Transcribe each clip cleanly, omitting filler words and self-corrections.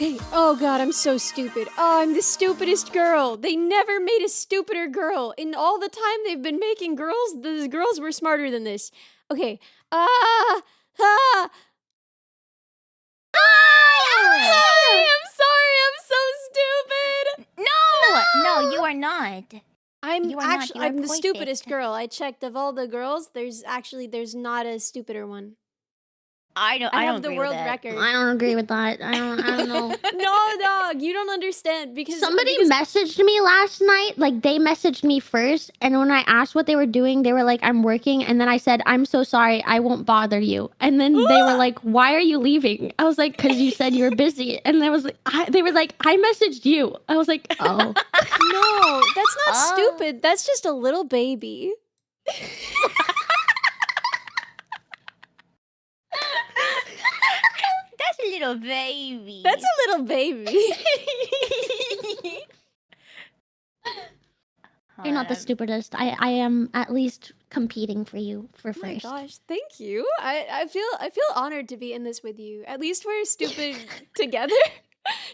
Okay, oh god, I'm so stupid. Oh, I'm the stupidest girl. They never made a stupider girl. In all the time they've been making girls, the girls were smarter than this. Okay, ah! Hi, I'm sorry, I'm so stupid! No, you are not. I'm You are not, you are I'm the perfect. stupidest girl. I checked of all the girls, there's not a stupider one. I don't have the agree world with that. record. I don't agree with that. I don't know. No, dog, you don't understand because Somebody messaged me last night. Like, they messaged me first, and when I asked what they were doing, they were like, "I'm working," and then I said, "I'm so sorry, I won't bother you." And then they were like, "Why are you leaving?" I was like, "'Cause you said you were busy." And they were like, "I messaged you." I was like, "Oh." No, that's not stupid. That's just a little baby. That's a little baby. That's a little baby. You're not the stupidest. I am at least competing for you for first. Oh my gosh, thank you. I feel honored to be in this with you. At least we're stupid together.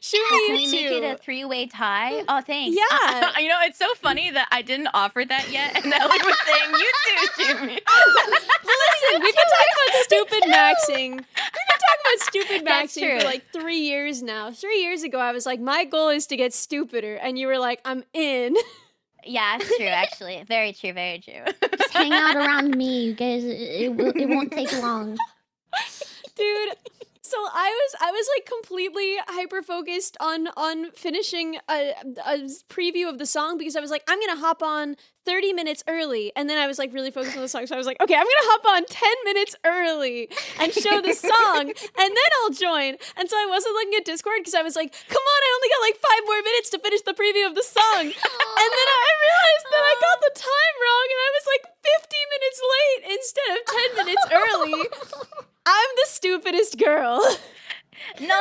Shoot me Can we too. make it a three-way tie? Oh, thanks. Yeah. You know, it's so funny that I didn't offer that yet, and Ellie was saying, you too, Jimmy. Listen, we've been talking about stupid maxing. We've been talking about stupid That's maxing for true. like 3 years now. 3 years ago, I was like, my goal is to get stupider. And you were like, I'm in. Yeah, it's true, actually. Very true, very true. Just hang out around me, you guys. It won't take long. Dude, so I was like completely hyper focused on finishing a preview of the song because I was like, I'm gonna hop on 30 minutes early, and then I was like really focused on the song, so I was like, okay, I'm gonna hop on 10 minutes early and show the song, and then I'll join. And so I wasn't looking at Discord because I was like, come on, I only got like 5 more minutes to finish the preview of the song. And then I realized that I got the time wrong, and I was like 50 minutes late instead of 10 minutes early. I'm the stupidest girl. No.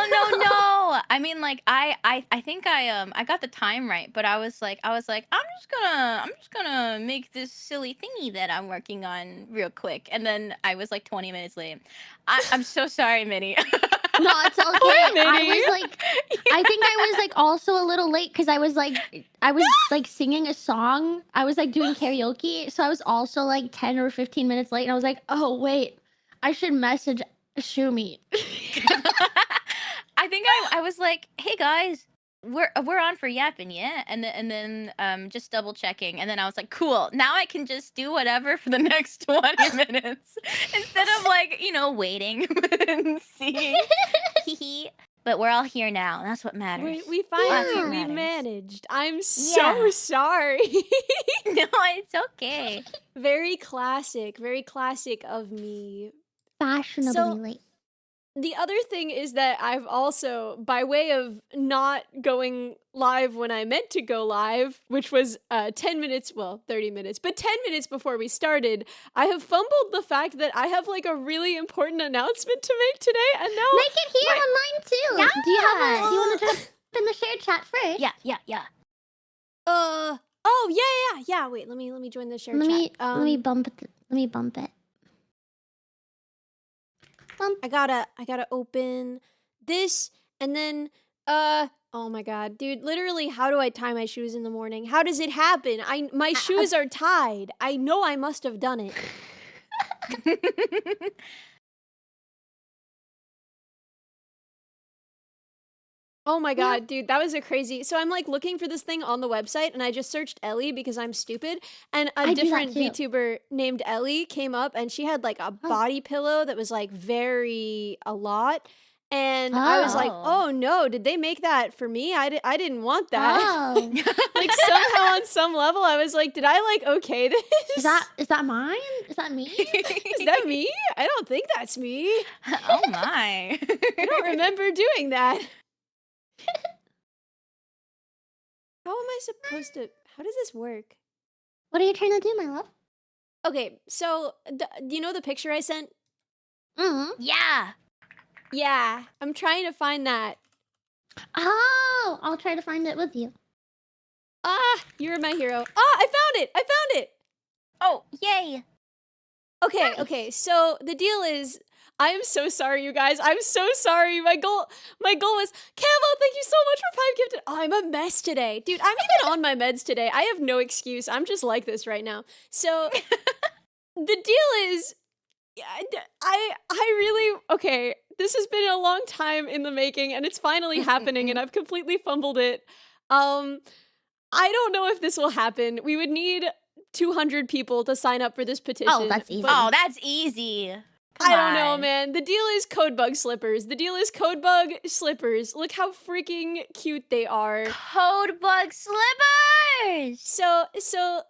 I mean, like, I think I got the time right, but I was like, I'm just gonna make this silly thingy that I'm working on real quick, and then I was like 20 minutes late. I'm so sorry, Minnie. No, it's okay. I Minnie. was like, I think I was like also a little late because I was like singing a song. I was like doing karaoke, so I was also like 10 or 15 minutes late, and I was like, oh wait, I should message Shumi. I think I was like, hey guys, we're on for Yapping, yeah? And then just double checking, and then I was like, cool, now I can just do whatever for the next 20 minutes instead of like, waiting and seeing. But we're all here now, and that's what matters. We finally Yeah. we Matters. managed. I'm so Yeah. sorry. No, it's okay. Very classic of me. Fashionably So- late. The other thing is that I've also, by way of not going live when I meant to go live, which was 10 minutes, well, 30 minutes, but 10 minutes before we started, I have fumbled the fact that I have like a really important announcement to make today, and now Make it here on mine too. Yeah. Do you want to jump in the shared chat first? Yeah. oh yeah. Wait, let me join the share Let me chat. let me bump it. Let me bump it. I gotta open this, and then oh my god, dude, literally, how do I tie my shoes in the morning? How does it happen? My shoes are tied. I know I must have done it. Oh my god, dude, that was a crazy. So I'm like looking for this thing on the website, and I just searched Ellie because I'm stupid, and a I do that different too. VTuber named Ellie came up, and she had like a body pillow that was like very a lot, and I was like, Oh. oh no, did they make that for me? I didn't want that. Oh, Like somehow on some level, I was like, did I like okay this? is that mine? Is that me? Is that me? I don't think that's me. Oh my. I don't remember doing that. How am I supposed to? How does this work? What are you trying to do, my love? Okay, so do you know the picture I sent? Mm-hmm. Yeah. Yeah, I'm trying to find that. Oh, I'll try to find it with you. Ah, you're my hero. Ah, I found it. I found it. Oh, yay. Okay, Nice. okay. So the deal is, I am so sorry, you guys. I'm so sorry. My goal was, Campbell, thank you so much for 5 gifted. Oh, I'm a mess today. Dude, I'm even on my meds today. I have no excuse. I'm just like this right now. So the deal is, I really, okay, this has been a long time in the making and it's finally happening and I've completely fumbled it. I don't know if this will happen. We would need 200 people to sign up for this petition. Oh, that's easy. Oh, that's easy. Come I don't know, on. man. The deal is Codebug slippers. The deal is Codebug slippers. Look how freaking cute they are. Codebug slippers. So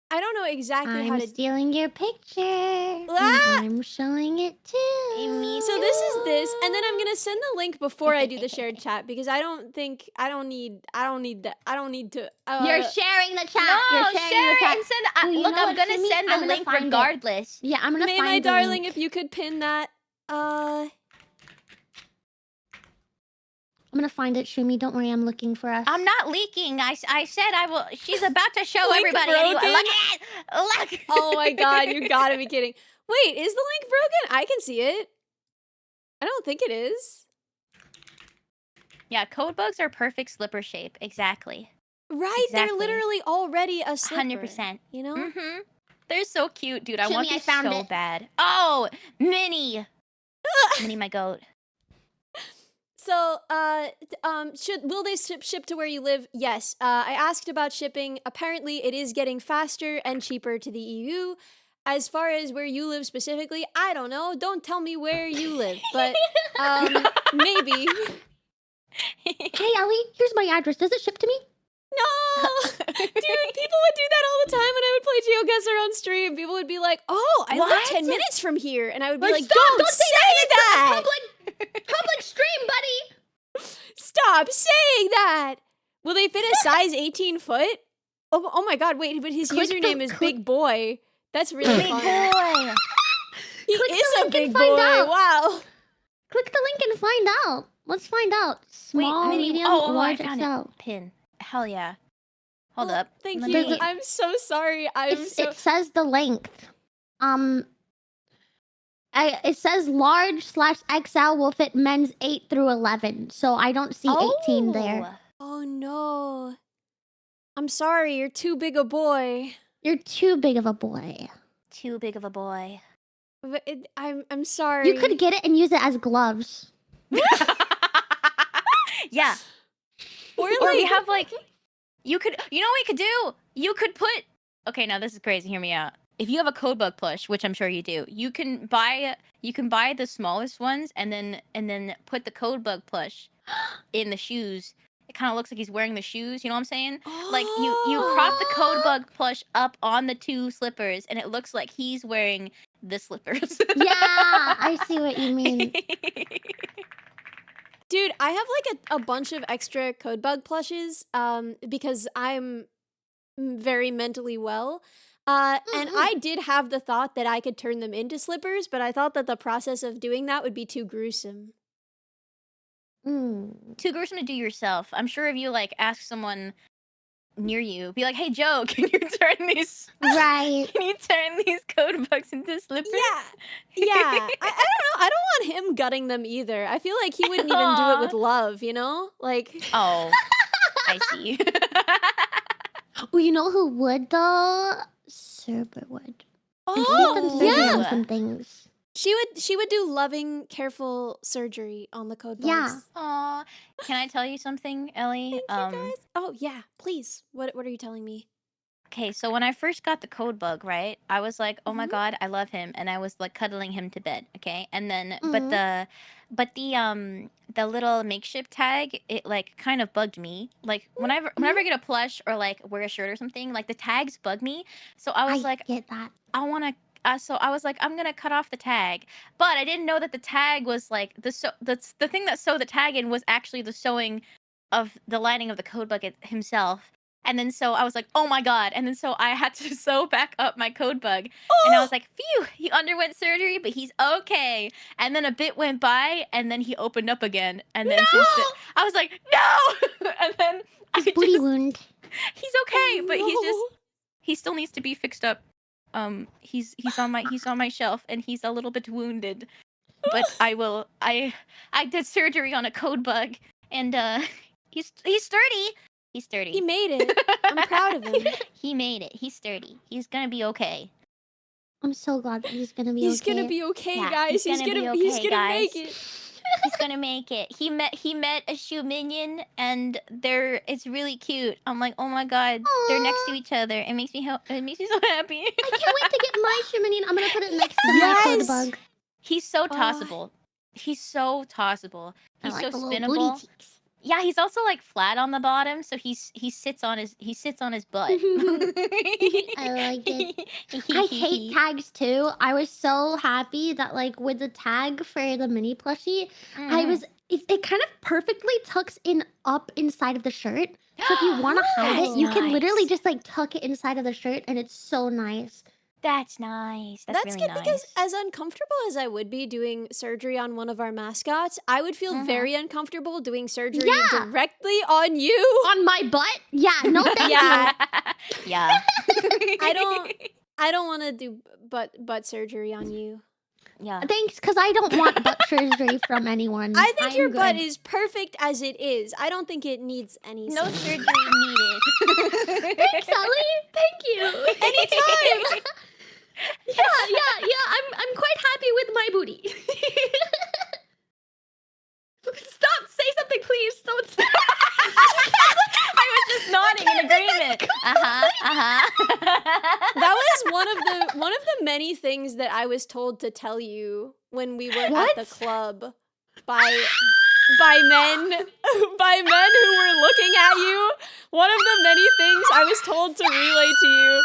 I don't know exactly how I'm to. stealing your picture. Ah! And I'm showing it too. Me So this is this, and then I'm gonna send the link before I do the shared chat because I don't need to. You're sharing the chat. No, You're sharing the chat. and send. Ooh, you Look, know I'm what, gonna Shimmy? send I'm the gonna link find it. regardless. Yeah, I'm gonna May find my the darling, link. if you could pin that. I'm gonna find it, Shumi. Don't worry, I'm looking for us. I'm not leaking. I said I will. She's about to show Link everybody. Anyway. broken? Look at it. Look. Oh my god, you gotta be kidding. Wait, is the link broken? I can see it. I don't think it is. Yeah, code bugs are perfect slipper shape. Exactly. Right, Exactly. they're literally already a slipper. 100%. You know? Mm-hmm. They're so cute, dude. I Shimmy, want I these found so it. bad. Oh, Minnie. Minnie, my goat. So, will they ship to where you live? Yes. I asked about shipping. Apparently, it is getting faster and cheaper to the EU. As far as where you live specifically, I don't know. Don't tell me where you live, but maybe. Hey, Ellie, here's my address. Does it ship to me? No, dude, people would do that all the time when I would play GeoGuessr on stream. People would be like, "Oh, I live What? 10 minutes from here," and I would be Like, like, stop, "Don't say that! Public stream, buddy. Stop saying that! Will they fit a size 18 foot? Oh my god, wait, but his Click username the- is click- Big Boy. That's really Big fun. boy. He Click the is a link big and find boy. out. Wow. Click the link and find out. Let's find out. Small, Minnie, medium, oh, large, I found XL. it. Pin. Hell yeah. Hold Well, up. Thank Let you. me- I'm so sorry. It says the length. It says large/XL will fit men's 8 through 11. So I don't see 18 there. Oh no. I'm sorry. You're too big a boy. You're too big of a boy. Too big of a boy. But I'm sorry. You could get it and use it as gloves. Yeah. Or Or we like- have like, you know what we could do? You could put, okay, now this is crazy, hear me out. If you have a Codebug plush, which I'm sure you do, you can buy the smallest ones and then put the Codebug plush in the shoes. It kind of looks like he's wearing the shoes, you know what I'm saying? Like you prop the Codebug plush up on the 2 slippers and it looks like he's wearing the slippers. Yeah, I see what you mean. Dude, I have like a bunch of extra Codebug plushes because I'm very mentally well. And I did have the thought that I could turn them into slippers, but I thought that the process of doing that would be too gruesome. Too gruesome to do yourself. I'm sure if you like ask someone near you, be like, "Hey Joe, can you turn these Right. can you turn these code bugs into slippers?" Yeah. I don't know. I don't want him gutting them either. I feel like he wouldn't even do it with love, you know? Like Oh, I see. Well, you know who would though? Serpent would. And she's done oh, surgery yeah. on some things. she would do loving, careful surgery on the Codebug. Yeah. Aw. Can I tell you something, Ellie? Thank you guys. Oh yeah, please. What are you telling me? Okay, so when I first got the code bug, right, I was like, "Oh my Mhm. god, I love him," and I was like cuddling him to bed. Okay, and then Mhm. but the little makeshift tag, it like kind of bugged me. Like whenever I get a plush or like wear a shirt or something, like the tags bug me. So I was like, get that. I want to. So I was like, I'm gonna cut off the tag, but I didn't know that the tag was like the thing that sewed the tag in was actually the sewing of the lining of the code bug himself. And then so I was like, oh my god. And then so I had to sew back up my code bug. And I was like, phew, he underwent surgery, but he's okay. And then a bit went by and then he opened up again. And then I was like, no. And then His booty wound. he's okay, but he's just No. he still needs to be fixed up. He's on my shelf and he's a little bit wounded. but I will. I did surgery on a code bug, and he's sturdy. He's sturdy. He made it. I'm proud of him. He made it. He's sturdy. He's gonna be okay. I'm so glad that he's gonna be He's okay. gonna be okay, Yeah, guys. he's gonna be he's okay, gonna make guys. it. He's gonna make it. He met a shoe minion, and it's really cute. I'm like, oh my god, they're next to Aw. each other. It makes me so happy. I can't wait to get my shimmy. I'm gonna put it next to my Yes. code bug. He's so Oh. tossable. He's so tossable. I He's like so the little spinnable. booty cheeks. Yeah, he's also like flat on the bottom, so he sits on his butt. I like it. I hate tags too. I was so happy that like with the tag for the mini plushie, it kind of perfectly tucks in up inside of the shirt. So if you want to hide That's it, you can literally nice. just like tuck it inside of the shirt, and it's so nice. That's nice. That's really good nice. because as uncomfortable as I would be doing surgery on one of our mascots, I would feel very uncomfortable doing surgery Yeah. directly on you. On my butt? Yeah, no thank Yeah. Yeah. I don't want to do butt surgery on you. Yeah. you. Thanks, because I don't want butt surgery from anyone. I think I'm your butt good. is perfect as it is. I don't think it needs any No surgery. surgery needed. Thanks, Ellie. Thank you. Anytime. Yeah. I'm quite happy with my booty. Stop! Say something, please. Don't. I was just nodding in agreement. That was one of the many things that I was told to tell you when we were at the What? club by men who were looking at you. One of the many things I was told to relay to you.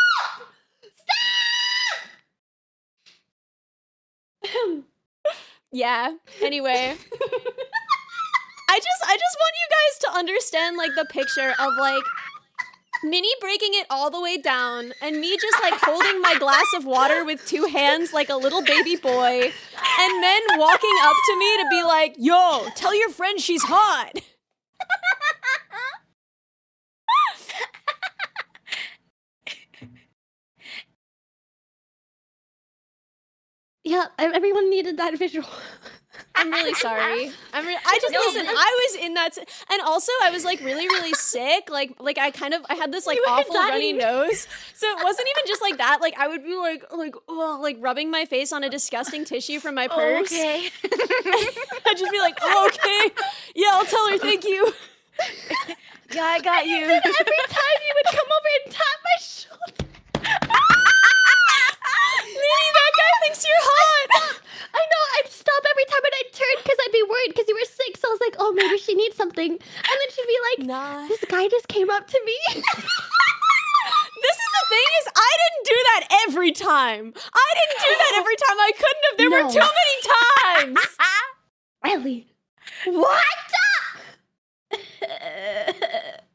Yeah. Anyway, I just want you guys to understand like the picture of like Minnie breaking it all the way down and me just like holding my glass of water with two hands like a little baby boy and men walking up to me to be like, "Yo, tell your friend she's hot." Yeah, everyone needed that visual. I'm really sorry. Listen, I was in that and also I was like really sick. Like I had this like You were awful runny dying. nose. So it wasn't even just like that. Like I would be like rubbing my face on a disgusting tissue from my purse. Okay. I'd just be like, "Oh, okay. Yeah, I'll tell her thank you." Yeah, I got you. Every time you would come over and tap my shoulder. Minnie, that guy thinks you're hot. I know, I'd stop every time and I'd turn because I'd be worried because you were sick. So I was like, oh, maybe she needs something. And then she'd be like, Nah. this guy just came up to me. This is the thing is I didn't do that every time. I didn't do that every time. I couldn't have. There were No. too many times. Ellie. What?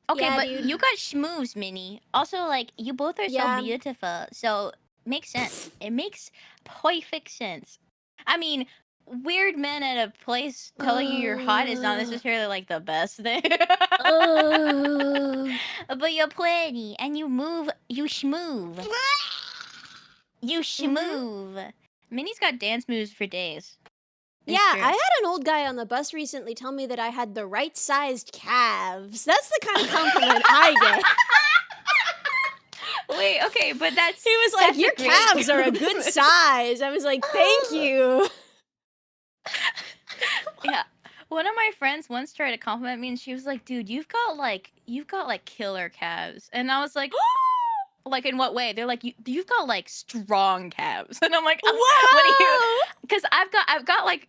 Okay, Yeah, but dude. you got schmooze, Minnie. Also, like, you both are Yeah. so beautiful. So, makes sense. It makes perfect sense. I mean, weird men at a place telling you you're hot is not necessarily, like, the best thing. But you're pretty, and you move, you schmoove. You schmoove. Minnie's got dance moves for days. It's Yeah, true. I had an old guy on the bus recently tell me that I had the right-sized calves. That's the kind of compliment I get. Wait, okay, but that's... He was like, That's a "Your great calves are a good size." I was like, "Thank you." Yeah. One of my friends once tried to compliment me and she was like, "Dude, you've got like killer calves." And I was like, like in what way? They're like, "You've got like strong calves." And I'm like, Wow. "What do you?" Cuz I've got like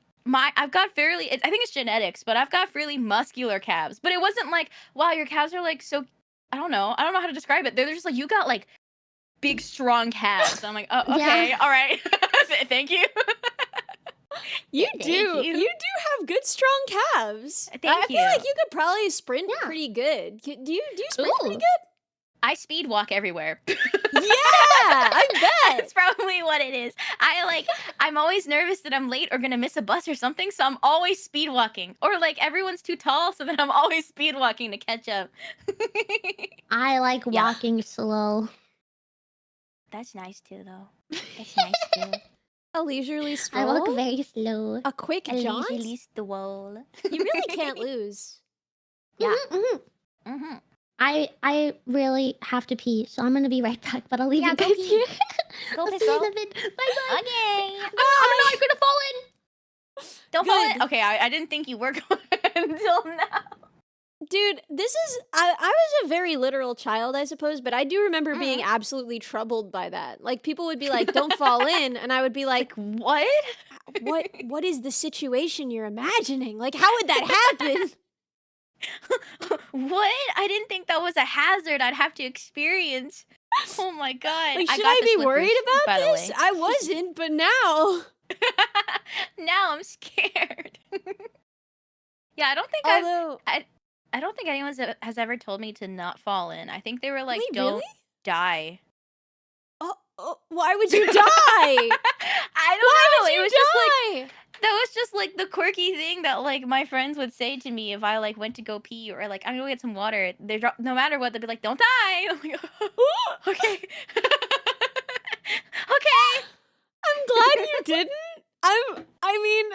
I've got fairly I think it's genetics, but I've got fairly muscular calves. But it wasn't like, "Wow, your calves are like so I don't know how to describe it." They're just like, "You got like big strong calves." I'm like, "Oh, okay. Yeah. All right. Thank you." You Thank do. you. You do have good strong calves. I Thank feel like you. you could probably sprint Yeah. pretty good. Do you sprint pretty Ooh. good? I speed walk everywhere. Yeah, I bet. That's probably what it is. I'm always nervous that I'm late or gonna miss a bus or something, so I'm always speed walking. Or like everyone's too tall, so then I'm always speed walking to catch up. I like Yeah. walking slow. That's nice too, though. That's nice too. A leisurely I stroll? walk very slow. A quick jaunt? Leisurely stroll. You really can't lose. Yeah. Mm-hmm. I really have to pee, so I'm gonna be right back. But I'll leave Yeah, you go guys pee. here. Go I'll piss, see you girl. in a bit. Bye bye. Okay. I'm not gonna fall in. Don't fall in. Good. Okay, I didn't think you were going until now. Dude, this is I was a very literal child, I suppose, but I do remember being Mhm. absolutely troubled by that. Like people would be like, "Don't fall in," and I would be like, What? what is the situation you're imagining? Like how would that happen? What? I didn't think that was a hazard I'd have to experience. Oh my god. Like should got I the be worried slippers, about by the this? way. I wasn't, but now. Now I'm scared. Yeah, I don't think Although, I don't think anyone has ever told me to not fall in. I think they were like, wait, "Don't really? die." Why would you die? I don't Why know. would It you was just like die? that was just like the quirky thing that like my friends would say to me if I like went to go pee or like I'm gonna go get some water. They drop no matter what they'd be like, "Don't die." I'm like, okay, okay. I'm glad you didn't. I mean,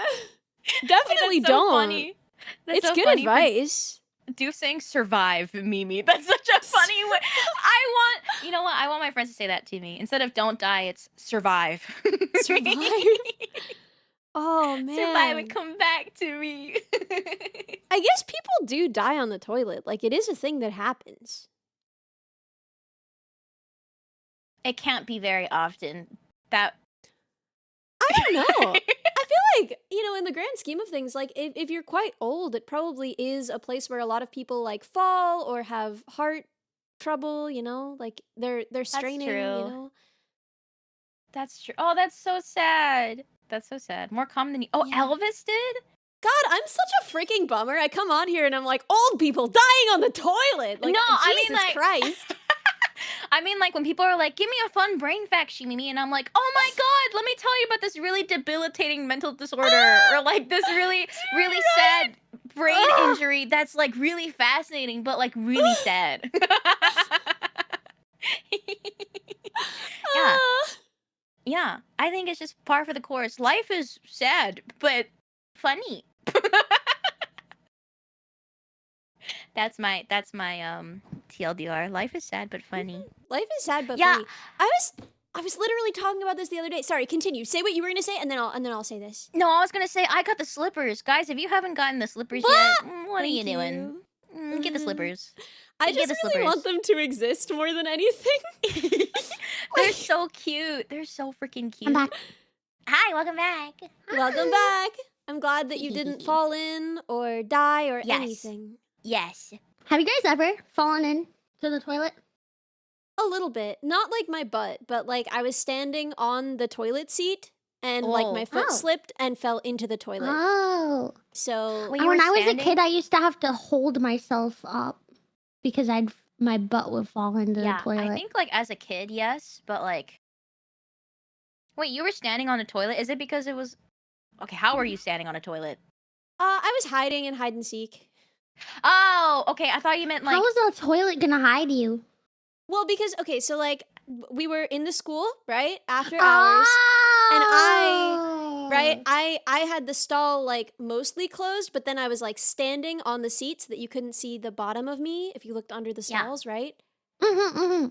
definitely That's so don't. funny. That's It's so good funny for advice. Doof saying survive, Mimi. That's such a funny way. You know what? I want my friends to say that to me. Instead of don't die, it's survive. Survive? Oh man. Survive and come back to me. I guess people do die on the toilet. Like it is a thing that happens. It can't be very often. That I don't know. I feel like, in the grand scheme of things, like if you're quite old, it probably is a place where a lot of people like fall or have heart trouble, like they're straining, true. That's true. Oh, that's so sad. That's so sad. More common than you. Oh, Yeah. Elvis did? God, I'm such a freaking bummer. I come on here and I'm like, old people dying on the toilet. Like, No, I mean, Jesus like- Christ. I mean, like when people are like, "Give me a fun brain fact, Mimi," and I'm like, "Oh my god, let me tell you about this really debilitating mental disorder, or like this really, really sad brain injury that's like really fascinating, but like really sad." Yeah, yeah. I think it's just par for the course. Life is sad, but funny. That's my TLDR. Life is sad but funny. Life is sad but Yeah. funny. I was literally talking about this the other day. Sorry, continue. Say what you were gonna say, and then I'll say this. No, I was gonna say I got the slippers, guys. If you haven't gotten the slippers yet, what are you Thank doing? Get the Mhm. slippers. I Get just the really want slippers. them to exist more than anything. They're so cute. They're so freaking cute. I'm back. Hi, welcome back. Welcome back. I'm glad that you didn't fall in or die or Yes. anything. Yes. Have you guys ever fallen in to the toilet? A little bit. Not like my butt, but like I was standing on the toilet seat and like my foot Oh. slipped and fell into the toilet. Oh. So Wait, And you when were I was a standing? kid, I used to have to hold myself up because my butt would fall into Yeah, the toilet. I think like as a kid, yes, but like, wait, you were standing on a toilet? Is it because it was? Okay, how were you standing on a toilet? I was hiding in hide and seek. Oh, okay. I thought you meant like. How is a toilet gonna hide you? Well, because okay, so like we were in the school, right? After hours. And right? Oh. I had the stall like mostly closed, but then I was like standing on the seat so that you couldn't see the bottom of me if you looked under the Yeah. stalls, right? Mm-hmm, mm-hmm.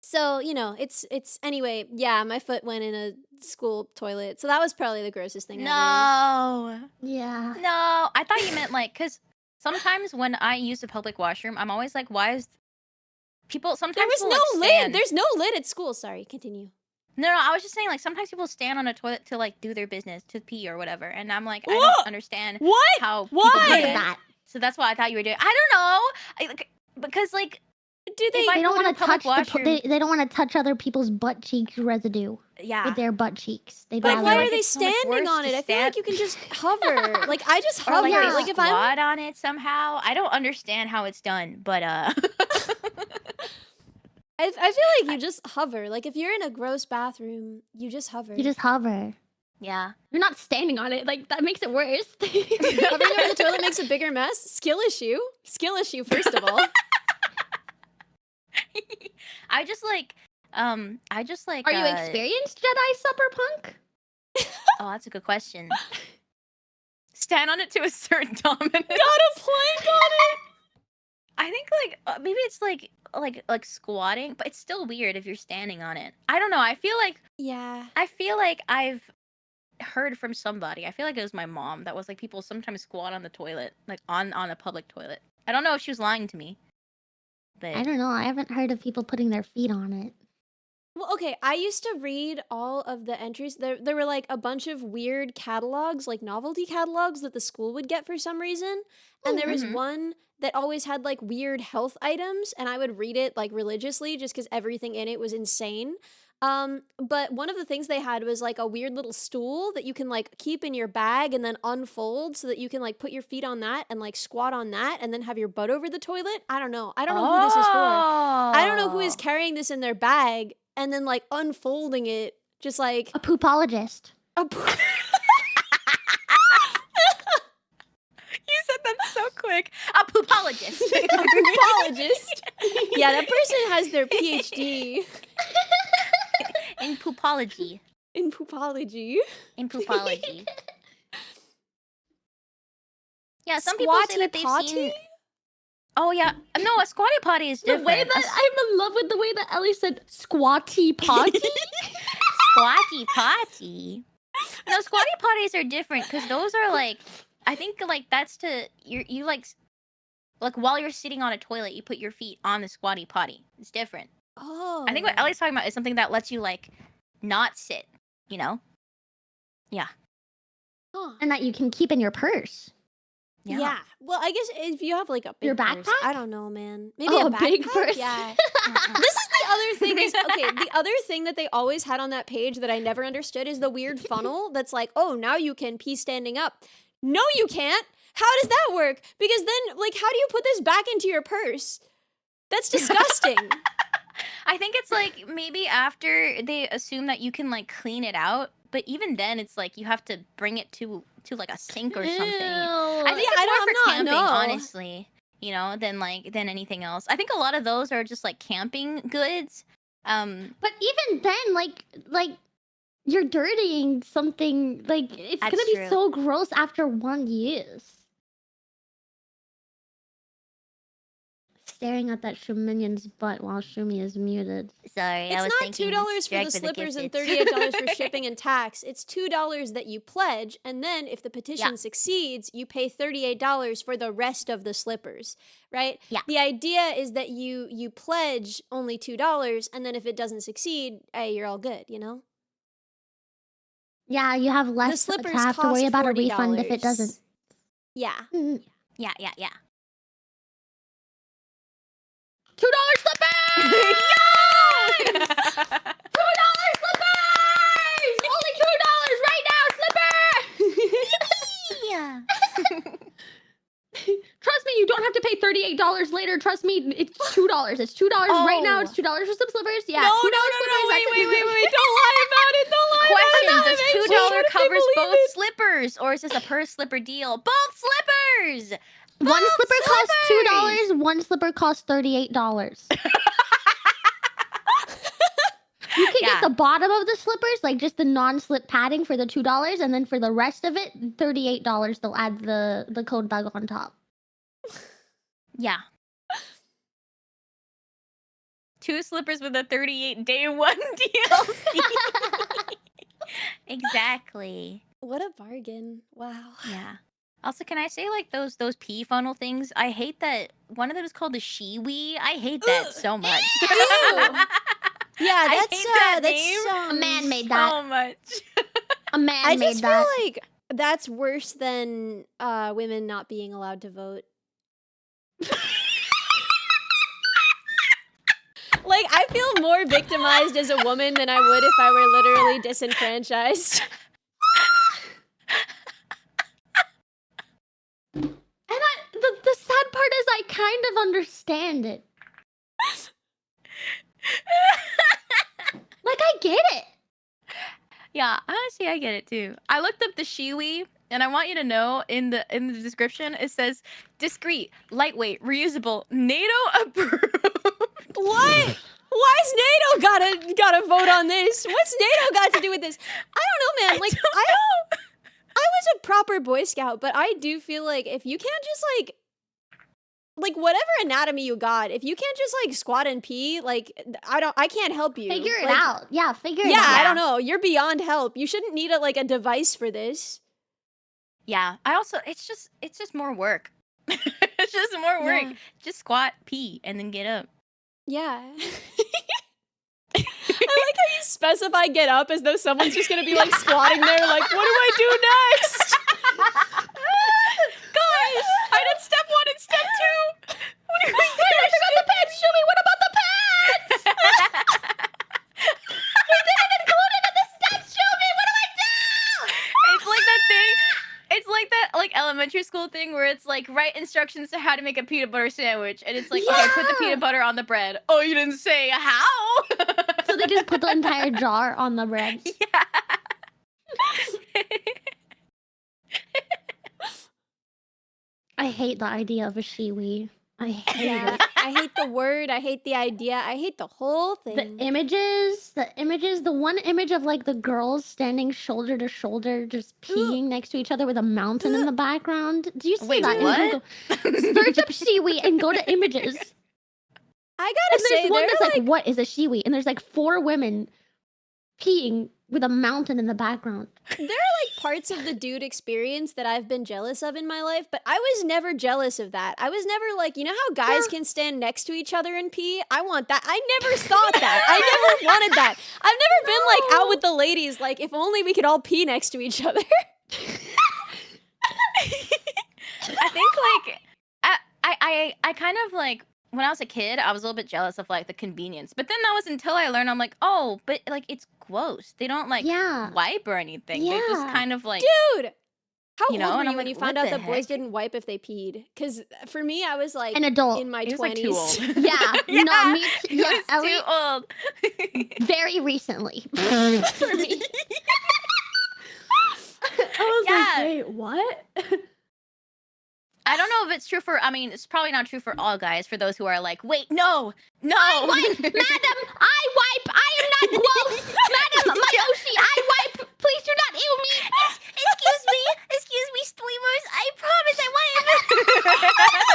So, it's anyway, yeah, my foot went in a school toilet. So that was probably the grossest thing ever. No. Yeah. No, I thought you meant like, because sometimes when I use the public washroom, I'm always like, why is people sometimes There was people, no like, lid. stand. There's no lid at school. Sorry, continue. No, I was just saying like sometimes people stand on a toilet to like do their business, to pee or whatever, and I'm like, I What? don't understand What? how people Why? do Look at that. that. So that's what I thought you were doing. I don't know, because like Do they if I They go don't to want a to public touch washroom, they don't want to touch other people's butt cheeks residue yeah. with their butt cheeks. They But I Like, feel why bother. are like they it's so much standing worse on to it? I feel like stand- you can just hover. Like I just Or hover. like Yeah. they Like if I'm squat on it somehow. I don't understand how it's done, but I feel like you just hover. Like if you're in a gross bathroom, you just hover. You just hover. yeah. You're not standing on it. Like that makes it worse. hovering over the toilet makes a bigger mess. Skill issue. Skill issue first of all. I just like I just like. Are you experienced Jedi supper punk? Oh, that's a good question. Stand on it to assert dominance. Got a plank on it. I think maybe it's like squatting, but it's still weird if you're standing on it. I don't know. I feel like I've heard from somebody. I feel like it was my mom that was like people sometimes squat on the toilet, like on a public toilet. I don't know if she was lying to me. But I don't know. I haven't heard of people putting their feet on it. Well, okay, I used to read all of the entries. There were like a bunch of weird catalogs, like novelty catalogs that the school would get for some reason. And there was Mhm. one that always had like weird health items, and I would read it like religiously just because everything in it was insane. But one of the things they had was like a weird little stool that you can like keep in your bag and then unfold so that you can like put your feet on that and like squat on that and then have your butt over the toilet. I don't know. I don't know who this is for. I don't know who is carrying this in their bag and then like unfolding it just like A poopologist. a You said that so quick. A poopologist. poopologist. Yeah, that person has their PhD In poopology. in poopology. In poopology. Yeah, some people say that they've Squatty seen. Oh yeah, no, a squatty potty is The different. way that I'm in love with the way that Ellie said squatty potty. Squatty potty. No, squatty potties are different because those are like, I think like that's to you like while you're sitting on a toilet, you put your feet on the squatty potty. It's different. Oh. I think what Ellie's talking about is something that lets you like not sit. You know? Yeah. Huh. And that you can keep in your purse. Yeah. Well, I guess if you have like a big Your purse, backpack? I don't know, man. Maybe Oh, a a big backpack? purse. Yeah. This is the other thing is okay, the other thing that they always had on that page that I never understood is the weird funnel that's like, "Oh, now you can pee standing up." No, you can't. How does that work? Because then like how do you put this back into your purse? That's disgusting. I think it's like maybe after they assume that you can like clean it out, but even then it's like you have to bring it to like a sink or something. I think Yeah, it's more I'm for not- camping, no. honestly. You know, than anything else. I think a lot of those are just like camping goods. But even then, like you're dirtying something. Like it's That's gonna be true. so gross after one use. Staring at that Shuminion's butt while Shumi is muted. Sorry, I It's was not thinking $2 for drag the for slippers and gifted. $38 for shipping and tax. It's $2 that you pledge, and then if the petition succeeds, you pay $38 for the rest of the slippers, right? Yeah. The idea is that you pledge only $2, and then if it doesn't succeed, hey, you're all good, you know? Yeah, you have The less to slippers have to cost worry about a $40. refund if it doesn't. Yeah. Mm. Yeah. $2 slippers! $2 slippers! Only $2 right now, slipper! Yeah. Trust me, you don't have to pay $38 later. Trust me, it's $2. It's $2 right now. It's $2 for some slippers. Yeah, No, $2 no, slippers. wait. that's it. Don't lie about it. Don't lie Question: about does it. $2 covers both believe it. slippers, or is this a per slipper deal? Both slippers. One Both slipper costs slippers! $2. One slipper costs $38. You can get the bottom of the slippers, like just the non-slip padding for the $2, and then for the rest of it, $38. They'll add the code bug on top. Yeah. 2 slippers with a 38-day one DLC. Exactly. What a bargain. Wow. Yeah. Also, can I say like those pee funnel things? I hate that one of them is called the Shiwi. I hate that so much. Yeah, I that's hate that that's name. A man made that. so much. A man I made just that. feel like that's worse than women not being allowed to vote. Like, I feel more victimized as a woman than I would if I were literally disenfranchised. And the sad part is I kind of understand it. Like, I get it. Yeah, honestly, I get it too. I looked up the Shiwi, and I want you to know in the description it says discreet, lightweight, reusable, NATO approved. What? Why's NATO gotta vote on this? What's NATO got to do with this? I don't know, man. Like I was a proper Boy Scout, but I do feel like if you can't just like whatever anatomy you got, if you can't just like squat and pee, like I can't help you. Figure it Like, out. Yeah, figure it out. Yeah, I don't know. You're beyond help. You shouldn't need a device for this. Yeah. I also it's just more work. It's just more work. Yeah. Just squat, pee, and then get up. Yeah. I like how you specify get up as though someone's just gonna be like squatting there like, what do I do next? Guys, I did step 1 and step 2. What do we do? I forgot the pants, Shumi. What about the pants? We didn't include it in the steps, Shumi. What do I do? It's like that thing. It's like that elementary school thing where it's like write instructions to how to make a peanut butter sandwich, and it's like okay, put the peanut butter on the bread. Oh, you didn't say how. So they just put the entire jar on the bread. Yeah. I hate the idea of a shiwi. I hate it. I hate the word. I hate the idea. I hate the whole thing. The images, the one image of like the girls standing shoulder to shoulder, just peeing next to each other with a mountain in the background. Do you see Wait, that? what? Search up shiwi and go to images. I And gotta there's say, one they're that's like, what is a shiwi? And there's like 4 women peeing with a mountain in the background. there are like parts of the dude experience that I've been jealous of in my life, but I was never jealous of that. I was never like, you know how guys can stand next to each other and pee? I want that. I never thought that. I never wanted that. I've never been like out with the ladies, like if only we could all pee next to each other. I think like I kind of like when I was a kid, I was a little bit jealous of like the convenience. But then that was until I learned I'm like, oh, but like it's gross. They don't like Yeah. wipe or anything. They're just Yeah. kind of like Dude! How You know, old were and you I'm when like, you found what out the that boys heck? didn't wipe if they peed? Because for me, I was like An adult. in my he was like too 20s. old. Yeah. No, me too. He Yeah, was Ellie, too old. very recently. For me. I was Yeah. like, wait, what? I don't know if it's true for. I mean, it's probably not true for all guys. For those who are like, wait, no. Madam, I wipe. I am not gross. Madam, Mayoshi, I wipe. Please do not ew me. Excuse me, streamers. I promise I wipe.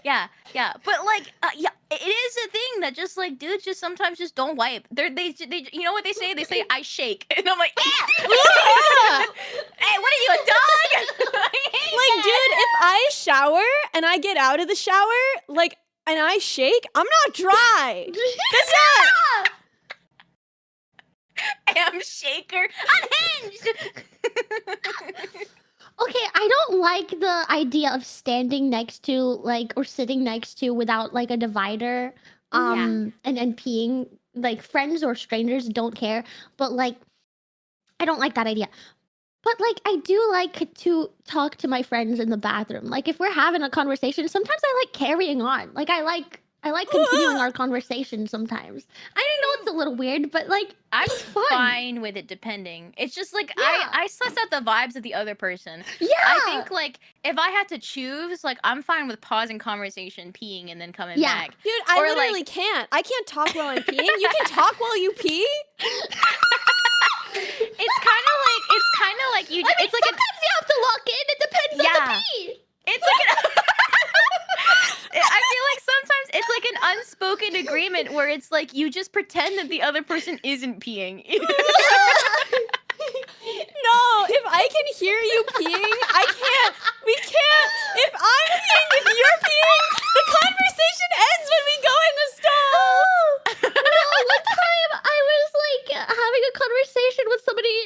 yeah. But like, yeah, it is a thing that just like dudes just sometimes just don't wipe. They you know what they say? They say I shake, and I'm like, yeah. Hey, what are you, a dog? Like, dude, if I shower and I get out of the shower, like, and I shake, I'm not dry. That's not. I'm shaker unhinged. Okay, I don't like the idea of standing next to like or sitting next to without like a divider. And peeing. Like friends or strangers don't care, but like I don't like that idea. But like I do like to talk to my friends in the bathroom. Like if we're having a conversation, sometimes I like carrying on. Like I like continuing our conversation sometimes. I know it's a little weird, but like I'm it's fun. fine with it depending. It's just like Yeah. I suss out the vibes of the other person. Yeah. I think like if I had to choose, like I'm fine with pausing conversation, peeing, and then coming Yeah. back. Dude, I Or, literally like- can't. I can't talk while I'm peeing. You can talk while you pee? It's kind of like you. I mean, It's like sometimes you have to lock in. It depends on Yeah. the pee. it's like I feel like sometimes it's like an unspoken agreement where it's like you just pretend that the other person isn't peeing. No, if I can hear you peeing, I can't. We can't. If I'm peeing, if you're peeing, the conversation ends when we go in the stalls. No, one time I was like having a conversation with somebody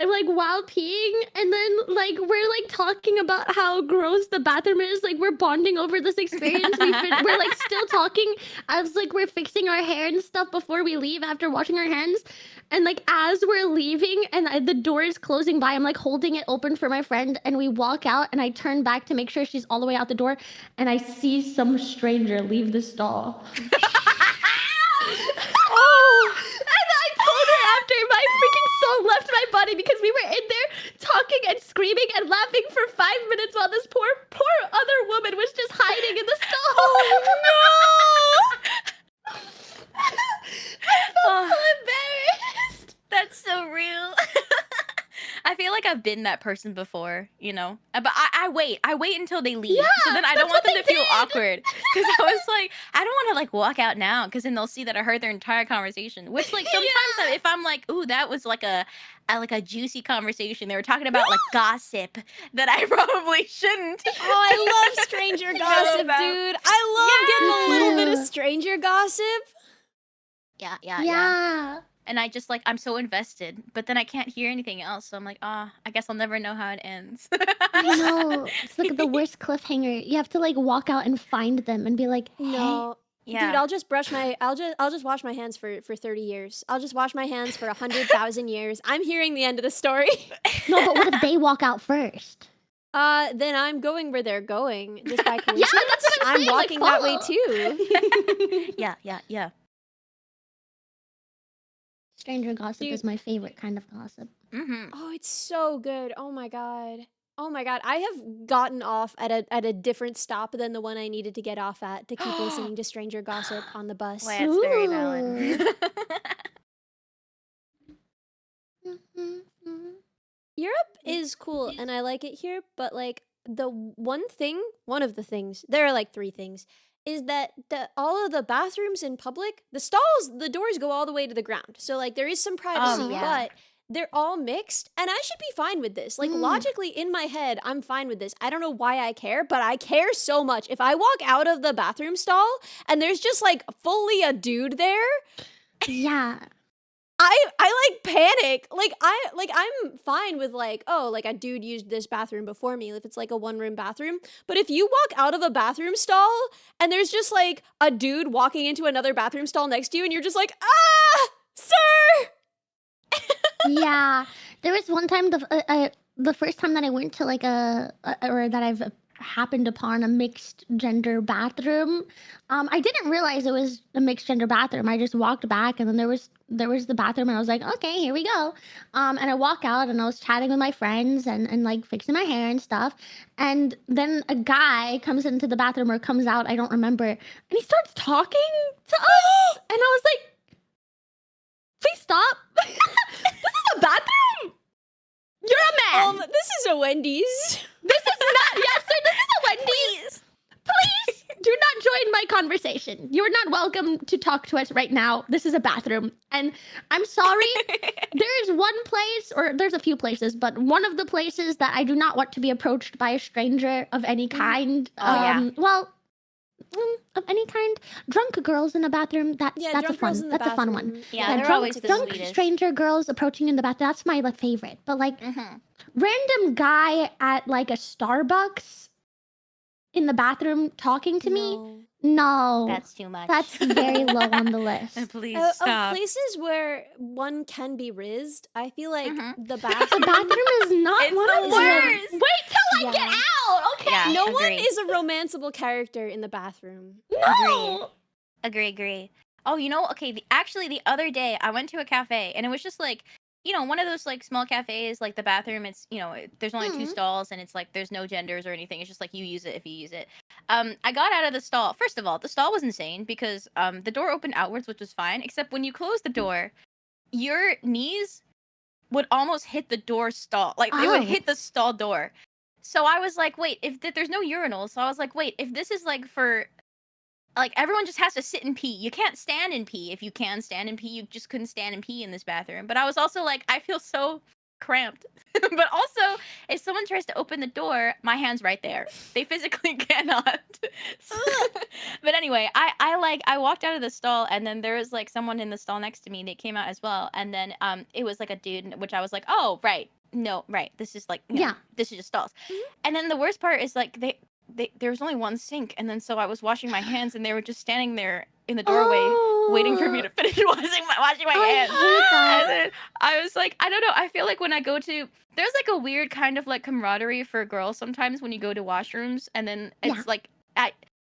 and, like while peeing, and then like we're like talking about how gross the bathroom is. Like we're bonding over this experience. We're like still talking as like we're fixing our hair and stuff before we leave after washing our hands. And like as we're leaving and the door is closing by, I'm like holding it open for my friend, and we walk out, and I turn back to make sure she's all the way out the door, and I see some stranger leave the stall. Oh! And I told her after my freaking soul left my body because we were in there talking and screaming and laughing for 5 minutes while this poor other woman was just hiding in the stall. Oh no! like I've been that person before, you know. But I wait until they leave, so Yeah, then I don't that's want them what to they feel did. awkward. Because I was like, I don't want to like walk out now, because then they'll see that I heard their entire conversation. Which like sometimes if I'm like, ooh, that was like a juicy conversation. They were talking about like gossip that I probably shouldn't. Oh, I love stranger gossip, about. dude. I love getting a Me little bit of too. stranger gossip. Yeah. Yeah. And I just like I'm so invested, but then I can't hear anything else. So I'm like, I guess I'll never know how it ends. I know. It's like the worst cliffhanger. You have to like walk out and find them and be like, hey. No. Yeah. Dude, I'll just wash my hands for 30 years. I'll just wash my hands for 100,000 years. I'm hearing the end of the story. No, but what if they walk out first? Then I'm going where they're going just by coincidence. Yeah, that's what I'm saying, like, walking that way follow. too. Yeah. Stranger gossip Dude. is my favorite kind of gossip. Mm-hmm. Oh, it's so good. Oh my god. I have gotten off at a different stop than the one I needed to get off at to keep listening to stranger gossip on the bus. Well, that's very valid. Europe is cool and I like it here, but like one of the things, there are like 3 things, is that all of the bathrooms in public, the doors go all the way to the ground. So like there is some privacy, yeah. but they're all mixed and I should be fine with this. Like logically in my head, I'm fine with this. I don't know why I care, but I care so much. If I walk out of the bathroom stall and there's just like fully a dude there, Yeah. I like panic. I'm fine with like, oh, like a dude used this bathroom before me if it's like a 1-room bathroom. But if you walk out of a bathroom stall and there's just like a dude walking into another bathroom stall next to you and you're just like, sir. Yeah. There was one time the first time that I went to like or that I've happened upon a mixed gender bathroom. I didn't realize it was a mixed gender bathroom. I just walked back and then there was the bathroom and I was like, okay, here we go. And I walk out and I was chatting with my friends and like fixing my hair and stuff. And then a guy comes into the bathroom or comes out, I don't remember, and he starts talking to us. And I was like, please stop. This is a bathroom. You're a man. This is a Wendy's. This is not. Yes, sir. This is a Wendy's. Please do not join my conversation. You are not welcome to talk to us right now. This is a bathroom, and I'm sorry. There is one place, or there's a few places, but one of the places that I do not want to be approached by a stranger of any kind. Well, of any kind. Drunk girls in a bathroom. That's a fun. That's a fun one. Yeah, they're drunk, always the drunk sweetest. stranger girls approaching in the bathroom. That's my like favorite. But like random guy at like a Starbucks in the bathroom talking to me. No, That's too much. that's very low on the list. Please Of stop. places where one can be rizzed, I feel like the The bathroom. bathroom is not It's one the of them. worst. Wait till I Yeah. get out. Okay. Yeah. No one agree. is a romanceable character in the bathroom. No. Agree. Oh, you know, okay, the other day I went to a cafe and it was just like, you know, one of those like small cafes, like the bathroom, it's, you know, there's only 2 stalls and it's like there's no genders or anything. It's just like you use it if you use it. I got out of the stall. First of all, the stall was insane because the door opened outwards, which was fine, except when you close the door, your knees would almost hit the door stall. Like they would hit the stall door. So I was like, wait, there's no urinals. So I was like, wait, if this is like for like everyone just has to sit and pee. You can't stand and pee. If you can stand and pee, you just couldn't stand and pee in this bathroom. But I was also like, I feel so cramped. But also, if someone tries to open the door, my hand's right there. They physically cannot. But anyway, I walked out of the stall and then there was like someone in the stall next to me. They came out as well. And then it was like a dude, which I was like, oh, right. No, right. This is like, no, this is just stalls. And then the worst part is like there was only one sink, and then so I was washing my hands, and they were just standing there in the doorway, waiting for me to finish washing my hands. And then I was like, I don't know. I feel like when I go to, there's like a weird kind of like camaraderie for girls sometimes when you go to washrooms, and then it's like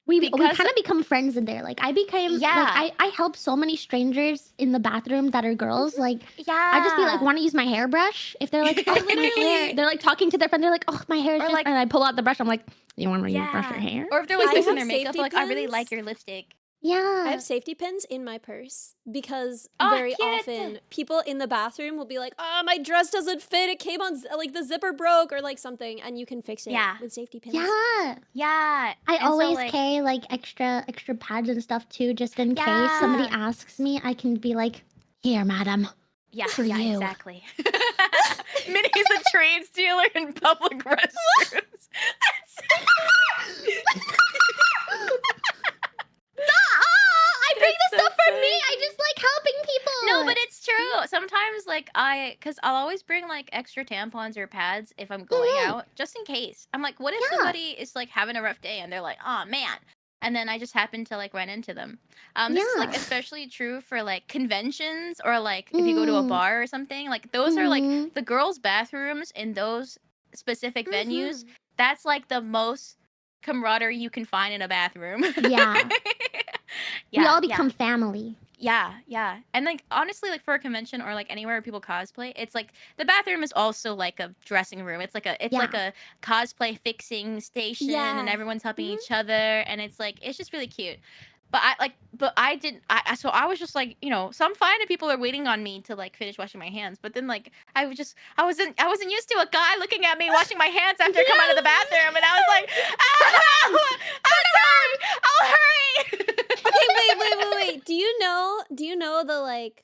we kind of become friends in there. Like I became, like I help so many strangers in the bathroom that are girls. Like I just be like, want to use my hairbrush? If they're like, oh, my hair, they're like talking to their friend. They're like, oh, my hair is just, like, and I pull out the brush. I'm like, you want to brush your hair? Or if they're like I fixing have their makeup, safety like I really pins. like your lipstick. Yeah. I have safety pins in my purse because Oh, very cute. often people in the bathroom will be like, "Oh, my dress doesn't fit. It came on like the zipper broke or like something," and you can fix it Yeah. with safety pins. Yeah. Yeah. I And so, always like, carry like extra pads and stuff too, just in case somebody Yeah. asks me. I can be like, "Here, madam." Yeah, For yeah, you. exactly. Minnie's a train stealer in public restrooms. I bring That's the so stuff for me. funny. I just like helping people. No, but it's true. Sometimes, like, because I'll always bring, like, extra tampons or pads if I'm going out, just in case. I'm like, what if Yeah. somebody is, like, having a rough day and they're like, oh, man. And then I just happen to, like, run into them. This is, like, Yeah. especially true for, like, conventions or, like, if you go to a Mm. bar or something. Like, those are, like, Mhm. the girls' bathrooms in those specific venues. Mhm. That's, like, the most camaraderie you can find in a bathroom. Yeah. Yeah, We all yeah. become family. Yeah. And like honestly, like for a convention or like anywhere where people cosplay, it's like the bathroom is also like a dressing room. It's like a cosplay fixing station and Yeah. everyone's helping Mhm. each other and it's like it's just really cute. But I didn't so I was just like, so I'm fine if people are waiting on me to like finish washing my hands. But then like I wasn't used to a guy looking at me washing my hands after I come out of the bathroom and I was like, oh, I'm sorry, I'll hurry. Okay, wait. Do you know the like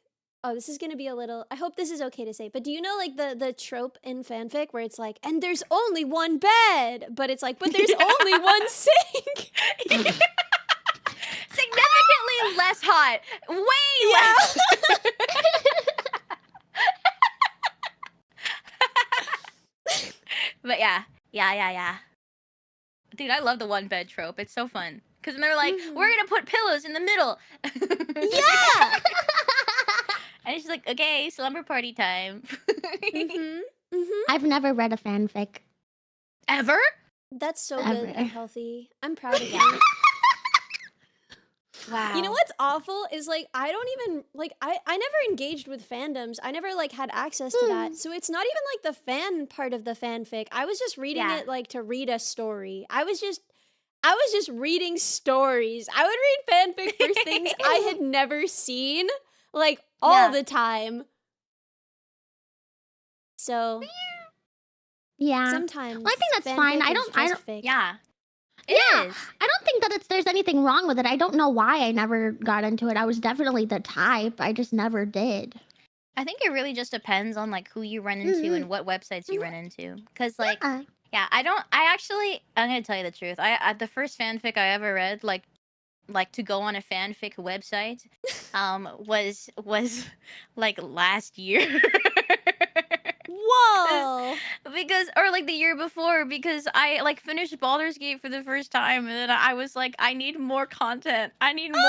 this is gonna be a little I hope this is okay to say, but do you know like the trope in fanfic where it's like, and there's only one bed, but it's like, but there's only one sink. Significantly less hot. Way less. But yeah. Dude, I love the one bed trope. It's so fun. Because then they're like, we're going to put pillows in the middle. Yeah. And she's like, okay, slumber party time. I've never read a fanfic. Ever? That's so Ever. good and healthy. I'm proud of you. Wow. You know what's awful is like I don't even like I never engaged with fandoms. I never like had access to that. So it's not even like the fan part of the fanfic. I was just reading Yeah. it like to read a story. I was just reading stories. I would read fanfic for things I had never seen like all the time. So Yeah. sometimes Well, I think that's fanfic fine. I is don't- just fic. Yeah. Yeah. It is. I don't think that there's anything wrong with it. I don't know why I never got into it. I was definitely the type. I just never did. I think it really just depends on like who you run into and what websites you run into. Because like, yeah, I'm gonna tell you the truth. I the first fanfic I ever read, like to go on a fanfic website, was like last year. Whoa. Because or like the year before because I like finished Baldur's Gate for the first time and then I was like I need more content. I need more.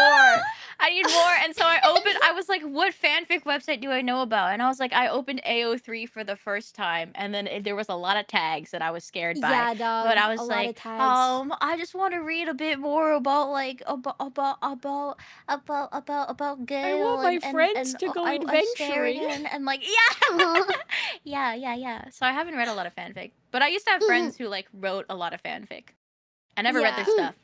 And so I was like what fanfic website do I know about? And I was like I opened AO3 for the first time and then there was a lot of tags that I was scared by. Yeah, dog. But I was a like lot of tags. I just want to read a bit more about like about Gale my friends to go adventuring. and like yeah. So I haven't read a lot of fanfic, but I used to have friends who like wrote a lot of fanfic. I never read their Yeah. stuff.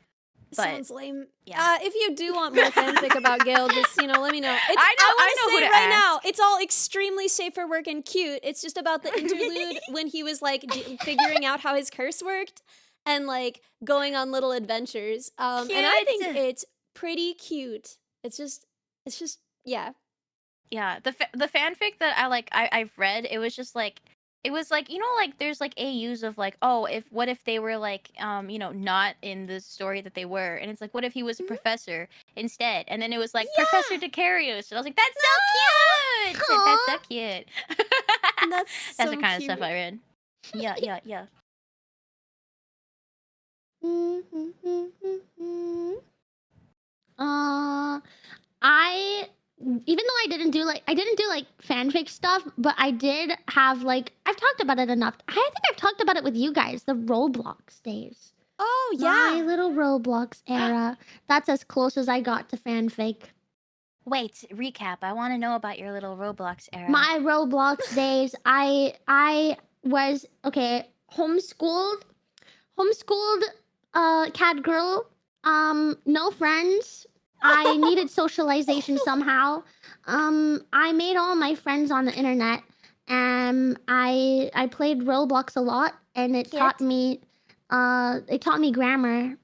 But Sounds lame. yeah. If you do want more fanfic about Gale, just let me know. It's, I know wanna who say to right now, ask. it's all extremely safe for work and cute. It's just about the interlude when he was like figuring out how his curse worked and like going on little adventures. And I think Cute. it's pretty cute. It's just yeah. Yeah, the fanfic that I've read, it was like there's like AUs of like what if they were like not in the story that they were, and it's like what if he was a professor instead, and then it was like Professor Decarius, and I was like that's so cute. That's so cute. That's That's so the kind cute. of stuff I read. Yeah. I even though I didn't do like fanfic stuff, but I did have like I've talked about it enough. I think I've talked about it with you guys, the Roblox days. Oh My yeah. little Roblox era. That's as close as I got to fanfic. Wait, recap. I want to know about your little Roblox era. My Roblox days, I was homeschooled cat girl, no friends, I needed socialization somehow. I made all my friends on the internet. I played Roblox a lot, and it taught me grammar.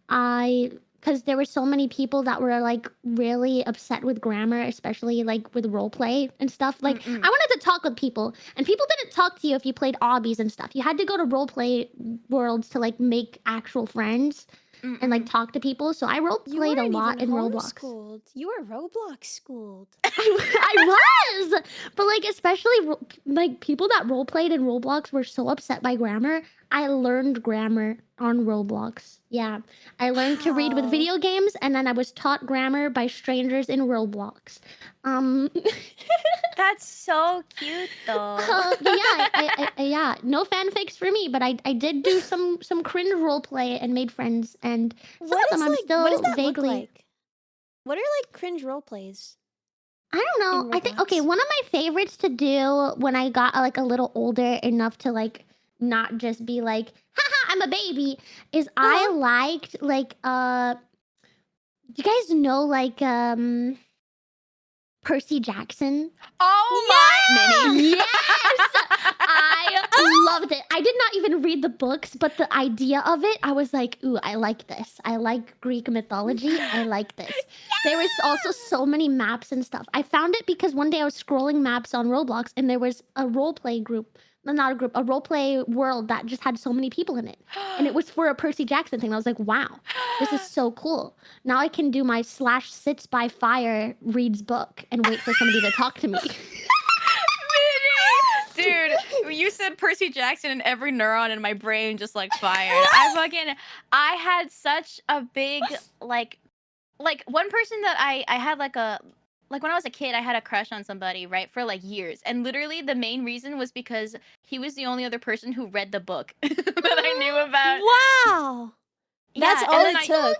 Because there were so many people that were like really upset with grammar, especially like with role play and stuff. Like I wanted to talk with people, and people didn't talk to you if you played obbies and stuff. You had to go to role play worlds to like make actual friends and like talk to people. So I role played a lot in Roblox. Homeschooled. You were Roblox schooled. I was, but like especially like people that role played in Roblox were so upset by grammar. I learned grammar on Roblox. Yeah, I learned to read with Wow. video games, and then I was taught grammar by strangers in Roblox. That's so cute, though. But yeah, no fanfics for me, but I did do some cringe role play and made friends, and some What of them is I'm like? still What does that vaguely. look like? What are like cringe role plays? I don't know. In I think okay, Roblox? one of my favorites to do when I got like a little older enough to like not just be like, haha, I'm a baby, is I liked like you guys know like Percy Jackson? Oh my, Minnie. Yes! I loved it. I did not even read the books, but the idea of it, I was like, ooh, I like this. I like Greek mythology. I like this. There was also so many maps and stuff. I found it because one day I was scrolling maps on Roblox, and there was a roleplay group. Not a group, a roleplay world that just had so many people in it. And it was for a Percy Jackson thing. I was like, wow, this is so cool. Now I can do my /sits by fire reads book and wait for somebody to talk to me. Dude, you said Percy Jackson and every neuron in my brain just like fired. I had such a big like one person that I had like when I was a kid, I had a crush on somebody, right, for like years. And literally the main reason was because he was the only other person who read the book that I knew about. Wow. That's Yeah, all and it then took.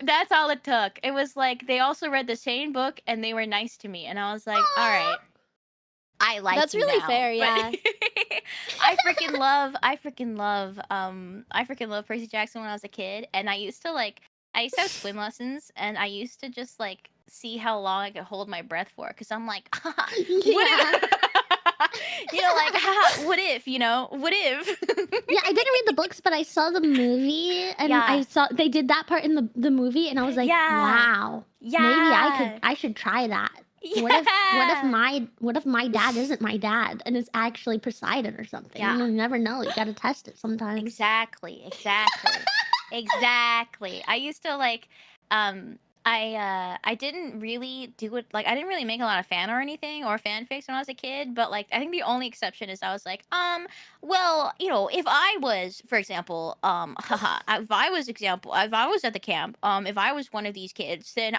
That's all it took. It was like they also read the same book and they were nice to me. And I was like, all right, I like That's you really now. fair, But yeah. I freaking love Percy Jackson when I was a kid. And I used to have swim lessons, and I used to just like see how long I could hold my breath for, because I'm like, what if what if, what if? Yeah, I didn't read the books, but I saw the movie, and I saw they did that part in the movie, and I was like, wow, maybe I should try that. What if my dad isn't my dad and is actually Poseidon or something? Yeah. You never know. You gotta test it sometimes. Exactly. I used to I didn't really do it, like I didn't really make a lot of fan or anything or fanfics when I was a kid, but like I think the only exception is I was like, well, if I was, for example, if I was at the camp, if I was one of these kids, then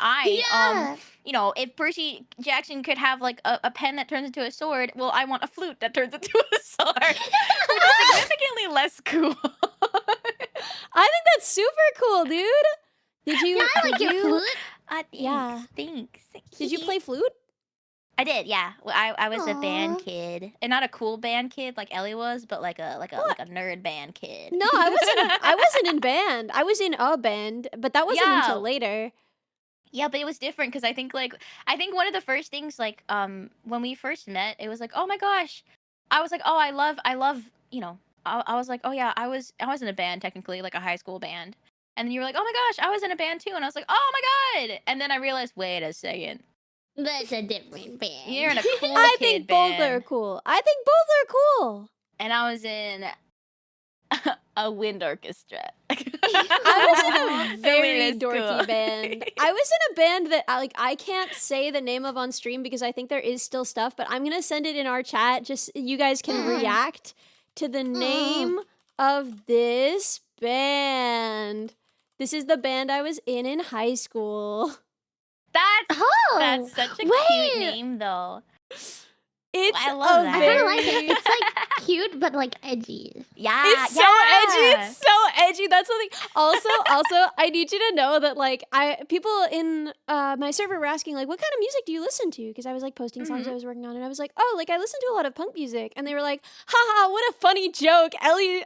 if Percy Jackson could have like a pen that turns into a sword, well, I want a flute that turns into a sword, which is significantly less cool. I think that's super cool, dude. Did you? Yeah, I like your flute. Thanks. Did you play flute? I did, yeah. Well, I was a Aw. band kid, and not a cool band kid like Ellie was, but like a nerd band kid. No, I wasn't. I wasn't in band. I was in a band, but that wasn't until later. Yeah, but it was different because I think one of the first things when we first met, it was like, oh my gosh, I was like, oh, I love, I was like, oh yeah, I was in a band technically, like a high school band. And then you were like, oh my gosh, I was in a band too. And I was like, oh my God. And then I realized, wait a second. That's a different band. You're in a cool I kid think band. both are cool. I think both are cool. And I was in a wind orchestra. I was in a very it's dorky cool. band. I was in a band that I can't say the name of on stream because I think there is still stuff, but I'm gonna send it in our chat. Just you guys can react to the name of this band. This is the band I was in high school. That's such a cute name, though. It's I love that. I kind of like it. It's like cute, but like edgy. Yeah, It's so edgy. It's so edgy. That's something. Also, I need you to know that people in my server were asking like, what kind of music do you listen to? Because I was like posting songs I was working on, and I was like, oh, like I listen to a lot of punk music, and they were like, haha, what a funny joke, Ellie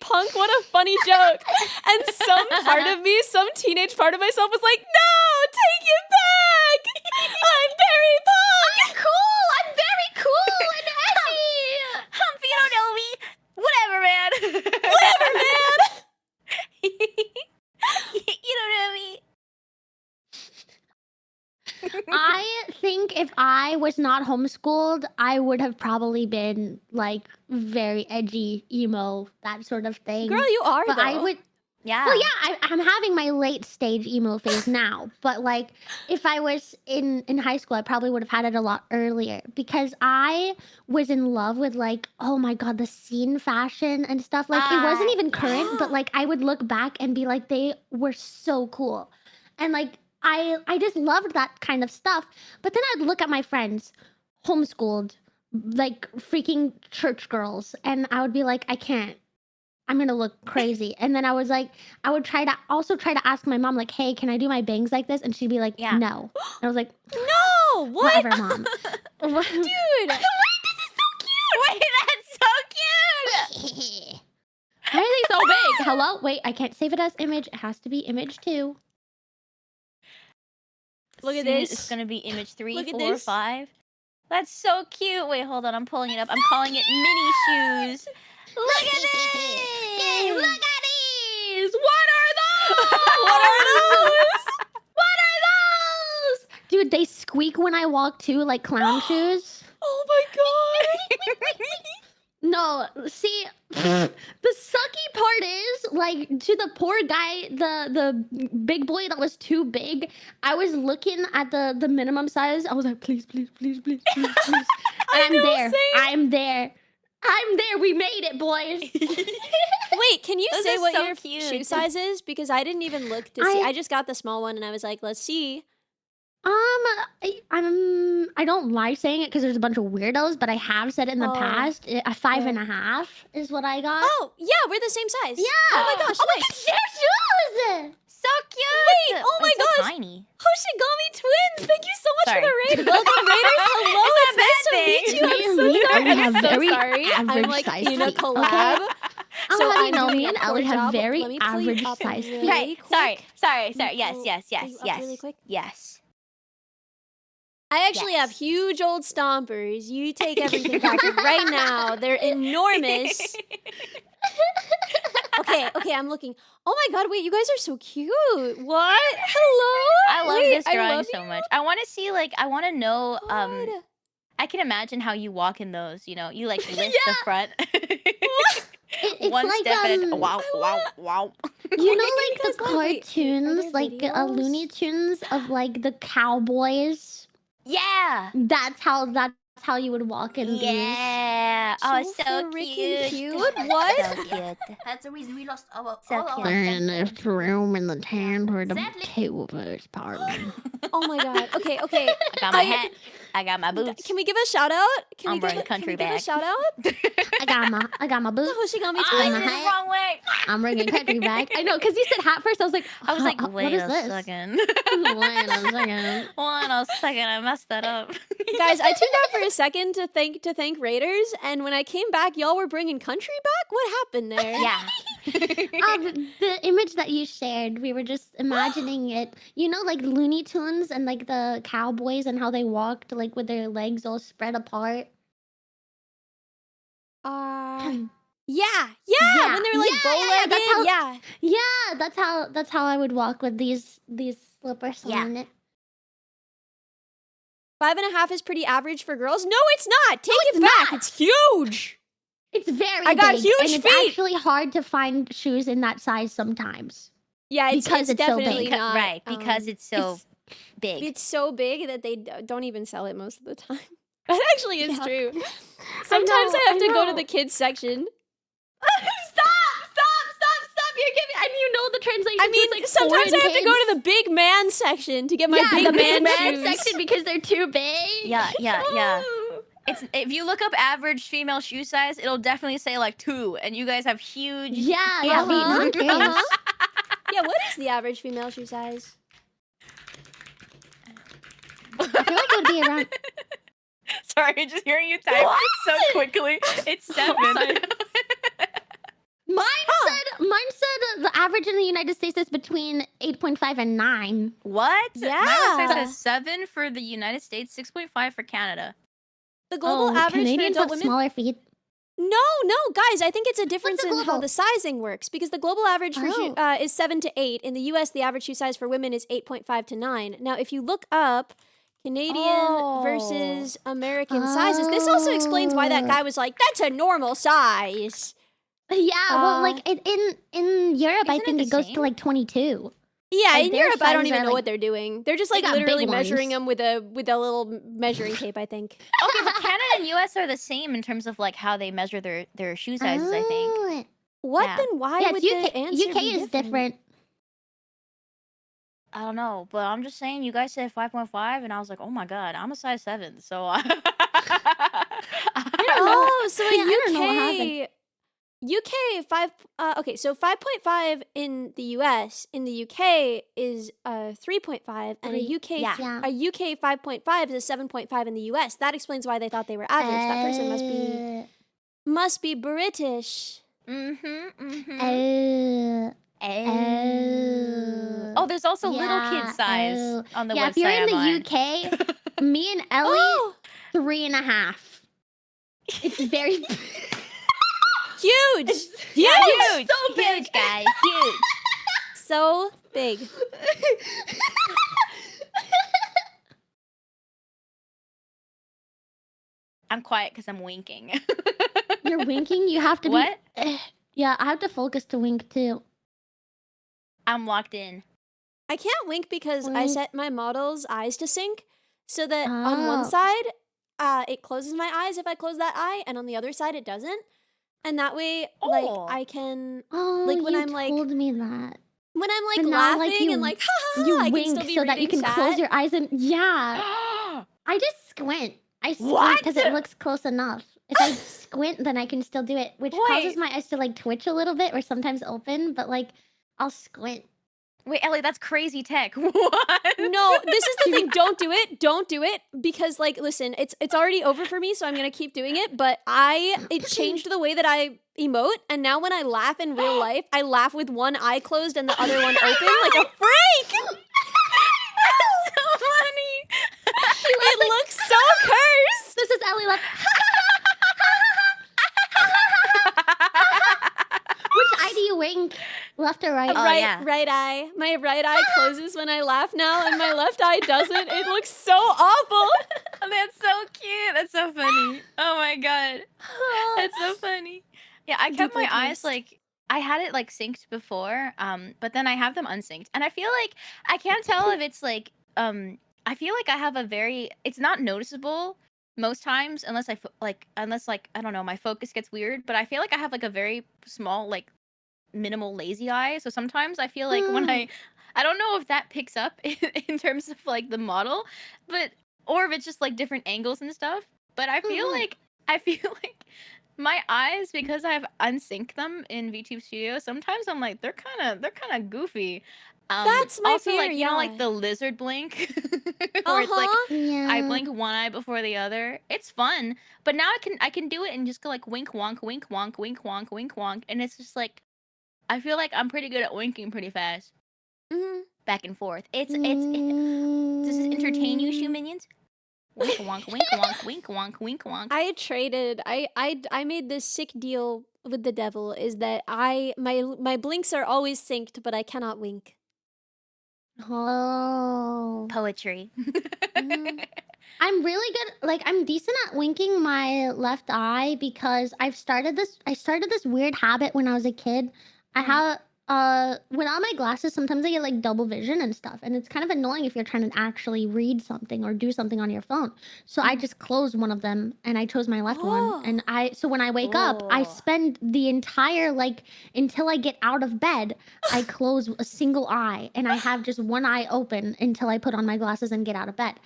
punk, what a funny joke. And some part of me, some teenage part of myself was like, no, take it back. I'm very punk. Cool. I'm very cool and edgy. Humph, you don't know me. Whatever, man. Whatever, man. You don't know me. I think if I was not homeschooled, I would have probably been like very edgy, emo, that sort of thing. Girl, you are but though. I would. Yeah. Well, yeah, I'm having my late stage emo phase now. But like, if I was in high school, I probably would have had it a lot earlier because I was in love with like, oh my god, the scene fashion and stuff. Like, it wasn't even current, but like, I would look back and be like, they were so cool, and like, I just loved that kind of stuff. But then I'd look at my friends, homeschooled, like freaking church girls, and I would be like, I can't. I'm gonna look crazy. And then I was like, I would try to ask my mom, like, hey, can I do my bangs like this? And she'd be like, Yeah. no. And I was like, No, what? whatever, mom. Dude. Wait, this is so cute. Wait, that's so cute. Why are they so big? Hello? Wait, I can't save it as image. It has to be image 2. Look at Soon this. It's gonna be image 3, Look at 4, this. 5. That's so cute. Wait, hold on. I'm pulling it up. I'm calling it mini shoes. Look at this. Look at these! What are those? What are those? What are those? Dude, they squeak when I walk too, like clown shoes. Oh my god. No, see, the sucky part is, like, to the poor guy, the big boy that was too big, I was looking at the minimum size. I was like, please, please, please, please, please, please. I I'm know, there. same. I'm there. I'm there. We made it, boys. Wait, can you Those say are what so your cute. shoe size is? Because I didn't even look to see. I just got the small one and I was like, let's see. I don't like saying it because there's a bunch of weirdos, but I have said it in the Oh, past. A 5.5 is what I got. Oh, yeah, we're the same size. Yeah. Oh my gosh, Oh my nice. god, share shoes! So cute. Wait, oh my so gosh. tiny. Hoshigami twins, thank you so much Sorry. for the raid. Welcome, raiders. Hello, It's it's not nice to bad meet thing. you. I'm so Me and sorry. Ellie have I'm so very sorry. I'm average like sized in a feet, collab. I'll So have I'm you know, doing me a and poor Ellie have job. very Let me pull you average up sized really feet. Right. quick. Sorry. Let me Yes, pull yes, you yes, up really yes. quick. Yes. I actually have Yes. huge old stompers. You take everything back right now. They're enormous. Okay, I'm looking. Oh my god, wait, you guys are so cute. What? Hello? I love Wait, this I drawing love so you. much. I want to see, like, I want to know, God. I can imagine how you walk in those, you know, you like lift the Yeah. front. It's One like step and um, wow, wow, wow. you know, You like the guys love- wait, cartoons, there like videos? Looney Tunes of like the cowboys. Yeah. That's how you would walk in these. Yeah. Oh, it's so freaking cute. What? So cute. That's the reason we lost our So all our cute. They're in friends. this room in the tent where the Sadly- two of us pardon. Oh my god. Okay. I got my I- hat. I got my boots. Can we give a shout out? Can I'm we give wearing a, country can we give a bag. shout out? I got my The boots. Hoshigami I I'm did a twins. it hat. the wrong way. I'm bringing country back. I know, because you said hat first. I was like, I was like, "Huh, wait what is a this? second. Wait a second. One a second. I messed that up. Guys, I tuned out for a second to thank Raiders, and when I came back, y'all were bringing country back. What happened there? Yeah. The image that you shared, we were just imagining it. You know, like Looney Tunes and like the cowboys and how they walked, like with their legs all spread apart. Yeah, Yeah. when they were like Yeah, yeah, that's bow-legged. how- Yeah. Yeah, that's how I would walk with these slippers Yeah. on it. 5.5 is pretty average for girls. No, it's not. Take it's it back. not. It's huge. It's very I got big, huge and it's feet. actually hard to find shoes in that size sometimes. Yeah, Because it's so big. definitely not. Right, because it's so big. It's so big that they don't even sell it most of the time. That actually is Yeah. true. Sometimes I have to go to know. the kids section. Stop! You're giving, and you know the translation. I mean, to like sometimes I have to go foreign to the big man section to get my kids. big the man, big man shoes. section because they're too big. Yeah. Ooh. It's if you look up average female shoe size, it'll definitely say like 2, and you guys have huge. Yeah, Uh-huh, we do. uh-huh. Yeah, what is the average female shoe size? I feel like it would be around. Sorry, just hearing you type so quickly. It's 7. Mine said the average in the United States is between 8.5 and 9. What? My website Yeah. says 7 for the United States, 6.5 for Canada. The global average Canadians for adult have women. smaller feet. No, guys, I think it's a difference the in how global? the sizing works because the global average for is 7 to 8. In the US, the average shoe size for women is 8.5 to 9. Now, if you look up Canadian versus American sizes, this also explains why that guy was like, that's a normal size. Yeah, well, like in Europe, I Isn't it think the it goes same? to like 22. Yeah, Like, in their Europe, I don't sizes even are, know like- what they're doing. They're just They like got literally big measuring ones. them with a little measuring tape, I think. Okay, but Canada and US are the same in terms of like how they measure their shoe sizes, I think. Oh. What Yeah. then? Why Yeah, would it's the UK. answer UK be is different. I don't know, but I'm just saying you guys said 5.5 and I was like, "Oh my god, I'm a size 7." So I don't know. Oh, so Yeah, I don't know what happened. UK 5 okay, so 5.5 in the US, in the UK is 3.5 and a UK Yeah. a UK 5.5 is a 7.5 in the US. That explains why they thought they were average. That person must be British. Oh, there's also little kid size on the website. If you're in the I'm on. UK, me and Ellie, Oh, 3.5. It's very huge. Yeah, Huge. huge, so big, huge, guys, huge. So big. I'm quiet because I'm winking. You're winking. You have to be. What? Yeah, I have to focus to wink too. I'm locked in. I can't wink because I Wink. set my model's eyes to sync so that on Oh. one side it closes my eyes if I close that eye, and on the other side it doesn't. And that way, like, Oh. I can Oh, like, when you I'm, like- told me that. when I'm like But now, like, laughing you- and like ha ha ha, You I can wink still be so that you reading can chat. close your eyes and yeah. Oh I just squint. I squint What? because it looks close enough. If I squint, then I can still do it, which causes Wait. my eyes to like twitch a little bit or sometimes open. But like, I'll squint. Wait, Ellie, that's crazy tech. What? No, this is the thing. Don't do it. Don't do it because, like, listen, it's already over for me, so I'm gonna keep doing it. But it changed the way that I emote, and now when I laugh in real life, I laugh with one eye closed and the other one open, like a freak. That's so funny. It looks so cursed. This is Ellie left. Which eye do you wink? Left or right? Oh, yeah. Right eye. My right eye closes when I laugh now, and my left eye doesn't. It looks so awful. That's so cute. That's so funny. Oh my god. That's so funny. Yeah, I kept my Deeply eyes cursed. like I had it like synced before, but then I have them unsynced, and I feel like I can't tell if it's like I feel like I have a very it's not noticeable most times unless unless I don't know my focus gets weird, but I feel like I have like a very small like minimal lazy eye, so sometimes I feel like when I don't know if that picks up in terms of like the model, but or if it's just like different angles and stuff. But I feel like my eyes, because I've unsynced them in VTube Studio, sometimes I'm like they're kind of goofy. That's my also fear, like you know like yeah. the lizard blink where it's like Yeah. I blink one eye before the other. It's fun, but now I can do it and just go like wink wonk wink wonk wink wonk wink wonk, and it's just like I feel like I'm pretty good at winking pretty fast Mhm. back and forth. Does this entertain you, shoe minions? Wink wonk wink wonk wink wonk wink wonk. I traded. I made this sick deal with the devil. Is that my blinks are always synced, but I cannot wink. Oh. Poetry. I'm really good. Like I'm decent at winking my left eye because I started this weird habit when I was a kid. I have without my glasses, sometimes I get like double vision and stuff, and it's kind of annoying if you're trying to actually read something or do something on your phone. So I just closed one of them and I chose my left one. And so when I wake up, I Oh. spend the entire like until I get out of bed, I close a single eye and I have just one eye open until I put on my glasses and get out of bed.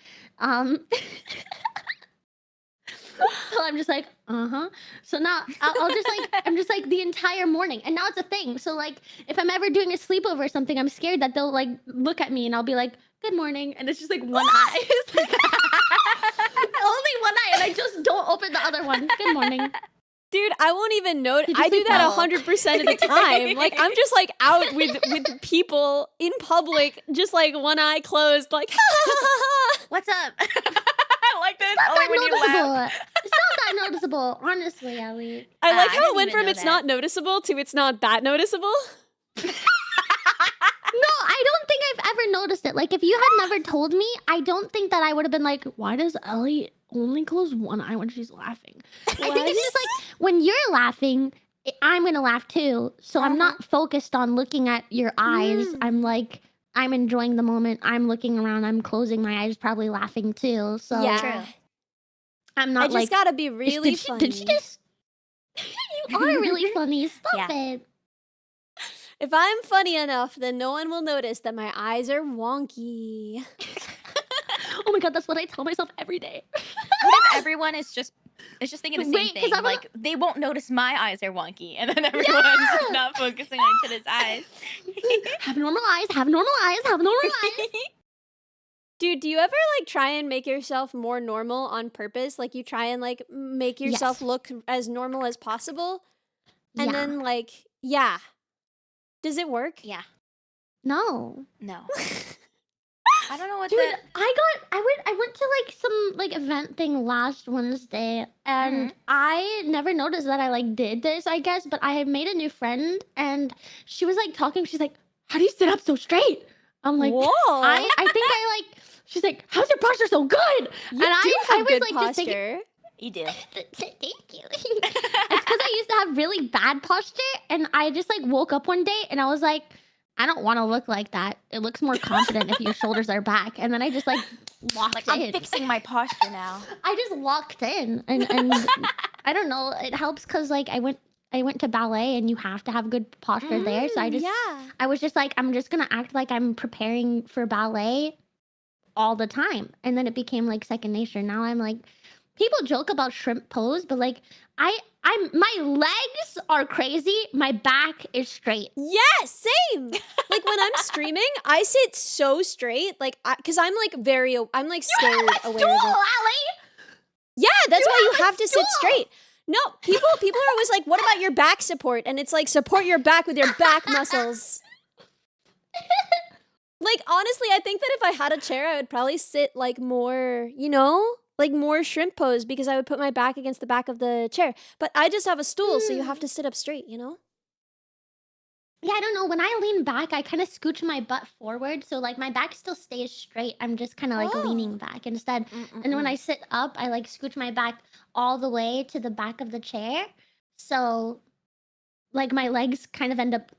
So I'm just like, So now I'll just like, I'm just like the entire morning. And now it's a thing. So like, if I'm ever doing a sleepover or something, I'm scared that they'll like look at me and I'll be like, good morning. And it's just like one eye. It's like, only one eye. And I just don't open the other one. Good morning. Dude, I won't even know. Did you I do say that no? 100% of the time. Like, I'm just like out with people in public, just like one eye closed, like, ha ha ha ha. What's up? I like this. Not Only that when you laugh. noticeable. It's not that noticeable, honestly, Ellie. I like I how it didn't went even from know it's that. not noticeable to it's not that noticeable. No, I don't think I've ever noticed it. Like, if you had never told me, I don't think that I would have been like, why does Ellie only close one eye when she's laughing? I think it's just like, when you're laughing, I'm gonna laugh too. So I'm not focused on looking at your eyes. I'm like, I'm enjoying the moment. I'm looking around. I'm closing my eyes, probably laughing too. So Yeah. True. I'm I not just like, gotta be really funny. did she just... You are really funny. Stop Yeah. it. If I'm funny enough, then no one will notice that my eyes are wonky. Oh my god, that's what I tell myself every day. What if everyone is just thinking the same Wait, 'cause thing? I'm gonna- Like they won't notice my eyes are wonky, and then everyone's just not focusing on each other's eyes. Have normal eyes, have normal eyes, have normal eyes. Dude, do you ever like try and make yourself more normal on purpose? Like you try and like make yourself Yes. look as normal as possible? And Yeah. then like, yeah. Does it work? Yeah. No. No. I don't know what Dude, that. I went to like some like event thing last Wednesday and I never noticed that I like did this, I guess, but I had made a new friend and she was like talking, she's like, how do you sit up so straight? I'm like, Whoa. I think I like, she's like, how's your posture so good? You and do I have was good like just thinking, posture. You do. thank you. It's because I used to have really bad posture and I just like woke up one day and I was like, I don't want to look like that. It looks more confident if your shoulders are back. And then I just like locked Like in. I'm fixing my posture now. I just locked in and I don't know. It helps because like I went to ballet and you have to have good posture there. So I was just like, I'm just gonna act like I'm preparing for ballet all the time. And then it became like second nature. Now I'm like, people joke about shrimp pose, but like my legs are crazy. My back is straight. Yeah, same. Like when I'm streaming, I sit so straight, like because I'm like I'm like scared aware of it. Allie. Yeah, that's why you have a have to sit stool. straight. No, people are always like, "What about your back support?" And it's like, support your back with your back muscles. Like honestly, I think that if I had a chair, I would probably sit like more, like more shrimp pose because I would put my back against the back of the chair. But I just have a stool, so you have to sit up straight, Yeah, I don't know. When I lean back, I kind of scooch my butt forward. So, like, my back still stays straight. I'm just kind of, like, leaning back instead. And when I sit up, I, like, scooch my back all the way to the back of the chair. So, like, my legs kind of end up...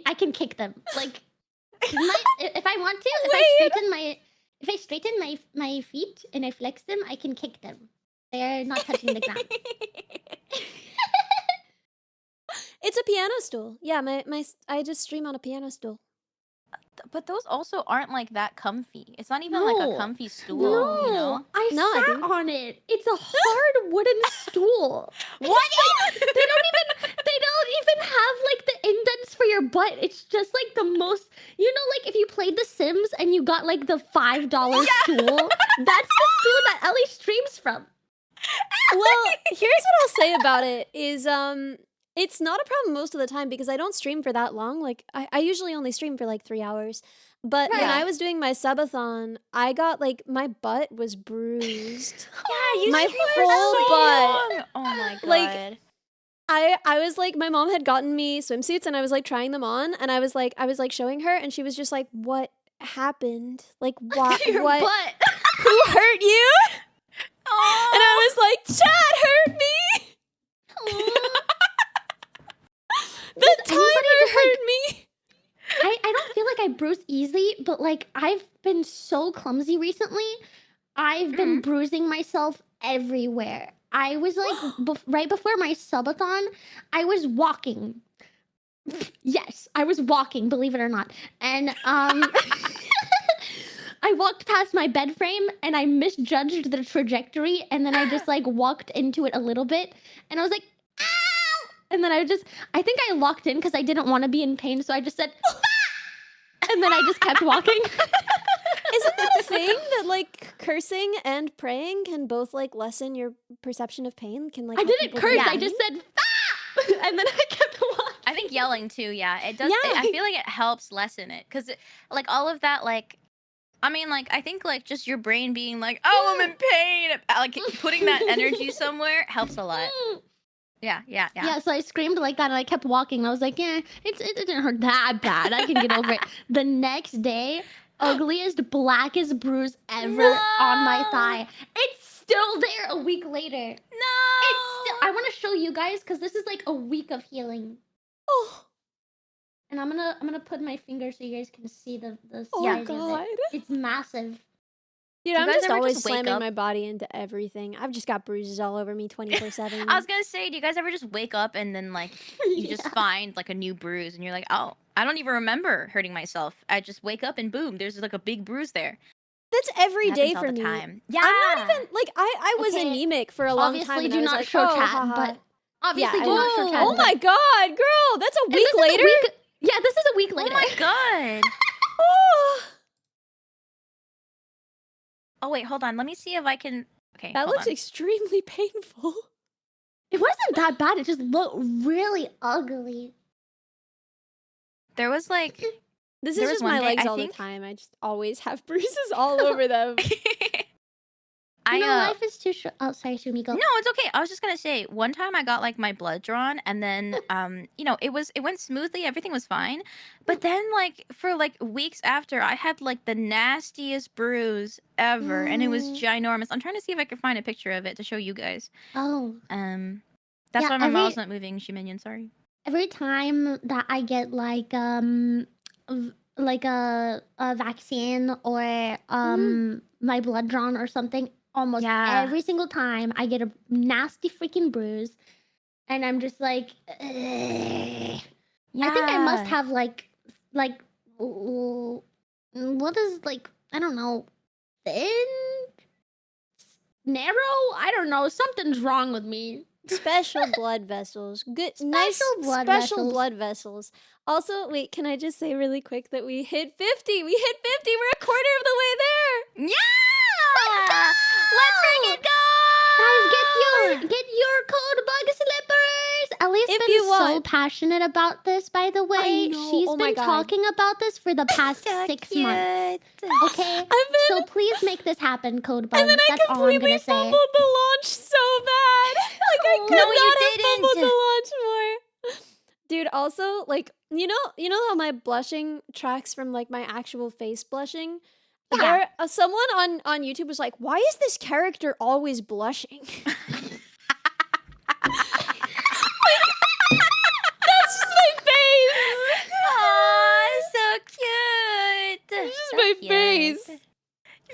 I can kick them. Like, if I want to, if I straighten my feet and I flex them, I can kick them. They're not touching the ground. It's a piano stool. Yeah, I just stream on a piano stool. But those also aren't like that comfy. It's not even like a No. comfy stool, No, you know? I No, I sat do. on it. It's a hard wooden stool. What? They don't even have like the indents for your butt. It's just like the most, like if you played The Sims and you got like the $5 stool, that's the stool that Ellie streams from. Well, here's what I'll say about it is it's not a problem most of the time because I don't stream for that long. Like I usually only stream for like 3 hours. But when I was doing my subathon, I got like my butt was bruised. Yeah, you My streamed for whole so butt. long. Oh my god. Like, I was like, my mom had gotten me swimsuits and I was like trying them on and I was like showing her and she was just like, what happened? Like what Your what butt. who hurt you? Oh. And I was like, Chad hurt me. The Does anybody timer just, like- hurt me. I don't feel like I bruise easily, but like I've been so clumsy recently. I've been bruising myself everywhere. I was like, right before my subathon, I was walking. Yes, I was walking, believe it or not. And I walked past my bed frame and I misjudged the trajectory and then I just like walked into it a little bit and I was like, ow! And then I think I locked in because I didn't want to be in pain, so I just said, ah! And then I just kept walking. Isn't that a thing that like cursing and praying can both like lessen your perception of pain? Can like I help didn't people curse. feel I pain? just said ah! And then I kept walking. I think yelling too, yeah. It does. Yeah. I feel like it helps lessen it because, like, all of that, like, I mean, like, I think like just your brain being like, "Oh, I'm in pain," like putting that energy somewhere helps a lot. Yeah. Yeah, so I screamed like that and I kept walking. I was like, yeah, it didn't hurt that bad. I can get over it. The next day, ugliest, blackest bruise ever on my No! thigh. It's still there a week later. No. I want to show you guys because this is like a week of healing. Oh, And I'm gonna put my finger so you guys can see the oh size of God. it. It's massive. Dude, Do you I'm guys just ever always just wake slamming up? my body into everything. I've just got bruises all over me 24/7. I was gonna say, do you guys ever just wake up and then like you just Yeah. find like a new bruise and you're like, oh, I don't even remember hurting myself. I just wake up and boom, there's like a big bruise there. That's every It day happens all for the me. time. Yeah. I'm not even like I was Okay, anemic for a long time. Obviously, And do I was not like, show oh, chat, haha. but obviously Yeah, do not show chat. Oh my God, girl, that's a And week this is later. yeah, this is a week Oh later. my god. Oh, Oh wait, hold on. Let me see if I can. Okay, that hold looks on. extremely painful. It wasn't that bad. It just looked really ugly. There was like. This There is was just one my day, legs I all think- the time. I just always have bruises all over them. I You know, life is too short. Oh, sorry, Sumiko. No, it's okay. I was just gonna say, one time I got like my blood drawn, and then you know, it went smoothly, everything was fine. But then like for like weeks after, I had like the nastiest bruise ever, and it was ginormous. I'm trying to see if I can find a picture of it to show you guys. Oh, That's Yeah, why my every- mouth's not moving, she minion, sorry. every time that I get like like a vaccine or my blood drawn or something, almost Yeah. every single time I get a nasty freaking bruise, and I'm just like, ugh. Yeah. I think I must have like what is like, I don't know, thin, narrow. I don't know. Something's wrong with me. Special blood vessels. Good, nice Special blood special vessels. blood vessels. Also, wait, can I just say really quick that we hit 50? We hit 50. We're a quarter of the way there. Yeah! Let's freaking go! Guys, get your code bug slippers. Ellie's If been you so want. passionate about this, by the way. know. She's Oh my been God. talking about this for the past So 6 months. Okay? I've been. So please make this happen, code bugs. And then I That's all I'm completely gonna say. fumbled the launch so bad. Like I could No, not you have fumbled didn't. the launch more. Dude, also, like, you know how my blushing tracks from like my actual face blushing? Yeah. There, someone on YouTube was like, "Why is this character always blushing?" That's just my face. Aw, so cute. It's just So my cute. face.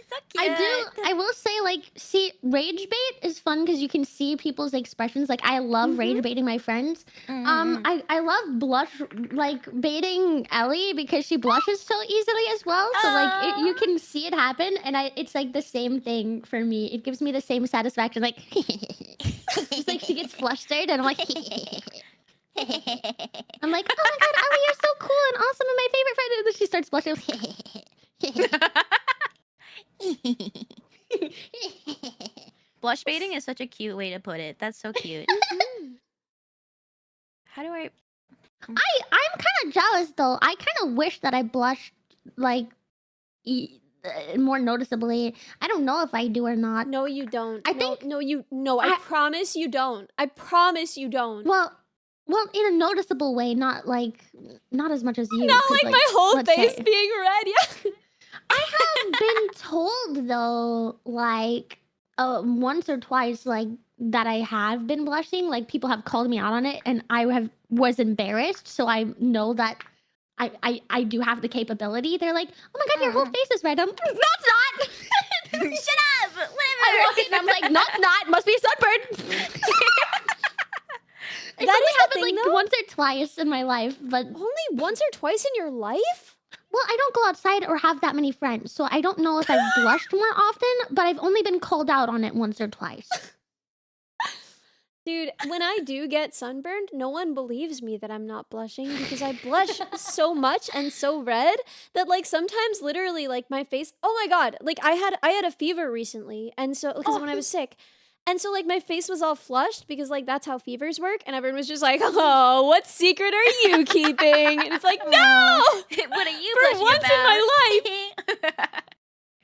So cute. I will say, like, see, rage bait is fun because you can see people's expressions. Like, I love rage baiting my friends. Mhm. I love blush, like, baiting Ellie because she blushes so easily as well. So, like, you can see it happen, and it's like the same thing for me. It gives me the same satisfaction. Like, it's like she gets flustered, and I'm like, I'm like, oh my god, Ellie, you're so cool and awesome, and my favorite friend. And then she starts blushing. Blush baiting is such a cute way to put it. That's so cute. How do I? I'm kind of jealous though. I kind of wish that I blushed like more noticeably. I don't know if I do or not. No, you don't. I No, think- no, you no. I I- promise you don't. I promise you don't. Well, in a noticeable way, not as much as you. Not 'cause, like my whole let's face say- being red. Yeah. I have been told though, like once or twice, like that I have been blushing. Like people have called me out on it, and I was embarrassed. So I know that I do have the capability. They're like, oh my god, your whole face is red. No, it's not. Shut up! Whatever. I walk in and I'm like, no, it's not. Must be a sunburn. It's That only is the happened thing, like though? once or twice in my life, but Only once or twice in your life? well, I don't go outside or have that many friends, so I don't know if I've blushed more often. But I've only been called out on it once or twice. Dude, when I do get sunburned, no one believes me that I'm not blushing because I blush so much and so red that like sometimes literally like my face, oh my god, like I had a fever recently and so because when I was sick. And so like my face was all flushed because like that's how fevers work and everyone was just like, "Oh, what secret are you keeping?" And it's like, "No! What are you For blushing once in about? my life."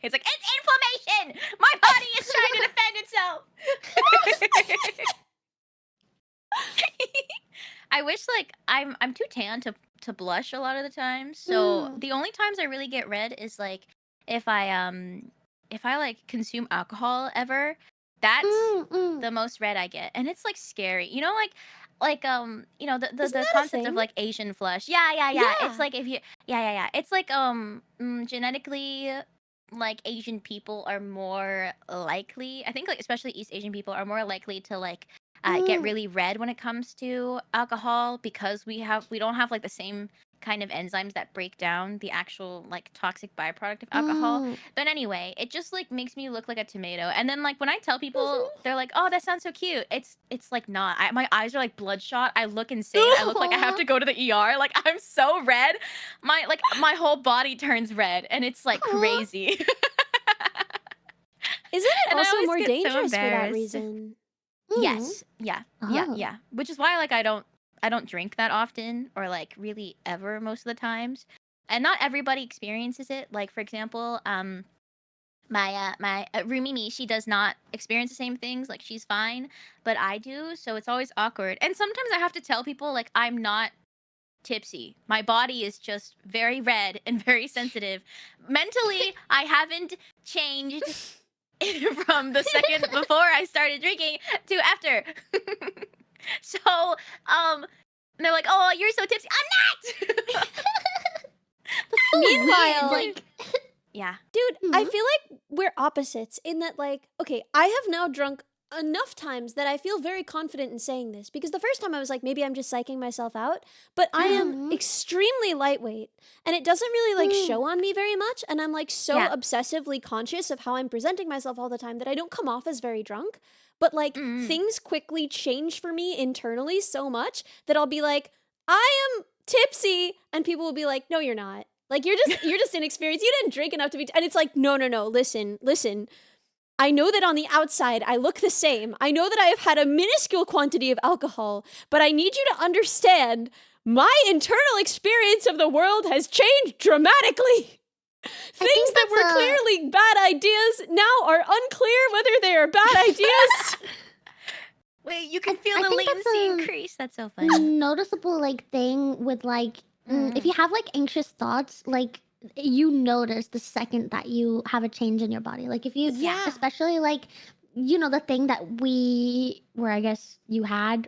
It's like, it's inflammation! My body is trying to defend itself! I wish like I'm too tan to blush a lot of the times. So the only times I really get red is like if I like consume alcohol ever. That's the most red I get. And it's like scary. You know you know the Isn't that a concept of thing? like Asian flush. Yeah. Yeah. It's like if you yeah. It's like genetically like Asian people are more likely, I think like especially East Asian people are more likely to like get really red when it comes to alcohol because we don't have like the same kind of enzymes that break down the actual like toxic byproduct of alcohol. But anyway, it just like makes me look like a tomato. And then like when I tell people, they're like, "Oh, that sounds so cute." It's like not. My eyes are like bloodshot. I look insane. I look like I have to go to the ER. Like I'm so red. My whole body turns red and it's like crazy. Isn't it And I also always more get so dangerous for that embarrassed. reason? Yes. Yeah. Oh. Yeah. Which is why like I don't drink that often or like really ever most of the times. And not everybody experiences it. Like for example, my roomie, she does not experience the same things. Like she's fine, but I do. So it's always awkward. And sometimes I have to tell people like I'm not tipsy. My body is just very red and very sensitive. Mentally, I haven't changed from the second before I started drinking to after. So, and they're like, "Oh, you're so tipsy." I'm not. Meanwhile, like, Yeah. dude, I feel like we're opposites in that, like, okay, I have now drunk enough times that I feel very confident in saying this because the first time I was like, maybe I'm just psyching myself out, but I am extremely lightweight and it doesn't really like show on me very much. And I'm like so obsessively conscious of how I'm presenting myself all the time that I don't come off as very drunk. But like things quickly change for me internally so much that I'll be like, I am tipsy, and people will be like, no, you're not. Like you're just inexperienced. You didn't drink enough to be. And it's like, no. Listen. I know that on the outside I look the same. I know that I have had a minuscule quantity of alcohol, but I need you to understand my internal experience of the world has changed dramatically. Things that were clearly bad ideas now are unclear whether they are bad ideas. Wait, you can feel I the think that's latency increase. That's so funny. noticeable like thing with like if you have like anxious thoughts, like you notice the second that you have a change in your body. Like if you especially like you know the thing that I guess we have,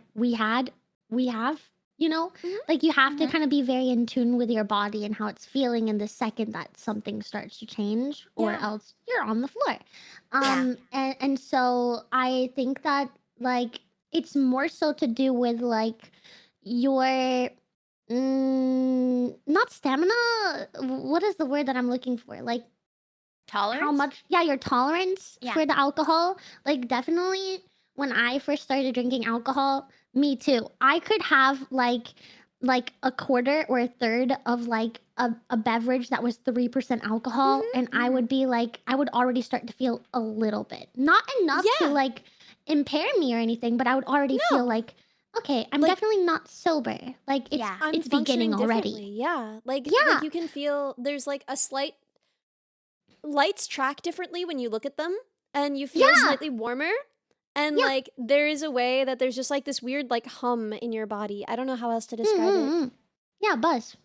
you know, like you have to kind of be very in tune with your body and how it's feeling in the second that something starts to change or else you're on the floor. And so I think that like it's more so to do with like your not stamina. What is the word that I'm looking for? Like Tolerance? how much? Yeah, your tolerance Yeah. for the alcohol. Like definitely, when I first started drinking alcohol, me too. I could have like a quarter or a third of like a beverage that was 3% alcohol, and I would be like, I would already start to feel a little bit, not enough to like impair me or anything, but I would already feel like, okay, I'm Like- definitely not sober. Like it's Yeah. I'm it's beginning functioning already. differently. Yeah. Like Yeah. you can feel there's like a slight lights track differently when you look at them and you feel slightly warmer. And like there is a way that there's just like this weird like hum in your body. I don't know how else to describe it. Yeah, buzz.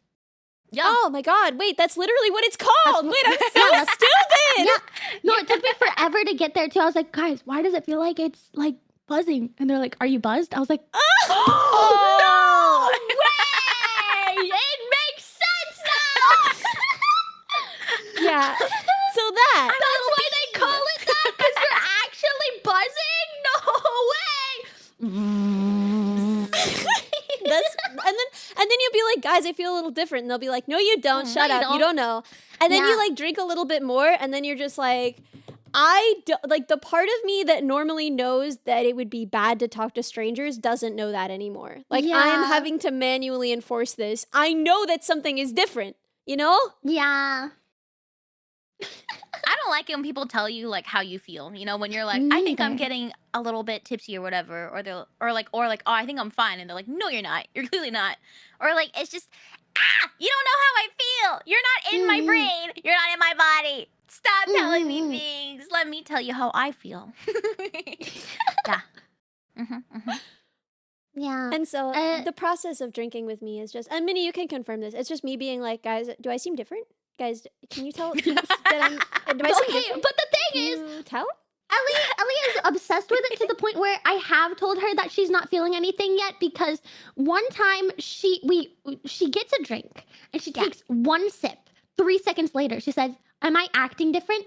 Yeah. Oh my god, wait, that's literally what it's called. Wait, I'm so that's- stupid. Yeah. No, it took me forever to get there too. I was like, guys, why does it feel like it's like buzzing? And they're like, are you buzzed? I was like, Oh, no way! It makes sense now! yeah. So that That's why they call it that, because you're actually buzzing? No way! that's and then you'll be like, guys, I feel a little different. And they'll be like, no, you don't. Shut you up. You don't. don't know. And then you Yeah. like drink a little bit more, and then you're just like, like the part of me that normally knows that it would be bad to talk to strangers doesn't know that anymore. Like I'm Yeah. having to manually enforce this. I know that something is different, you know? Yeah. I don't like it when people tell you like how you feel. You know, when you're like, Me I think I'm neither. getting a little bit tipsy or whatever, or or like, oh, I think I'm fine, and they're like, no, you're not. You're clearly not. Or like, it's just, you don't know how I feel. You're not in my Mhm. brain. You're not in my body. Stop telling me Mhm. things. Let me tell you how I feel. Yeah. Yeah. And so Uh, the process of drinking with me is just, and Minnie, you can confirm this. It's just me being like, guys, do I seem different? Guys, can you tell that I'm, do I seem Okay, different? but the thing Can is, you tell? Ellie is obsessed with it to the point where I have told her that she's not feeling anything yet because one time she gets a drink and she Yeah. takes one sip. 3 seconds later, she says, "Am I acting different?"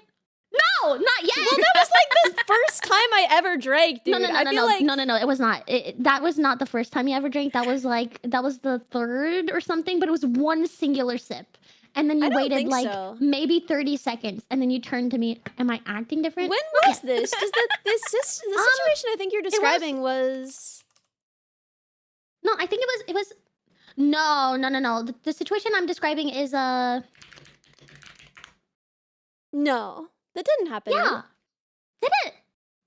No, not yet. Well, that was like the first time I ever drank, dude. I feel like No, it was not. That was not the first time you ever drank. That was the third or something, but it was one singular sip. And then I you don't waited think like so. maybe 30 seconds and then you turned to me, "Am I acting different?" When was this? Because the situation I think you're describing was. No, I think it was no. The situation I'm describing is No, that didn't happen. yeah. Then. Did it?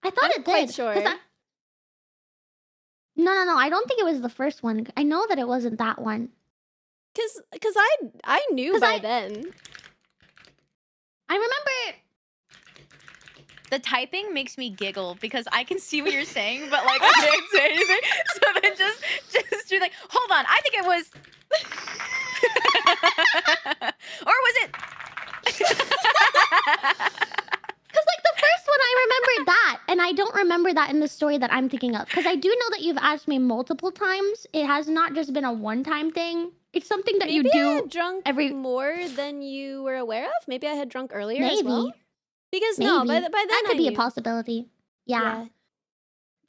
I thought I'm it quite did. sure. No. I don't think it was the first one. I know that it wasn't that one. Cause I knew 'Cause by then. I remember. The typing makes me giggle because I can see what you're saying, but like I can't say anything. So then just you're like, hold on, I think it was, or was it? Because, like, the first one, I remembered that. And I don't remember that in the story that I'm thinking of. Because I do know that you've asked me multiple times. It has not just been a one-time thing. It's something that Maybe you I do had drunk every... more than you were aware of. Maybe I had drunk earlier as well. Maybe. Because Maybe. no, by then that could I be a knew. possibility. Yeah.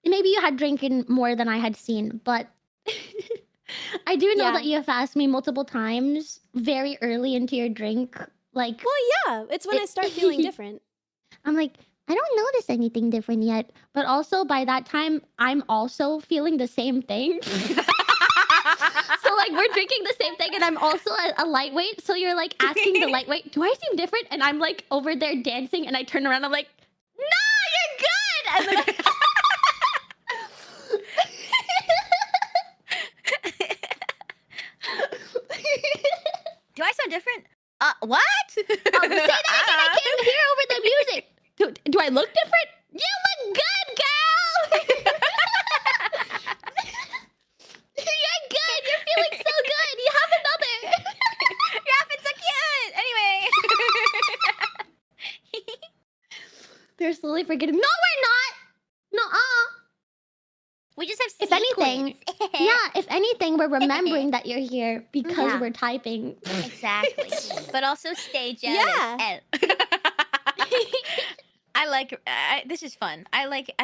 Maybe you had drinking more than I had seen. But I do know Yeah. that you have asked me multiple times very early into your drink. Like... Well, yeah, it's when I start feeling different. I'm like, I don't notice anything different yet. But also by that time, I'm also feeling the same thing. So like we're drinking the same thing and I'm also a lightweight. So you're like asking the lightweight, do I seem different? And I'm like over there dancing and I turn around, I'm like, no, you're good. And then Do I sound different? What? say that again. I can't hear over the music. Do I look different? You look good, girl. You're good. You're feeling so good. You have another. Your outfit's so cute. Anyway. They're slowly forgetting. No, we're not. Nuh-uh. We just have If anything, sequins. yeah, if anything, we're remembering that you're here because Yeah. we're typing. Exactly. But also stay jealous. Yeah. I like this is fun. I like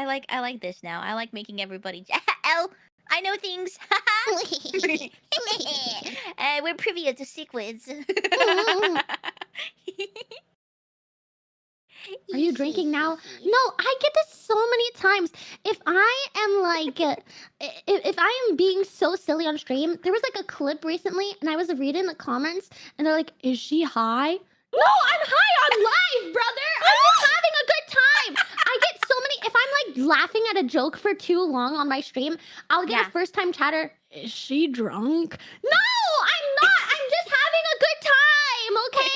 this now. I like making everybody I know things. We're privy to sequins. Are you drinking now? No, I get this so many times. If I am like, if I am being so silly on stream, there was like a clip recently, and I was reading the comments, and they're like, "Is she high?" No, I'm high on life, brother. I'm just having a good time. I get so many. If I'm like laughing at a joke for too long on my stream, I'll get Yeah. a first time chatter. Is she drunk? No, I'm not. I'm just having a good time. Okay.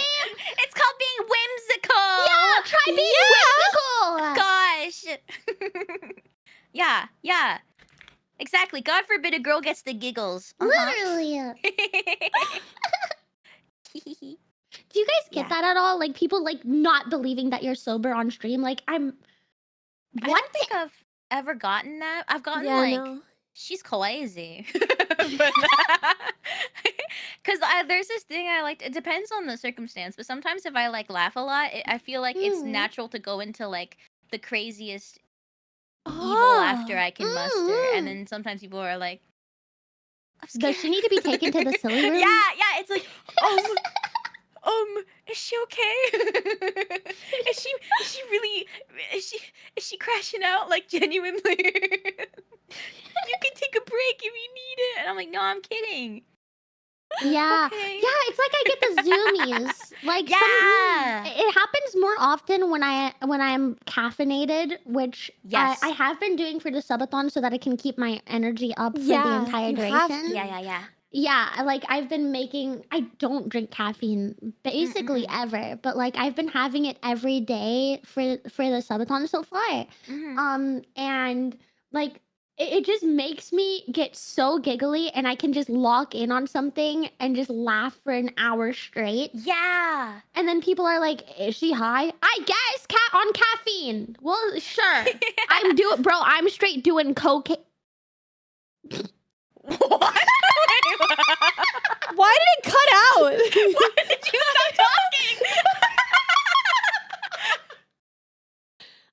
It's called being whimsical. Yeah, try being whimsical. Gosh. Yeah. Exactly. God forbid a girl gets the giggles. Literally. Do you guys get that at all? Like people like not believing that you're sober on stream? Like I'm... I don't think I've ever gotten that. I've gotten Yeah, like, no. she's crazy. Because there's this thing I like. It depends on the circumstance, but sometimes if I like laugh a lot, I feel like it's natural to go into like the craziest evil laughter I can muster. And then sometimes people are like, I'm Does she need to be taken to the silly room? Yeah. It's like, is she okay? is she really is she crashing out like genuinely? You can take a break if you need it. And I'm like, no, I'm kidding. Yeah. Okay. Yeah, it's like I get the zoomies. Like Yeah. it happens more often when I'm caffeinated, which Yes. I have been doing for the subathon so that I can keep my energy up for the Yeah, entire you have duration. to. Yeah. Yeah, like I've been making I don't drink caffeine basically ever, but like I've been having it every day for the subathon so far. And like it just makes me get so giggly and I can just lock in on something and just laugh for an hour straight. Yeah. And then people are like, "Is she high?" I guess on caffeine. Well, sure. I'm straight doing cocaine. What? Why did it cut out? Why did you stop talking?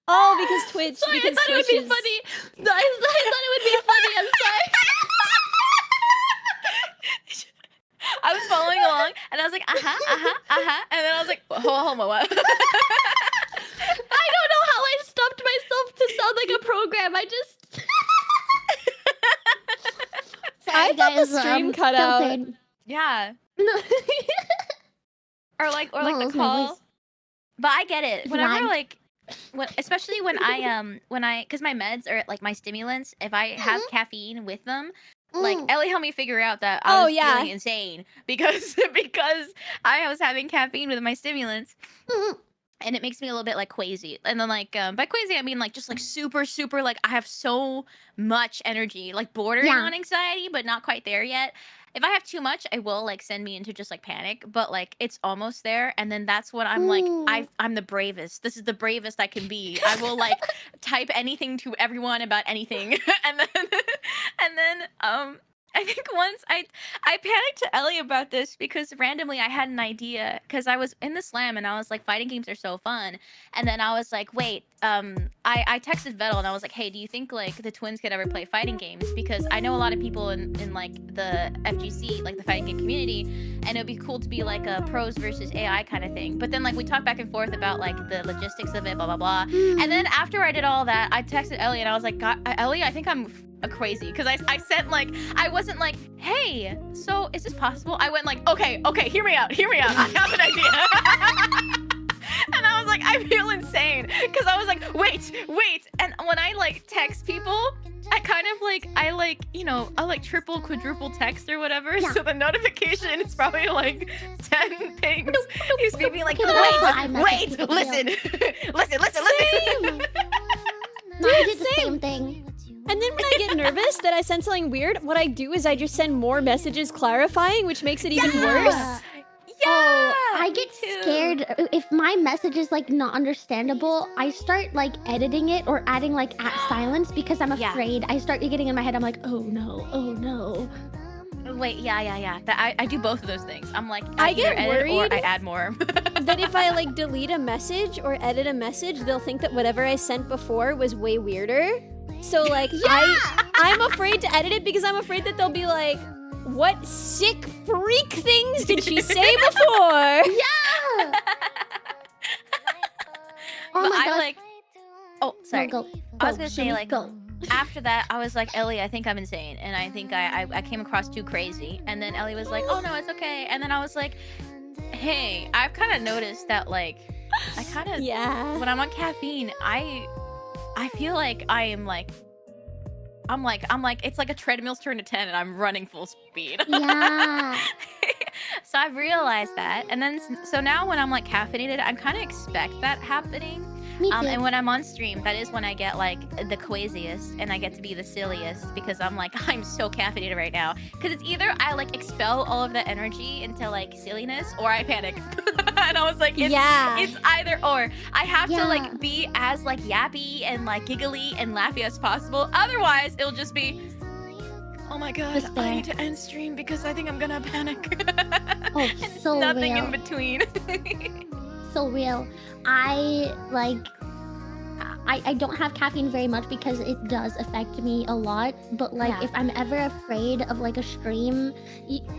Oh, because Twitch. Sorry, because I thought it would be Twitch is- funny. No, I thought it would be funny. I'm sorry. I was following along and I was like, and then I was like, hold on, what? I don't know how I stopped myself to sound like a program. I just. I thought the stream cut out. Yeah. No. Or like No, the it's my call. voice. But I get it. Whenever Lagged. like especially when I because my meds are like my stimulants, if I have caffeine with them, like Ellie helped me figure out that I Oh, was yeah. feeling insane because I was having caffeine with my stimulants. And it makes me a little bit like quasi. And then like by quasi I mean like just like super like I have so much energy, like bordering Yeah. on anxiety, but not quite there yet. If I have too much, I will like send me into just like panic, but like it's almost there. And then that's when I'm like, I'm the bravest. This is the bravest I can be. I will like type anything to everyone about anything. and then I think once I panicked to Ellie about this because randomly I had an idea because I was in the slam and I was like, fighting games are so fun. And then I was like, wait, I texted Vettel and I was like, hey, do you think like the twins could ever play fighting games? Because I know a lot of people in like the FGC, like the fighting game community, and it would be cool to be like a pros versus AI kind of thing. But then like we talked back and forth about like the logistics of it, blah, blah, blah. And then after I did all that, I texted Ellie and I was like, God, Ellie, I think I'm crazy because I sent like I wasn't like, hey, so is this possible? I went like, okay, hear me out, I have an idea. And I was like, I feel insane because I was like, wait, and when I like text people, I kind of like I like triple quadruple text or whatever, so the notification is probably like 10 things. He's being like, wait, listen. Same. No, I did the same thing. And then when I get nervous that I send something weird, what I do is I just send more messages clarifying, which makes it even worse. Yeah, I get scared if my message is like not understandable. I start like editing it or adding like @silence because I'm afraid. I start getting in my head. I'm like, oh no. Wait, yeah. I do both of those things. I'm like, I either get edit or worried I add more. That if I like delete a message or edit a message, they'll think that whatever I sent before was way weirder. So like I'm afraid to edit it because I'm afraid that they'll be like, what sick freak things did she say before? Yeah. Oh But my I god. like, oh, sorry. Go. I was gonna say like, go. after that, I was like, Ellie, I think I'm insane, and I think I came across too crazy. And then Ellie was like, oh no, it's okay. And then I was like, hey, I've kind of noticed that like, I kind of when I'm on caffeine, I feel like I am like. I'm like, it's like a treadmill's turned to 10 and I'm running full speed. Yeah. So I've realized that. And then, so now when I'm like caffeinated, I kind of expect that happening. Me too. And when I'm on stream, that is when I get like the quasiest and I get to be the silliest because I'm like, I'm so caffeinated right now. Because it's either I like expel all of that energy into like silliness or I panic. And I was like, it's either or. I have to like be as like yappy and like giggly and laughy as possible. Otherwise, it'll just be, oh my god, Despair. I need to end stream because I think I'm gonna panic. Oh, And so nothing real. in between. So real. I don't have caffeine very much because it does affect me a lot. But like, if I'm ever afraid of like a stream,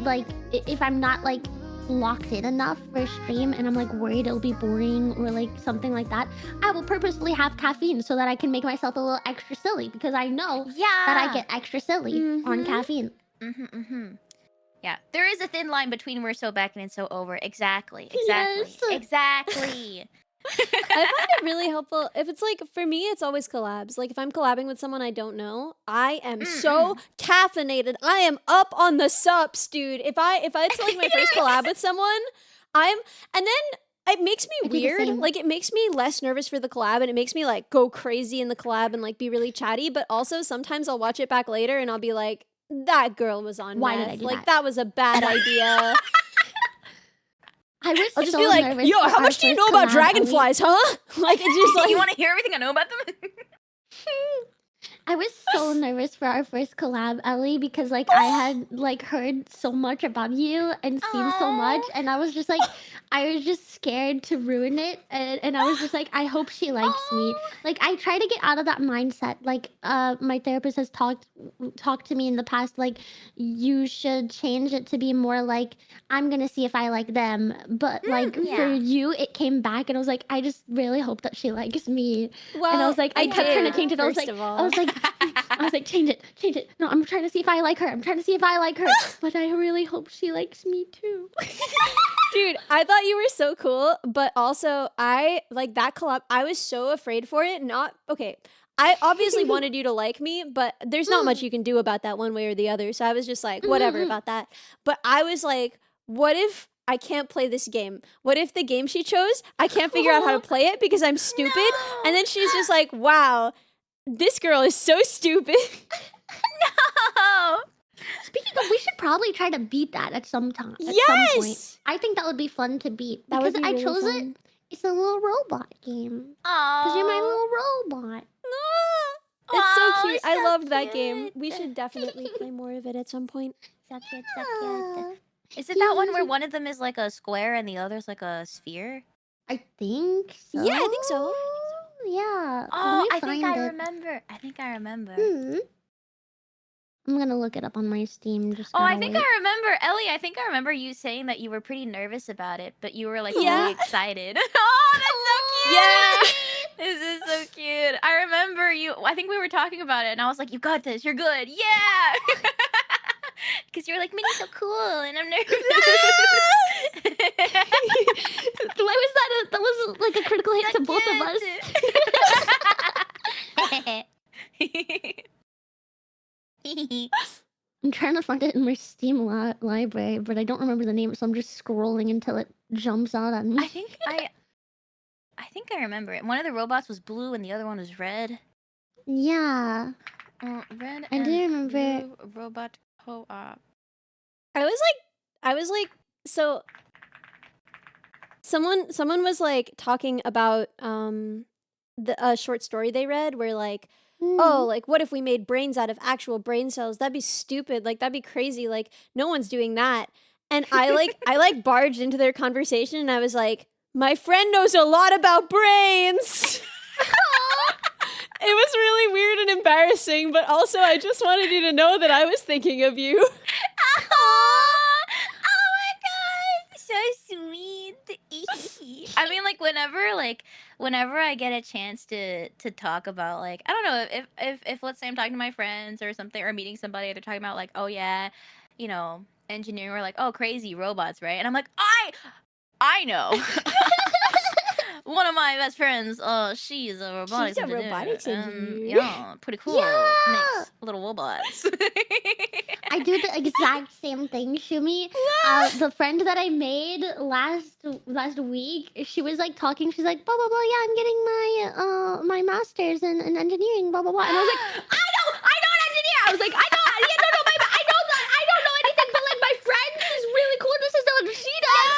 like if I'm not like locked in enough for a stream and I'm like worried it'll be boring or like something like that, I will purposefully have caffeine so that I can make myself a little extra silly because I know that I get extra silly on caffeine. Yeah, there is a thin line between we're so back and so over. Exactly. Yes. Exactly. I find it really helpful if it's like, for me, it's always collabs. Like if I'm collabing with someone I don't know, I am so caffeinated. I am up on the sups, dude. If it's like my first collab with someone, and then it makes me weird. Like it makes me less nervous for the collab and it makes me like go crazy in the collab and like be really chatty. But also sometimes I'll watch it back later and I'll be like, that girl was on Why meth. did I do like that? was a bad idea. I'll just be like, yo, how much do you know about dragonflies, huh? Like, it's just like... You want to hear everything I know about them? I was so nervous for our first collab, Ellie, because like I had like heard so much about you and seen so much, and I was just like, I was just scared to ruin it, and I was just like, I hope she likes me. Like I try to get out of that mindset. Like my therapist has talked to me in the past, like you should change it to be more like I'm gonna see if I like them. But like for you, it came back, and I was like, I just really hope that she likes me. Well, and I was like, I kept trying to change it. I was like, change it. No, I'm trying to see if I like her. But I really hope she likes me too. Dude, I thought you were so cool, but also I like that collab. I was so afraid for it. I obviously wanted you to like me, but there's not much you can do about that one way or the other. So I was just like, whatever about that. But I was like, what if I can't play this game? What if the game she chose, I can't figure out how to play it because I'm stupid? No. And then she's just like, wow, this girl is so stupid. No. Speaking of, we should probably try to beat that at some time. At some point. I think that would be fun to beat. That would because be I really chose fun. it. It's a little robot game. Oh. Because you're my little robot. It's so Aw, cute. I so loved that game. cute. We should definitely play more of it at some point. So cute. Is it that one where one of them is like a square and the other's like a sphere? I think so. Yeah, I think so. Yeah. Oh, I Let me think find I it. remember. I think I remember. I'm gonna look it up on my Steam. Just Oh, I gotta think wait. I remember, Ellie. I think I remember you saying that you were pretty nervous about it, but you were like Yeah. really excited. Oh, that's so cute! This is so cute. I remember you. I think we were talking about it, and I was like, "You got this. You're good. Yeah." Because you're like, Minnie's so cool, and I'm nervous. Why was that? That was like a critical hit to both of us. I'm trying to find it in my Steam library, but I don't remember the name, so I'm just scrolling until it jumps out at me. I think I remember it. One of the robots was blue, and the other one was red. Yeah. Red. I do remember. Blue robot co-op. I was like, so someone was like talking about the short story they read where like, oh, like what if we made brains out of actual brain cells? That'd be stupid. Like that'd be crazy. Like no one's doing that. And I barged into their conversation and I was like, my friend knows a lot about brains. It was really weird and embarrassing, but also I just wanted you to know that I was thinking of you. Oh my god, so sweet. I mean, like whenever I get a chance to talk about like I don't know if let's say I'm talking to my friends or something or meeting somebody, they're talking about like oh yeah, you know engineering or like oh crazy robots, right? And I'm like I know. One of my best friends, she's a robotics engineer. robotics engineer. Yeah, pretty cool. Yeah! Makes little robots. I do the exact same thing, Shumi. The friend that I made last week, she was like talking. She's like, blah blah blah. Yeah, I'm getting my master's in engineering. Blah blah blah. And I was like, I know an engineer. I was like, I know. Yeah, no, I know that. I don't know anything, but like my friend is really cool. This is what she does.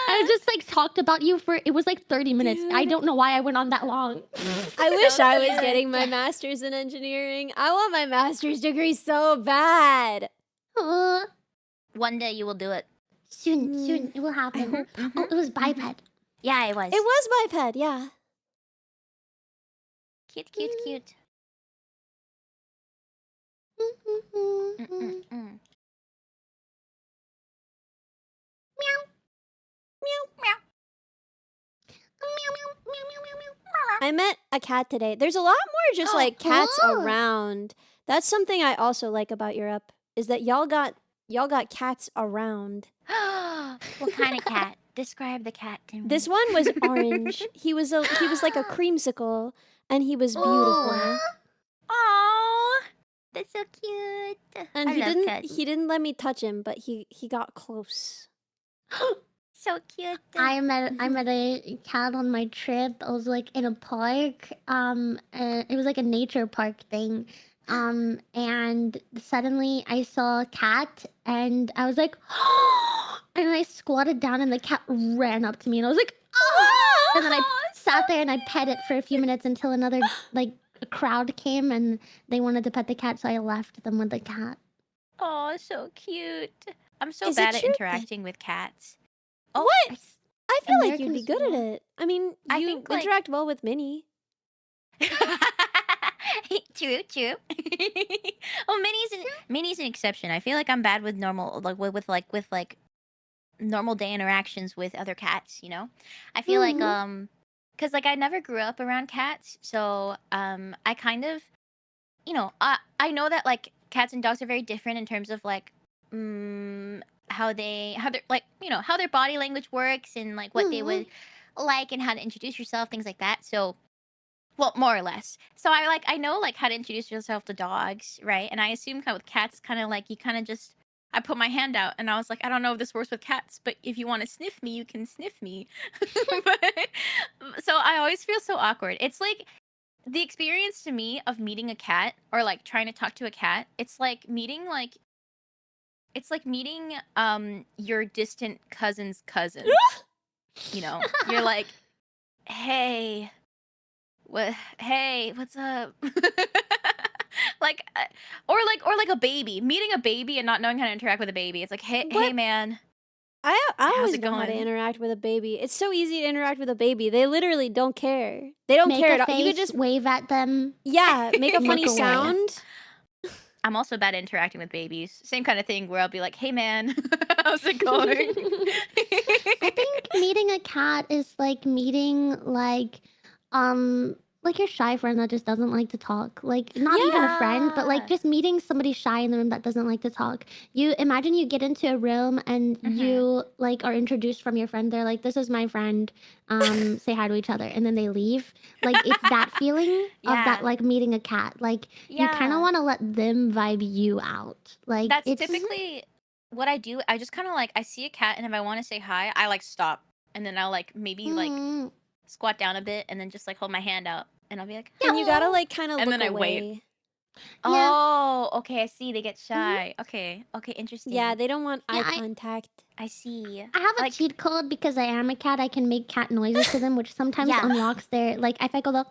I just like talked about you for it was like 30 minutes. Dude. I don't know why I went on that long. I wish I was getting my master's in engineering. I want my master's degree so bad. One day you will do it. Soon it will happen. Oh, it was biped. Yeah, it was. It was biped, yeah. Cute. I met a cat today. There's a lot more just like cats Oh. around. That's something I also like about Europe is that y'all got cats around. What kind of cat? Describe the cat to me. This one was orange. He was like a creamsicle, and he was beautiful. Oh, that's so cute. And I love cats. he didn't let me touch him, but he got close. So cute. I met a cat on my trip. I was like in a park. It was like a nature park thing. And suddenly I saw a cat, and I was like, and I squatted down, and the cat ran up to me, and I was like, oh! And then I sat there and I pet it for a few minutes until another like a crowd came and they wanted to pet the cat, so I left them with the cat. Oh, so cute. I'm so Is it bad at true that- interacting with cats. What? I feel like you'd be Americans good at don't. it. I mean, I you think, like- interact well with Minnie. True. Oh, Minnie's an exception. I feel like I'm bad with normal, like with normal day interactions with other cats. You know, I feel like because like I never grew up around cats, so I kind of, I know that like cats and dogs are very different in terms of like how their like how their body language works and like what they would like and how to introduce yourself, things like that. So. Well, more or less. So I know like how to introduce yourself to dogs, right? And I assume kind of with cats, it's kind of like you kind of just I put my hand out and I was like, I don't know if this works with cats, but if you want to sniff me, you can sniff me. So I always feel so awkward. It's like the experience to me of meeting a cat or like trying to talk to a cat. It's like meeting your distant cousin's cousin. You're like, hey. Hey, what's up? Or like a baby, meeting a baby and not knowing how to interact with a baby. It's like, hey, man. I How's always it know how to going? interact with a baby. It's so easy to interact with a baby. They literally don't care. They don't Make care a at all. face, You could just wave at them. make a funny Look away. sound. I'm also bad at interacting with babies. Same kind of thing where I'll be like, hey, man, how's it going? I think meeting a cat is like meeting like your shy friend that just doesn't like to talk. Like not even a friend, but like Yeah. just meeting somebody shy in the room that doesn't like to talk. You imagine you get into a room and you like are introduced from your friend. They're like, "This is my friend. Say hi to each other," and then they leave. Like it's that feeling of Yeah. that like meeting a cat. Like you kind of want to let them vibe you out. Like That's it's typically what I do. I just kind of like I see a cat and if I want to say hi, I like stop and then I'll like maybe like Mm. squat down a bit and then just like hold my hand out and I'll be like, And you gotta like kind of And look then I away. wait. Yeah. oh, okay, I see. They get shy. Okay, interesting. Yeah, they don't want Yeah, eye contact. I see. I have a Like- cheat code because I am a cat. I can make cat noises to them, which sometimes Yeah. unlocks their like. If I go the,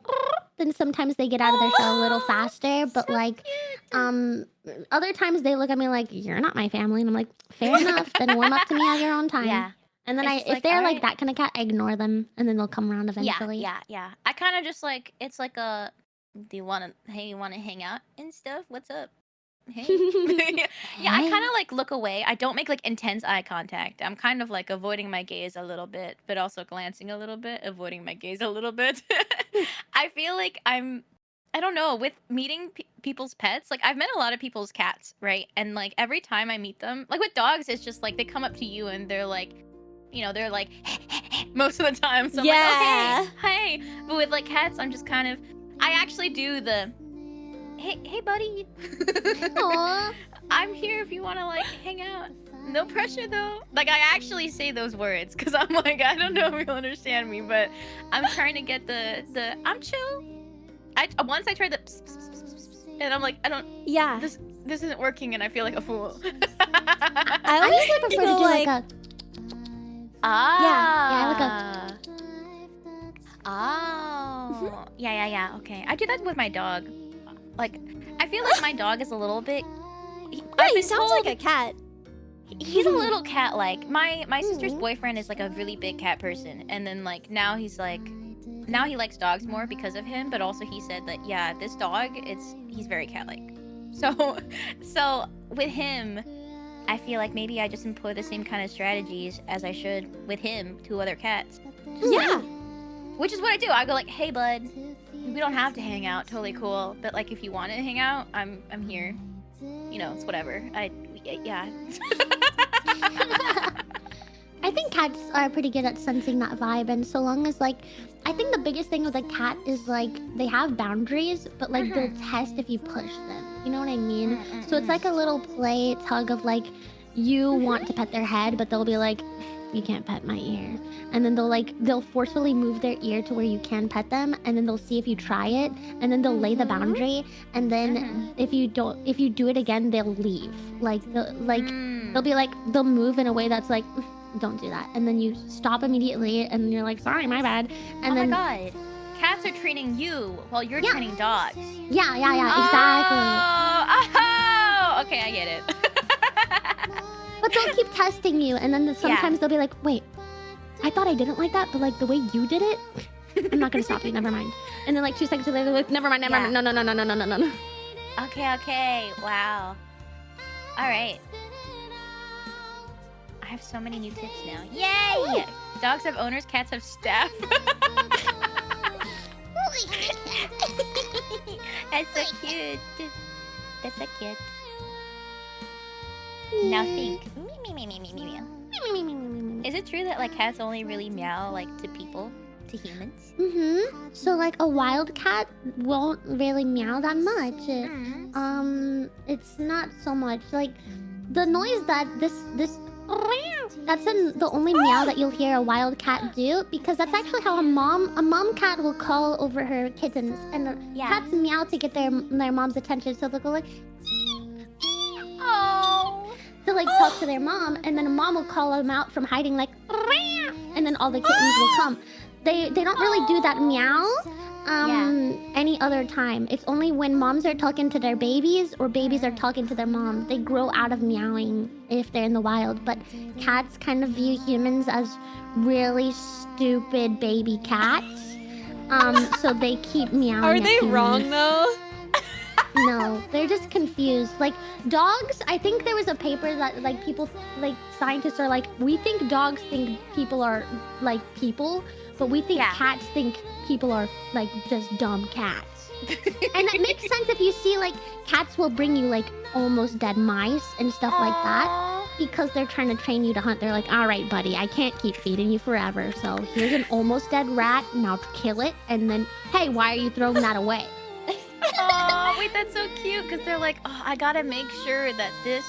then sometimes they get out of their shell a little faster. But So like, cute. other times they look at me like you're not my family, and I'm like, fair enough. Then warm up to me at your own time. Yeah. And then It's if just like, they're like alright. that kind of cat, I ignore them, and then they'll come around eventually. Yeah. I kind of just like it's like a. Do you want to? Hey, you want to hang out and stuff? What's up? Hey. Yeah, I kind of like look away. I don't make like intense eye contact. I'm kind of like avoiding my gaze a little bit, but also glancing a little bit, avoiding my gaze a little bit. I feel like I don't know, with meeting people's pets, like I've met a lot of people's cats, right? And like every time I meet them, like with dogs, it's just like they come up to you and they're like, they're like most of the time. So I'm Yeah. like, okay, hey. But with like cats, I'm just kind of, I actually do the, hey buddy. Aw. I'm here if you want to like hang out. No pressure though. Like I actually say those words because I'm like, I don't know if you'll understand me, but I'm trying to get the I'm chill. Once I tried the pss, pss, pss, pss, pss, and I'm like, I don't. Yeah. This isn't working, and I feel like a fool. I always like to prefer to go do like, like a. Ah. like Oh. Yeah. Okay. I do that with my dog. Like, I feel like my dog is a little bit. yeah, he sounds like a cat. He's a little cat like. My sister's boyfriend is like a really big cat person, and then like now he likes dogs more because of him, but also he said that yeah, this dog he's very cat like. So with him, I feel like maybe I just employ the same kind of strategies as I should with him to other cats. Yeah. Which is what I do. I go like, hey, bud, we don't have to hang out. Totally cool. But like, if you want to hang out, I'm here. You know, it's whatever. Yeah. I think cats are pretty good at sensing that vibe, and so long as like, I think the biggest thing with a cat is like they have boundaries, but like they'll test if you push them. You know what I mean? So it's like a little play tug of like, you want to pet their head, but they'll be like, you can't pet my ear, and then they'll forcefully move their ear to where you can pet them, and then they'll see if you try it, and then they'll lay the boundary, and then if you do it again, they'll leave. Like they'll be like, they'll move in a way that's like, don't do that, and then you stop immediately, and you're like, sorry, my bad, and then, then my god, cats are training you while you're training dogs. Yeah, exactly. Oh, okay, I get it. But they'll keep testing you, and then sometimes they'll be like, wait, I thought I didn't like that, but like the way you did it, I'm not gonna stop you, never mind. And then like 2 seconds later, they're like, never mind, no. Okay, wow. All right. I have so many new tips now. Yay! Dogs have owners, cats have staff. That's so cute. That's so cute. Now think. Is it true that like cats only really meow like to people, to humans? So like a wild cat won't really meow that much. It's not so much like the noise that this that's the only meow that you'll hear a wild cat do, because that's actually how a mom cat will call over her kittens, and the cats meow to get their mom's attention. So they'll go like, to like talk to their mom, and then a mom will call them out from hiding like, and then all the kittens will come. They don't really do that meow any other time. It's only when moms are talking to their babies or babies are talking to their mom. They grow out of meowing if they're in the wild. But cats kind of view humans as really stupid baby cats. So they keep meowing. Are at they humans. wrong though? No, they're just confused. Like dogs, I think there was a paper that like people, like scientists are like, we think dogs think people are like people, but we think cats think people are like just dumb cats. And that makes sense if you see like cats will bring you like almost dead mice and stuff like that, because they're trying to train you to hunt. They're like, all right, buddy, I can't keep feeding you forever, so here's an almost dead rat, now kill it, and then, hey, why are you throwing that away? Oh, wait, that's so cute, because they're like, oh, I gotta make sure that this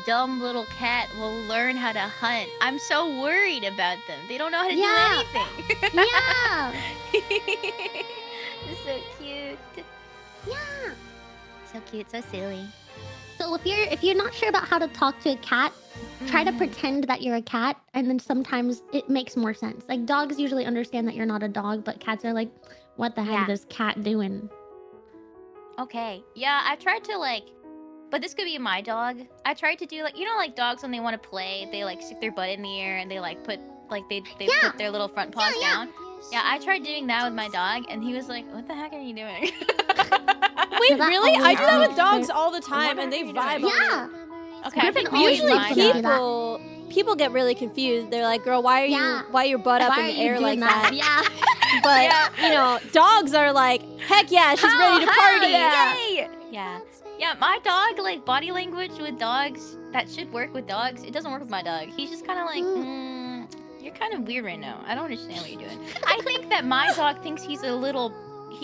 dumb little cat will learn how to hunt. I'm so worried about them. They don't know how to do anything. Yeah. It's so cute. Yeah. So cute, so silly. So if you're not sure about how to talk to a cat, try to pretend that you're a cat, and then sometimes it makes more sense. Like dogs usually understand that you're not a dog, but cats are like, what the heck is this cat doing? Okay. Yeah, I tried to like, but this could be my dog. I tried to do like, you know, like dogs when they want to play, they like stick their butt in the air and they like put like they put their little front paws down. Yeah, I tried doing that with my dog, and he was like, "What the heck are you doing?" Wait, really? I do that with dogs all the time, and they vibe on it. Okay, I think Usually mine people get really confused. They're like, "Girl, why are your butt up in the air like that?" Yeah. But you know, dogs are like, "Heck yeah, she's ready to party!" Yay! Yeah. My dog, like body language with dogs, that should work with dogs. It doesn't work with my dog. He's just kind of like, you're kind of weird right now. I don't understand what you're doing. I think that my dog thinks he's a little.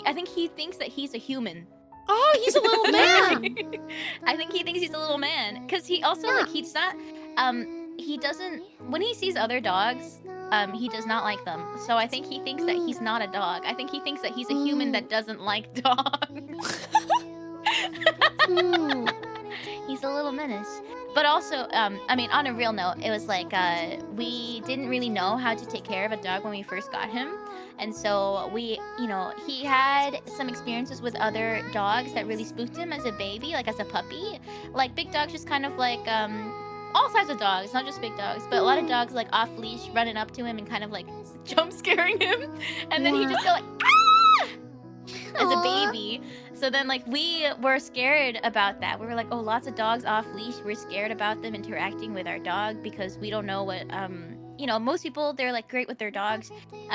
I think he thinks that he's a human. Oh, he's a little man. I think he thinks he's a little man, because he also like he's not. He doesn't. When he sees other dogs, he does not like them. So I think he thinks that he's not a dog. I think he thinks that he's a human that doesn't like dogs. He's a little menace. But also, I mean, on a real note, it was like we didn't really know how to take care of a dog when we first got him. And so we, you know, he had some experiences with other dogs that really spooked him as a baby, like as a puppy. Like big dogs just kind of like, all types of dogs, not just big dogs, but a lot of dogs like off leash running up to him and kind of like jump scaring him. And then he just go like, ah! As a baby. So then like we were scared about that. We were like, oh, lots of dogs off leash. We're scared about them interacting with our dog because we don't know what, you know, most people, they're like great with their dogs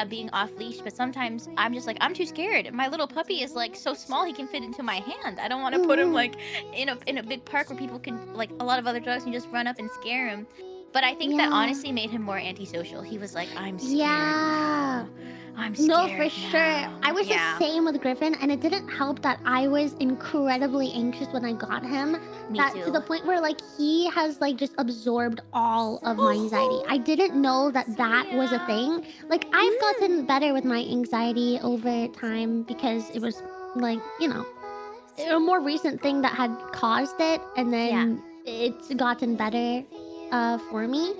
being off leash, but sometimes I'm just like, I'm too scared. My little puppy is like so small he can fit into my hand. I don't want to put him like in a big park where people can, like, a lot of other dogs can just run up and scare him. But I think that honestly made him more antisocial. He was like, I'm scared now. I'm scared No, for sure. now." I was the same with Griffin, and it didn't help that I was incredibly anxious when I got him. Me That too. to the point where like he has like just absorbed all of my anxiety. I didn't know that was a thing. Like I've gotten better with my anxiety over time because it was like, you know, a more recent thing that had caused it, and then it's gotten better for me.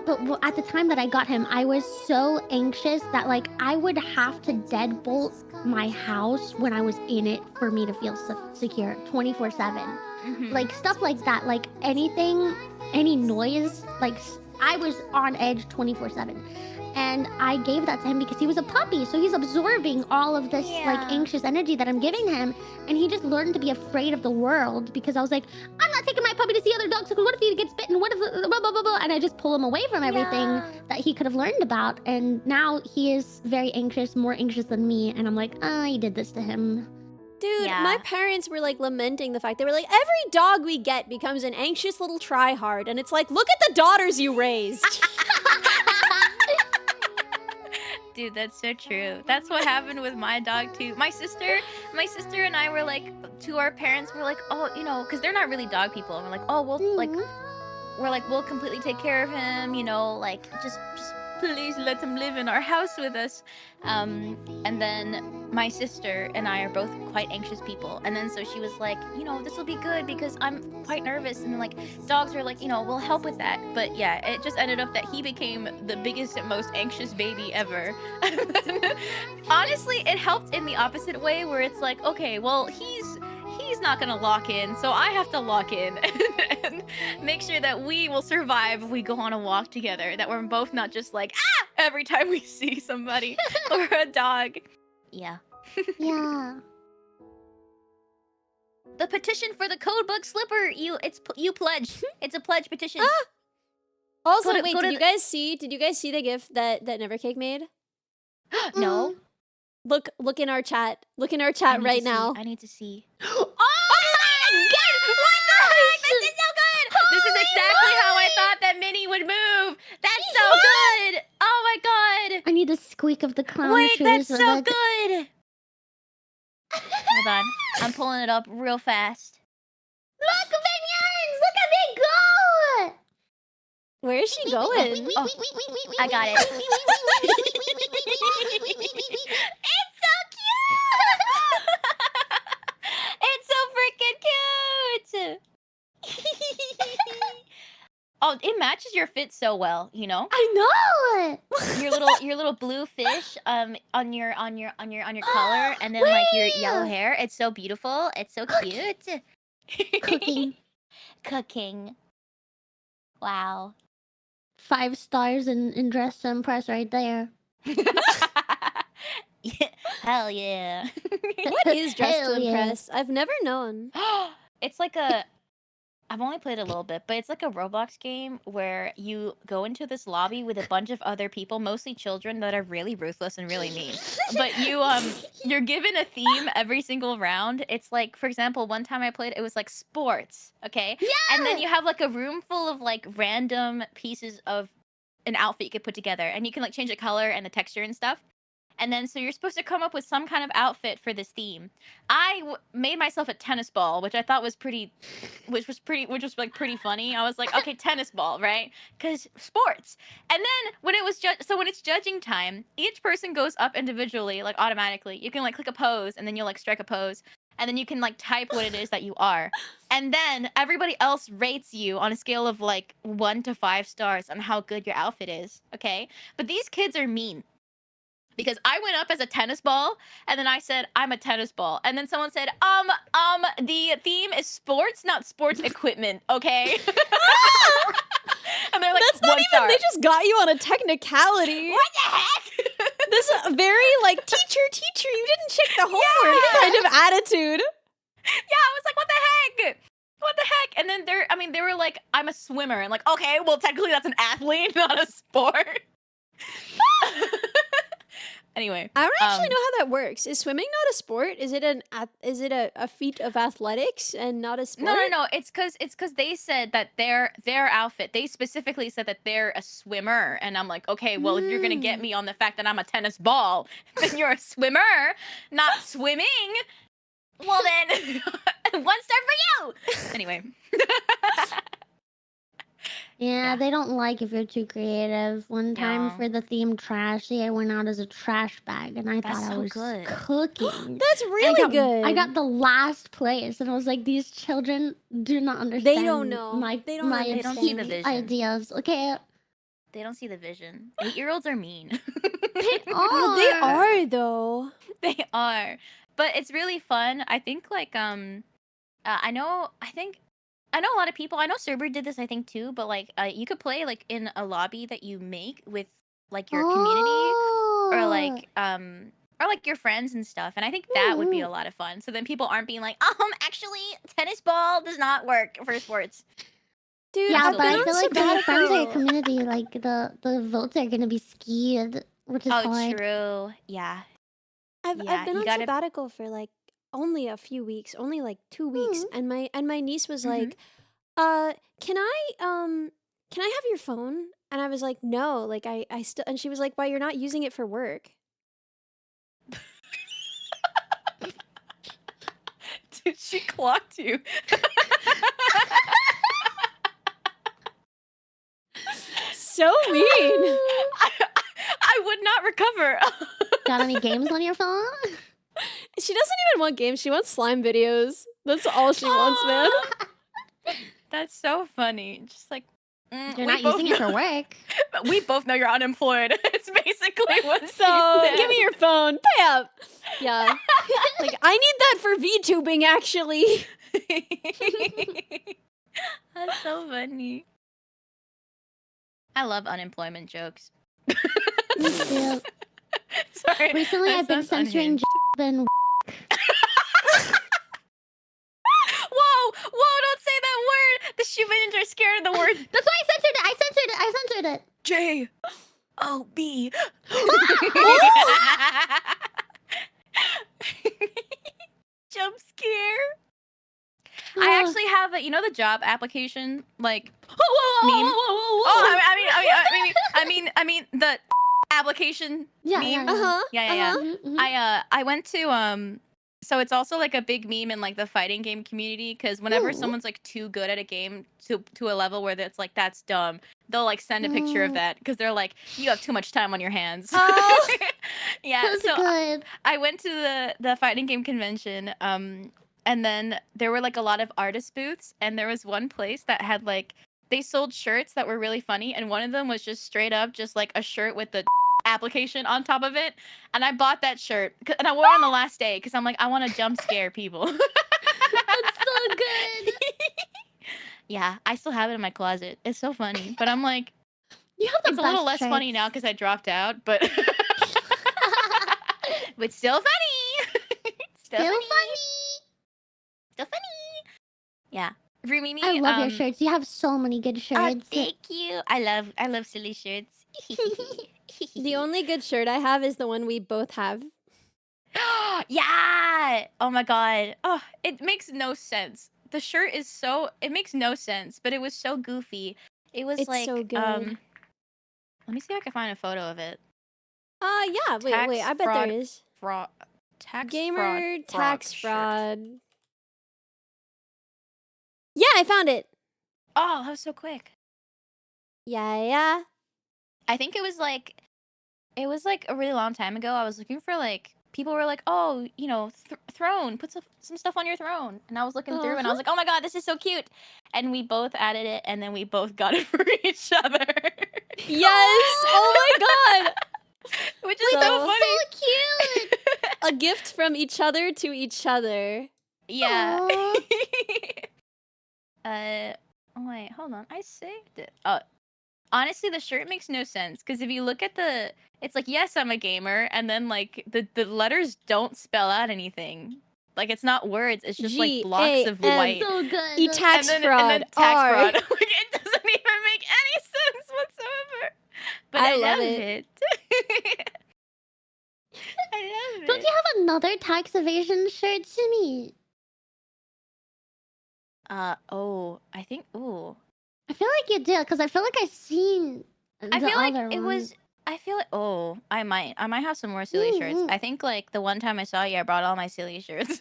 But at the time that I got him, I was so anxious that like I would have to deadbolt my house when I was in it for me to feel secure 24/7. Like stuff like that, like anything, any noise, like I was on edge 24/7. And I gave that to him because he was a puppy, so he's absorbing all of this like anxious energy that I'm giving him, and he just learned to be afraid of the world because I was like, I'm not taking my puppy to see other dogs because what if he gets bitten? What if blah blah blah blah? And I just pull him away from everything that he could have learned about, and now he is very anxious, more anxious than me, and I'm like, you did this to him. Dude, my parents were like lamenting the fact they were like, every dog we get becomes an anxious little tryhard, and it's like, look at the daughters you raised. Dude, that's so true. That's what happened with my dog too. My sister and I were like, to our parents, we're like, oh, you know, because they're not really dog people. And we're like, oh, we'll completely take care of him, you know, like just please let him live in our house with us. And then my sister and I are both quite anxious people. And then so she was like, you know, this will be good because I'm quite nervous. And like dogs are like, you know, we'll help with that. But yeah, it just ended up that he became the biggest and most anxious baby ever. Honestly, it helped in the opposite way where it's like, okay, well, he's not gonna lock in, so I have to lock in and make sure that we will survive if we go on a walk together, that we're both not just like every time we see somebody or a dog. Yeah. The petition for the codebook slipper, you pledge. It's a pledge petition. Also, wait, did you guys see the GIF that Nevercake made? No. Look in our chat. Look in our chat right now. I need to see. Oh my god! What the heck? This is so good! This is exactly how I thought that Minnie would move! That's so good! Oh my god! I need the squeak of the clown Wait, shoes. that's so good! Hold on. I'm pulling it up real fast. Look, Minions! Look at me go! Where is she going? Oh, I got it. It's so cute! It's so freaking cute! Oh, it matches your fit so well, you know? I know! Your little blue fish on your collar, and then like your yellow hair. It's so beautiful. It's so cute. Cooking. Wow. 5 stars in dress to impress right there. Hell yeah. What is Dress Hell to yeah. Impress? I've never known. It's like I've only played a little bit, but it's like a Roblox game where you go into this lobby with a bunch of other people, mostly children that are really ruthless and really mean. But you're given a theme every single round. It's like, for example, one time I played, it was like sports, okay? Yeah! And then you have like a room full of like random pieces of an outfit you could put together, and you can like change the color and the texture and stuff. And then so you're supposed to come up with some kind of outfit for this theme. I made myself a tennis ball, which I thought was pretty funny. I was like, okay, tennis ball, right? Because sports. And then when it's judging time, each person goes up individually, like automatically. You can like click a pose, and then you'll like strike a pose, and then you can like type what it is that you are. And then everybody else rates you on a scale of like 1 to 5 stars on how good your outfit is, okay? But these kids are mean. Because I went up as a tennis ball, and then I said, I'm a tennis ball. And then someone said, the theme is sports, not sports equipment, okay? And they're like, that's not even, star. They just got you on a technicality. What the heck? This very, like, teacher, you didn't check the homework kind of attitude. Yeah, I was like, what the heck? What the heck? And then they were like, I'm a swimmer, and like, okay, well, technically that's an athlete, not a sport. Anyway, I don't actually know how that works. Is swimming not a sport? Is it a feat of athletics and not a sport? No. It's because they said that their outfit. They specifically said that they're a swimmer, and I'm like, okay, well, if you're gonna get me on the fact that I'm a tennis ball, then you're a swimmer, not swimming. Well, then, 1 star for you. Anyway. Yeah, they don't like if you're too creative. One time No. for the theme trashy, I went out as a trash bag, and I That's thought I so was good. cooking. That's really good. I got the last place, and I was like, these children do not understand. don't know. My They don't my They don't see the obscene vision. ideas. Okay, They don't see the vision. 8-year-olds are mean. they Well, they are though. They are. But it's really fun. I think like I know a lot of people. I know Cerber did this I think too, but like you could play like in a lobby that you make with like your community or like your friends and stuff. And I think that would be a lot of fun. So then people aren't being like, actually tennis ball does not work for sports. Dude, Yeah, I've but been I on feel like when your friends are your sabbatical. community, like the votes are gonna be skewed, which is hard. True. Yeah. I've Yeah, been you on gotta- sabbatical for like only a few weeks, only like 2 weeks, and my niece was Mhm. like, can I have your phone? And I was like, no, like I still, and she was like, why, you're not using it for work? Dude, she clocked you. So mean. I would not recover. Got any games on your phone? She doesn't even want games. She wants slime videos. That's all she wants, man. That's so funny. Just like You're not using it for work. We both know you're unemployed. It's basically what. So she said. give me your phone. Pay up. Yeah. Like I need that for VTubing actually. That's so funny. I love unemployment jokes. Me too. Sorry. Recently, that I've been sounds censoring unhinged. and Whoa! Don't say that word. The humans are scared of the word That's why I censored it. I censored it. J-O-B. Jump scare. I actually have a, the job application like meme. Oh, I mean the application Yeah, meme. yeah, yeah. Yeah. Mhm. I went to so it's also like a big meme in like the fighting game community because whenever Ooh. someone's like too good at a game to a level where it's like that's dumb, they'll like send a picture of that because they're like, you have too much time on your hands. Oh. Yeah. That's So good. I went to the fighting game convention, and then there were like a lot of artist booths, and there was one place that had like they sold shirts that were really funny, and one of them was just straight up just like a shirt with the application on top of it, and I bought that shirt and I wore it on the last day because I'm like, I want to jump scare people. That's so good. Yeah, I still have it in my closet. It's so funny, but I'm like, You have the it's a little less best funny shirts. now because I dropped out, but but still funny. Still funny. Still funny. Yeah. Rumini, I love your shirts. You have so many good Oh, shirts. thank you. I love silly shirts. The only good shirt I have is the one we both have. Yeah. Oh my god. Oh, it makes no sense. The shirt is so it makes no sense, but it was so goofy. It was It's like so good. let me see if I can find a photo of it. Yeah, wait, I bet fraud, there is. Tax Gamer fraud, tax shirt. fraud. Yeah, I found it. Oh, that was so quick. Yeah. I think it was like a really long time ago. I was looking for like people were like, "Oh, throne, put some stuff on your throne." And I was looking through and I was like, "Oh my god, this is so cute." And we both added it and then we both got it for each other. Yes. Oh my god. Which is So- so funny. So cute. A gift from each other to each other. Yeah. Aw. Oh wait, hold on. I saved it. Honestly, the shirt makes no sense because if you look at it's like, yes, I'm a gamer, and then like the letters don't spell out anything. Like it's not words, it's just like blocks of G-A-M. white. So good. E-tax and fraud. then tax R. fraud. Like it doesn't even make any sense whatsoever. But I I love love it. it. I love Don't it. you have another tax evasion shirt, Jimmy? Oh, I think. Ooh, I feel like you did, because I feel like I've seen I the feel like other it one. was. I feel like. Oh, I might have some more silly shirts. I think like the one time I saw you, I brought all my silly shirts.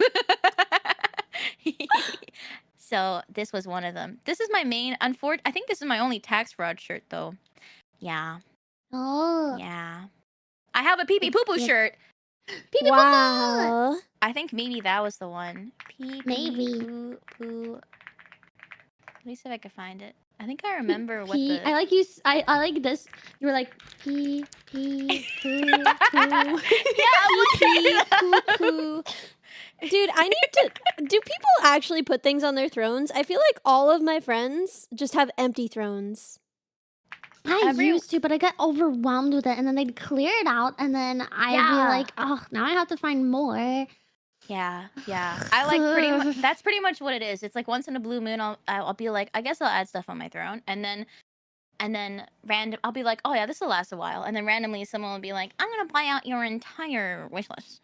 So this was one of them. This is my main. I think this is my only tax fraud shirt though. Yeah, Oh. yeah. I have a pee pee poo poo Yep. shirt. Pee pee Wow. I think maybe that was the one. Pee Maybe. poo poo. Let me see if I can find it. I think I remember what Pee. the. I like you. I like this. You were like pee pee poo poo. Yeah, look Pee, at poo, that. poo. Dude, I need to. Do people actually put things on their thrones? I feel like all of my friends just have empty thrones. I used to, but I got overwhelmed with it, and then they'd clear it out, and then I'd be Yeah. like, oh, now I have to find more. Yeah. I like pretty much. That's pretty much what it is. It's like once in a blue moon, I'll be like, I guess I'll add stuff on my throne, and then random, I'll be like, oh yeah, this will last a while, and then randomly someone will be like, I'm gonna buy out your entire wish list.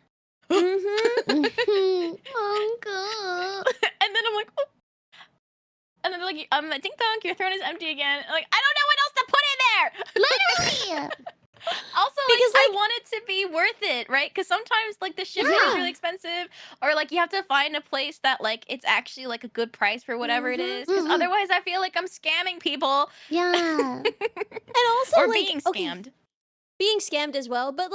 Mm-hmm. Uncle. And then I'm like, oh. And then they're like, ding dong, your throne is empty again. I'm like, I don't know what else to put in there. Literally. Also, Because, I want it to be worth it, right? Because sometimes like the shipping is Yeah. really expensive, or like you have to find a place that like it's actually like a good price for whatever it is. Because otherwise, I feel like I'm scamming people. Yeah. And also, or like, being okay, scammed. being scammed as well. But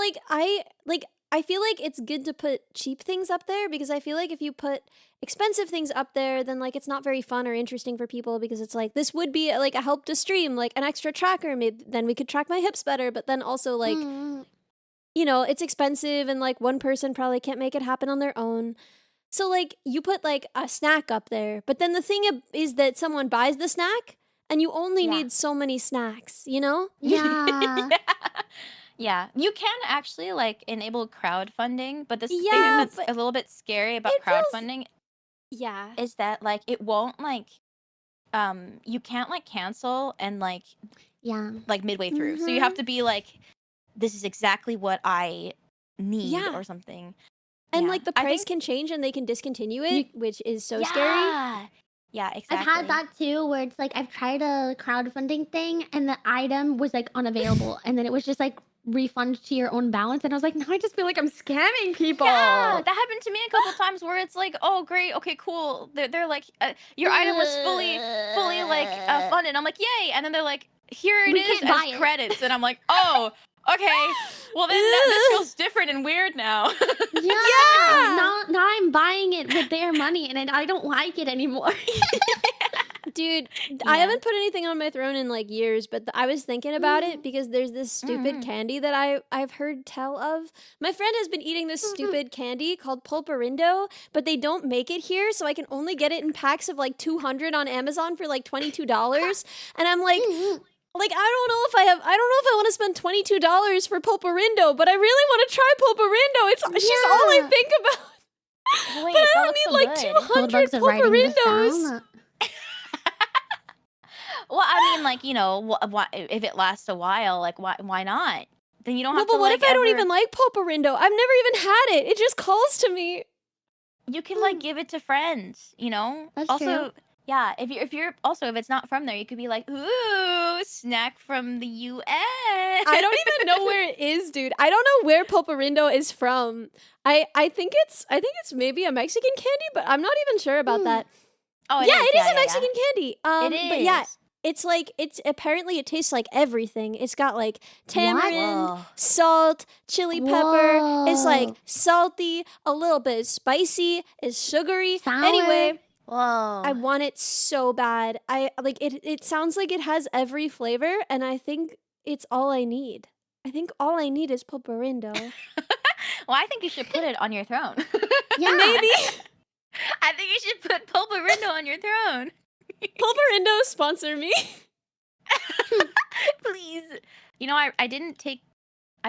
I feel like it's good to put cheap things up there, because I feel like if you put expensive things up there, then like it's not very fun or interesting for people, because it's like this would be like a help to stream, like an extra tracker. Maybe then we could track my hips better. But then also like you know, it's expensive, and like one person probably can't make it happen on their own. So like you put like a snack up there, but then the thing is that someone buys the snack, and you only Yeah. need so many snacks. You know? Yeah. Yeah, you can actually like enable crowdfunding, but this thing Yeah, that's but a little bit scary about it feels- crowdfunding Yeah. is that like it won't like you can't like cancel and like Yeah. midway through. So you have to be like, this is exactly what I need Yeah. or something. And Yeah. like the I price think- can change, and they can discontinue it, which is so yeah. scary. Yeah, exactly. I've had that too, where it's like I've tried a crowdfunding thing and the item was like unavailable, and then it was just like refund to your own balance, and I was like, now I just feel like I'm scamming people. Yeah, that happened to me a couple times where it's like, oh great, okay, cool. They're like, your item was fully like funded. I'm like, yay, and then they're like, here it We is can't buy as it. credits, and I'm like, oh, okay. Well then this feels different and weird now. Yeah. Now I'm buying it with their money, and I don't like it anymore. Dude, I Yeah. haven't put anything on my throne in like years, but I was thinking about it because there's this stupid candy that I've heard tell of. My friend has been eating this stupid candy called Pulparindo, but they don't make it here, so I can only get it in packs of like 200 on Amazon for like $22. And I'm like, I don't know if I want to spend $22 for Pulparindo, but I really want to try Pulparindo. It's just all I Yeah. think about. Wait, But I that don't looks need so like good. 200 Bugs are writing this Pulparindos. down. Well, I mean, like, you know, if it lasts a while, like, why not? Then you don't No, have but to what like if I don't ever- even like Pulparindo? I've never even had it. It just calls to me. You can like give it to friends, you know. That's also, true. yeah, if you're also if it's not from there, you could be like, ooh, snack from the U.S. I don't even know where it is, dude. I don't know where Pulparindo is from. I think it's maybe a Mexican candy, but I'm not even sure about that. Oh, Yeah, it is a Mexican candy. It is. But yeah, it's like apparently it tastes like everything. It's got like tamarind, Whoa. salt, chili pepper. It's like Whoa. salty, a little bit spicy, it's sugary. Sour. Anyway, Whoa. I want it so bad. I like it. It sounds like it has every flavor, and I think it's all I need. I think all I need is Pulparindo. Well, I think you should put it on your throne. Yeah. Maybe I think you should put Pulparindo on your throne. Pulparindo sponsor me. Please. You know, I didn't take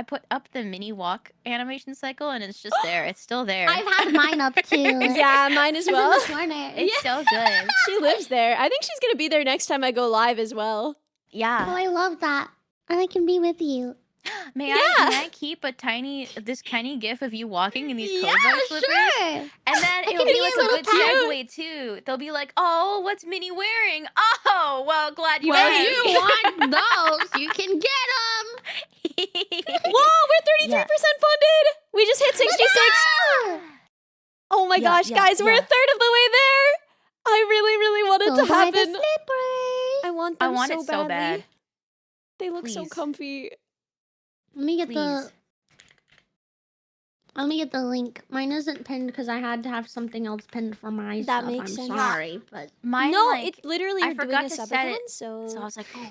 I put up the mini walk animation cycle, and it's just there. It's still there. I've had mine up too. Yeah, mine as It's in well. the corner. It's so good. She lives there. I think she's gonna be there next time I go live as well. Oh, Yeah. I love that. And I can be with you. May Yeah. I keep this tiny gif of you walking in these Yeah, cowboy slippers? sure. And then That it'll could be be like a a little good tag. segue too. They'll be like, "Oh, what's Minnie wearing? Oh, well, glad you Well, asked." you want those, you can get them. Whoa, we're 33% funded. We just hit 66. Oh my Yeah, gosh, yeah, guys, we're a yeah. third of the way there. I really, really want it Go to buy the happen. slippers. I want I them want so it so badly. bad. They look so Please. comfy. Let me get Please. the link. Mine isn't pinned because I had to have something else pinned for my That stuff. makes I'm sense. sorry, but Mine, No, like, it literally I you're doing forgot a to set subathon, it, so so I was like, "Oh."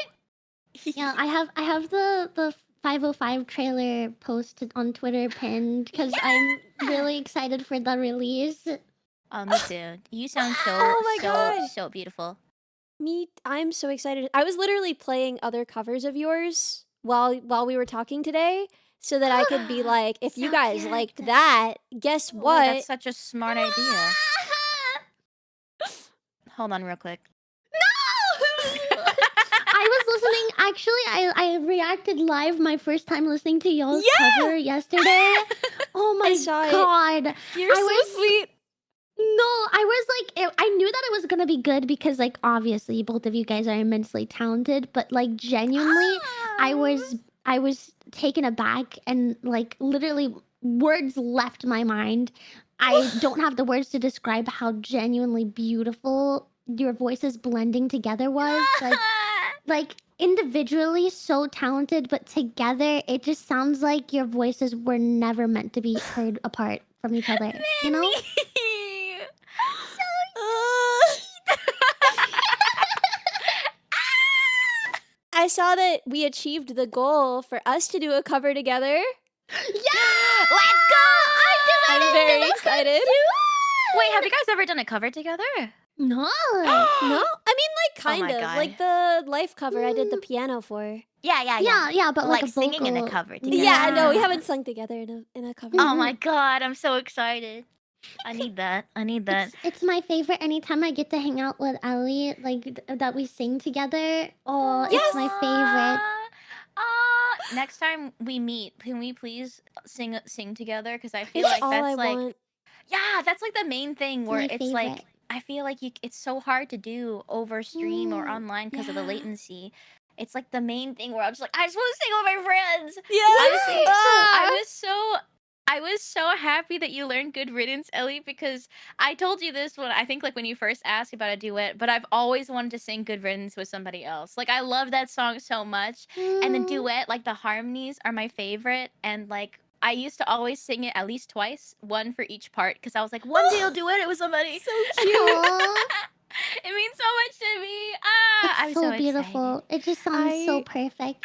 yeah, I have the 505 trailer posted on Twitter pinned because I'm really excited for the release. Oh, me too. You sound so, Oh my God. so beautiful. I'm so excited. I was literally playing other covers of yours while we were talking today, so that I could be like, if you So guys cute. liked that, guess Oh, wait, what? that's such a smart idea. Hold on real quick. I was listening. Actually, I reacted live my first time listening to y'all's cover yesterday. Oh my saw it. god. You're I so was- sweet. No, I was like, I knew that it was gonna be good because, like, obviously both of you guys are immensely talented, but like, genuinely, I was taken aback and like literally words left my mind. I don't have the words to describe how genuinely beautiful your voices blending together was. Like individually so talented, but together it just sounds like your voices were never meant to be heard apart from each other. You know? I saw that we achieved the goal for us to do a cover together. Yeah! Let's go! I'm very excited. Wait, have you guys ever done a cover together? No. No, I mean like Oh my kind of God. like the life cover I did the piano for. Yeah, but like a singing in a vocal- cover together. Yeah, no, we Yeah. haven't sung together in a cover. Oh my god, I'm so excited. I need that. I need that. It's my favorite anytime I get to hang out with Ellie, like that we sing together. Oh, it's my favorite. Next time we meet, can we please sing together? Because I feel It's like all that's I like, want. yeah, that's like the main thing where my it's favorite. like I feel like it's so hard to do over stream or online because of the Yeah. latency. It's like the main thing where I'm just like, I just want to sing with my friends. Yes. Honestly, Ah. I was so happy that you learned Good Riddance, Ellie, because I told you this when I think like when you first asked about a duet, but I've always wanted to sing Good Riddance with somebody else. Like I love that song so much. And the Mm. duet, like the harmonies are my favorite. And like I used to always sing it at least twice, one for each part, because I was like, one day I'll duet it with somebody. So cute. Aw, It means so much to me. I'm it's so so beautiful. excited. It just sounds so perfect.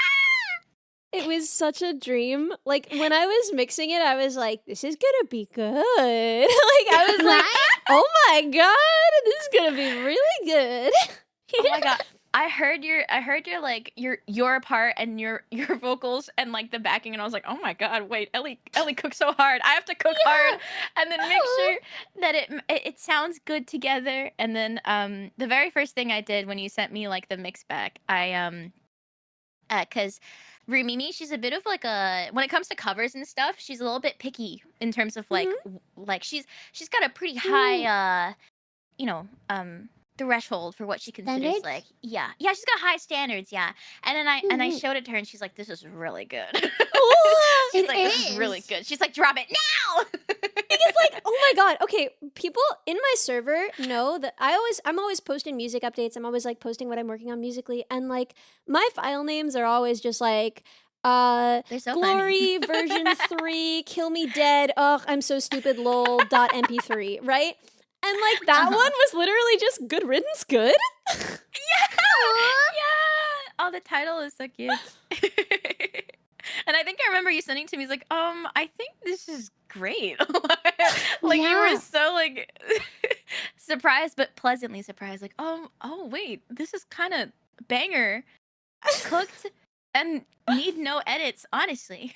It was such a dream. Like when I was mixing it, I was like, "This is gonna be good." Like I was like, Right? "Oh my god, this is gonna be really good." Oh my god. I heard your like your part and your vocals and like the backing, and I was like, oh my god, wait, Ellie cooks so hard. I have to cook hard and then make sure that it sounds good together. And then the very first thing I did when you sent me like the mix back, I cuz Rumimi, she's a bit of like a when it comes to covers and stuff, she's a little bit picky in terms of like like she's got a pretty high you know, threshold for what she considers Standards? like she's got high standards, and then I Mhm. showed it to her and she's like, this is really good. What? She's It like, this is really is. good. She's like, drop it now. Because like, oh my god, okay, people in my server know that I'm always posting music updates. I'm always like posting what I'm working on musically, and like my file names are always just like They're so glory funny. version 3 kill me dead, ugh I'm so stupid lol dot mp3, right? And like that one was literally just good riddance good. Yeah. Oh, the title is so cute. And I think I remember you sending to me. He's like, I think this is great. Like you were Yeah. so like surprised, but pleasantly surprised. Like, oh wait, this is kind of banger, cooked and need no edits, honestly.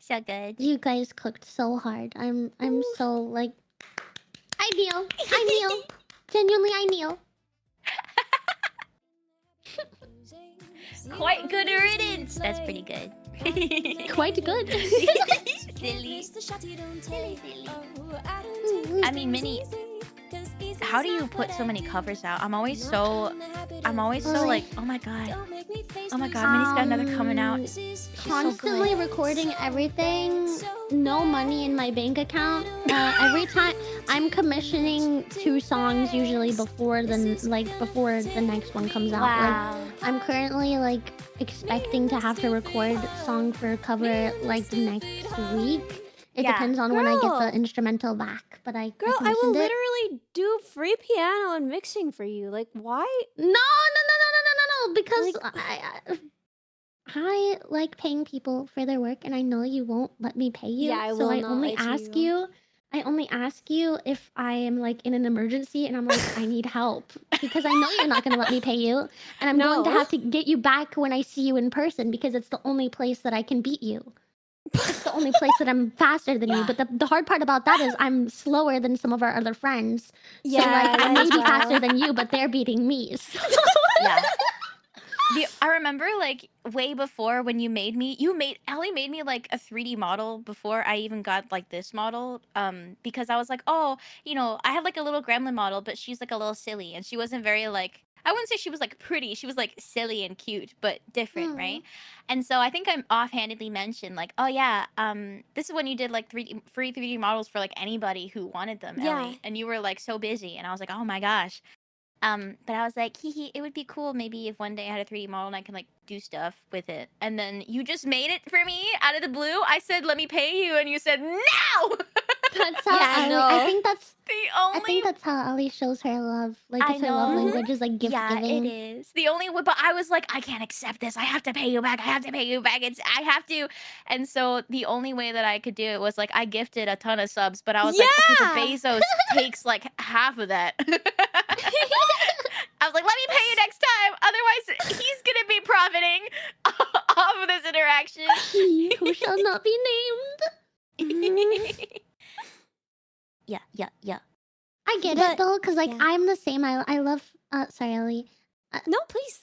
So good. You guys cooked so hard. I'm so like I kneel. I kneel. Genuinely I kneel. Quite good riddance. That's pretty good. Quite good. Silly. Silly. I mean, Minnie, how do you put so many covers out? I'm always so like, oh my god, Minnie's got another coming out. She's Constantly so good. recording everything. No money in my bank account. Every time I'm commissioning 2 songs usually before the next one comes out. Wow. Like I'm currently like expecting to have to record song for cover like the next week. It Yeah. depends on when I get Girl. the instrumental back, but I Girl, I will commissioned it. literally do free piano and mixing for you. Like, why? No, because Like- I like paying people for their work, and I know you won't let me pay you. Yeah, I so will I not only let ask you. you. I only ask you if I am like in an emergency, and I'm like I need help because I know you're not going to let me pay you, and I'm going to No. have to get you back when I see you in person because it's the only place that I can beat you. It's the only place that I'm faster than you. But the hard part about that is I'm slower than some of our other friends. Yeah, so like I that may as be faster well. than you, but they're beating me. So. Yeah. I remember like way before when Ellie made me like a 3D model before I even got like this model. Because I was like, oh, I had like a little gremlin model, but she's like a little silly and she wasn't very like, I wouldn't say she was like pretty. She was like silly and cute, but different, right? And so I think I offhandedly mentioned like, oh yeah, this is when you did like free 3D models for like anybody who wanted them, Yeah. Ellie. And you were like so busy. And I was like, oh my gosh. But I was like, hee, it would be cool maybe if one day I had a 3D model and I can like do stuff with it. And then you just made it for me out of the blue. I said, let me pay you, and you said no. That's how Yeah, Ellie, no. I think that's I think that's how Ellie shows her love. Like I it's her love know. language is like gift Yeah, giving. it is. The only way, but I was like, I can't accept this. I have to pay you back. I have to pay you back. I have to. And so the only way that I could do it was like I gifted a ton of subs, but I was like, okay, but Yeah. Bezos takes like half of that. I was like, let me pay you next time. Otherwise, he's going to be profiting off of this interaction. He who shall not be named. Yeah. I get But- it though, because like yeah. I'm the same. I love sorry, Ellie. No, please.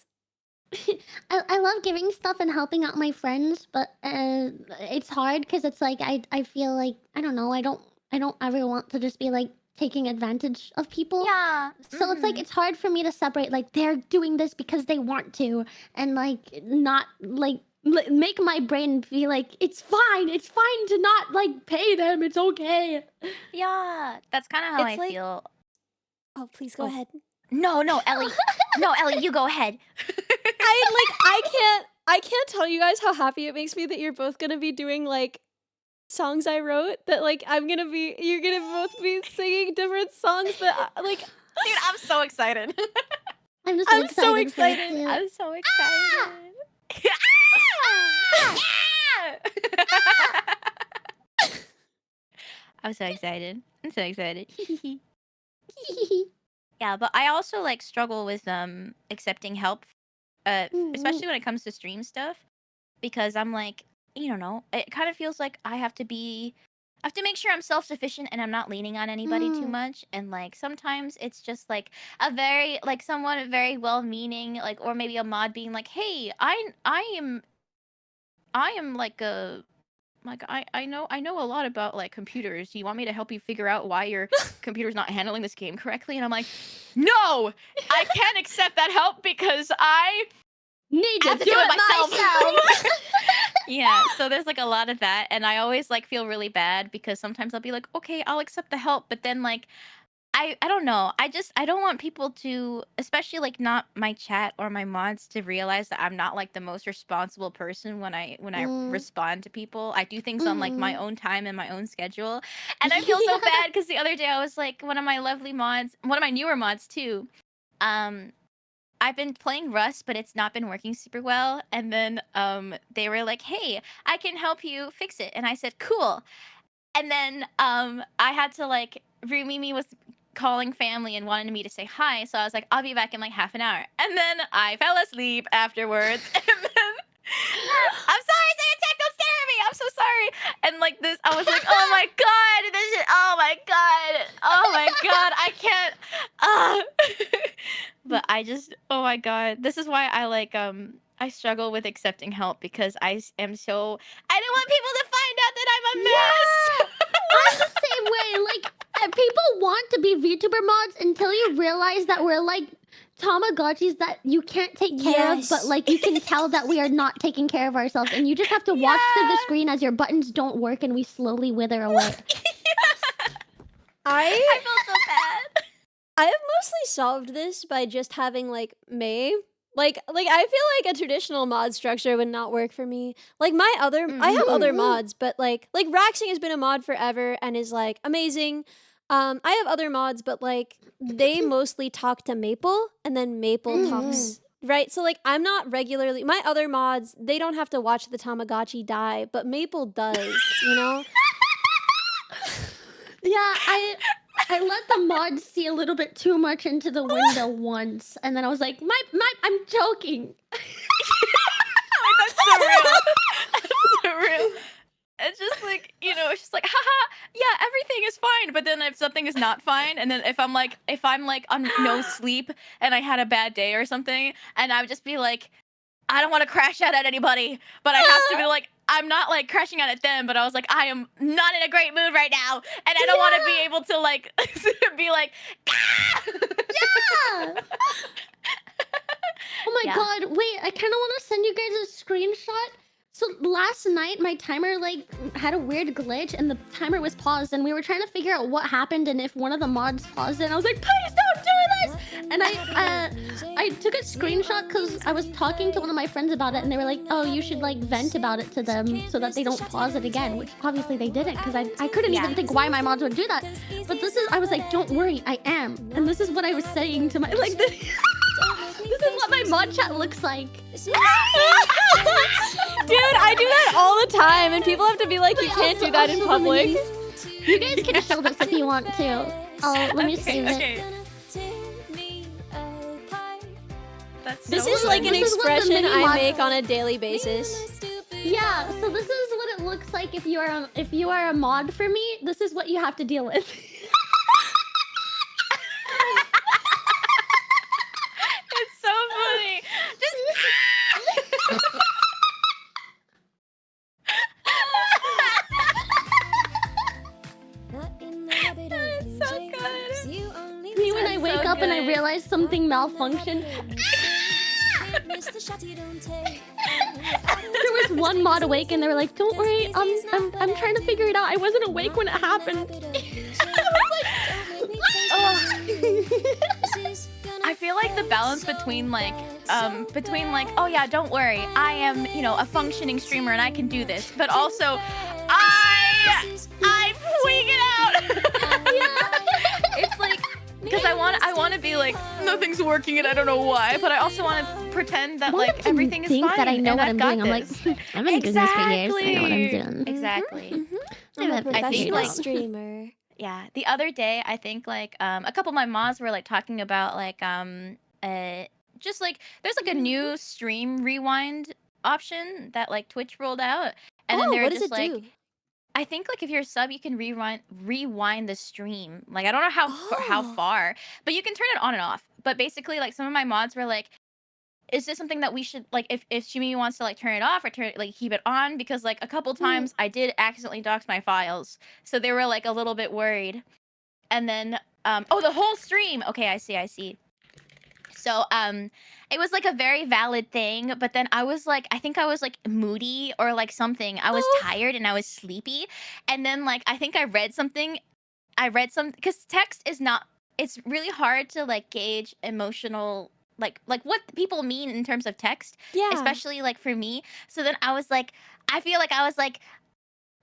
I love giving stuff and helping out my friends, but it's hard because it's like I feel like I don't know, I don't ever want to just be like taking advantage of people. Yeah. So it's like it's hard for me to separate like they're doing this because they want to and like not like make my brain feel like it's fine to not like pay them, it's okay. Yeah. That's kind of how It's I like- feel. Oh, please go Oh. ahead. No, Ellie. No, Ellie, you go ahead. I can't tell you guys how happy it makes me that you're both gonna be doing like songs I wrote. That like you're gonna both be singing different songs that like. Dude, I'm so excited. I'm just I'm so so excited. excited. for it. I'm so excited. I'm so excited. Yeah, but I also like struggle with accepting help, especially when it comes to stream stuff, because I'm like, you don't know, it kind of feels like I have to make sure I'm self-sufficient and I'm not leaning on anybody too much. And like sometimes it's just like a very like someone very well-meaning, like, or maybe a mod being like, hey, I am like a I know a lot about like computers. Do you want me to help you figure out why your computer's not handling this game correctly? And I'm like, no, I can't accept that help because I Need to have to do do it it myself. Yeah, so there's like a lot of that, and I always like feel really bad because sometimes I'll be like, okay, I'll accept the help, but then like I don't know. I don't want people to, especially like not my chat or my mods, to realize that I'm not like the most responsible person when I respond to people. I do things on like my own time and my own schedule. And I feel so bad because the other day I was like one of my newer mods too. I've been playing Rust, but it's not been working super well. And then they were like, "Hey, I can help you fix it." And I said, "Cool." And then I had to like Rumimi was calling family and wanted me to say hi. So I was like, I'll be back in like half an hour. And then I fell asleep afterwards. And then I'm sorry, say attack, don't stare at me. I'm so sorry. And like this, I was like, oh my God, this is, oh my God, I can't. But I just, oh my God, this is why I like, I struggle with accepting help because am so, I don't want people to find out that I'm a mess. I'm the same way. Like, people want to be VTuber mods until you realize that we're like Tamagotchis that you can't take care of, but like you can tell that we are not taking care of ourselves, and you just have to watch through the screen as your buttons don't work and we slowly wither away. I felt so bad. I have mostly solved this by just having like May. Like I feel like a traditional mod structure would not work for me. Like I have other mods, but like Raxing has been a mod forever and is like amazing. I have other mods, but like they mostly talk to Maple and then Maple talks, right? So like I'm not regularly, my other mods, they don't have to watch the Tamagotchi die, but Maple does, you know? Yeah, I let the mods see a little bit too much into the window once, and then I was like, I'm joking. That's so real. That's so real. It's just like, you know, it's just like, haha, yeah, everything is fine. But then if something is not fine, and then if I'm like on no sleep and I had a bad day or something, and I would just be like, I don't want to crash out at anybody, but I have to be like, I'm not like crashing out at them, but I was like, I am not in a great mood right now, and I don't want to be able to like be like, Yeah. Oh my God! Wait, I kind of want to send you guys a screenshot. So last night, my timer like had a weird glitch, and the timer was paused, and we were trying to figure out what happened and if one of the mods paused it. And I was like, please don't do this! And I took a screenshot because I was talking to one of my friends about it, and they were like, oh, you should like vent about it to them so that they don't pause it again, which obviously they didn't, because I couldn't even think why my mods would do that. But I was like, don't worry, I am. And this is what I was saying to my, like, this is what my mod chat looks like. Dude, I do that all the time, and people have to be like, you can't do that in public. You guys can show this if you want to. Oh, let me save it. This is like an expression I make on a daily basis. Yeah, so this is what it looks like if you are a mod for me. This is what you have to deal with. It's so funny. Just it's so good. Me when I wake up and I realize something malfunctioned. There was one mod awake and they were like, don't worry, I'm trying to figure it out. I wasn't awake when it happened. I feel like the balance between like, oh yeah, don't worry, I am, you know, a functioning streamer and I can do this, but also, I'm freaking out. It's like, because I want to be like, nothing's working and I don't know why, but I also want to pretend that like everything is fine. That I know and what I've I'm got doing. I'm like, I've been doing this for years. I know what I'm doing. Exactly. I'm a I think professional like streamer. yeah, the other day I think like a couple of my mods were like talking about like just like there's like a new stream rewind option that like Twitch rolled out, and then they were what does just it like do? I think like if you're a sub you can rewind the stream. Like I don't know how far, but you can turn it on and off. But basically like some of my mods were like, is this something that we should like if Shimi wants to like turn it off or keep it on, because like a couple times I did accidentally dox my files, so they were like a little bit worried. And then oh, the whole stream. Okay, I see. So it was like a very valid thing, but then I was like, I think I was like moody or like something. I was tired and I was sleepy, and then like I think I read something because text is not. It's really hard to like gauge emotional like what people mean in terms of text, especially like for me. So then I was like, I feel like I was like,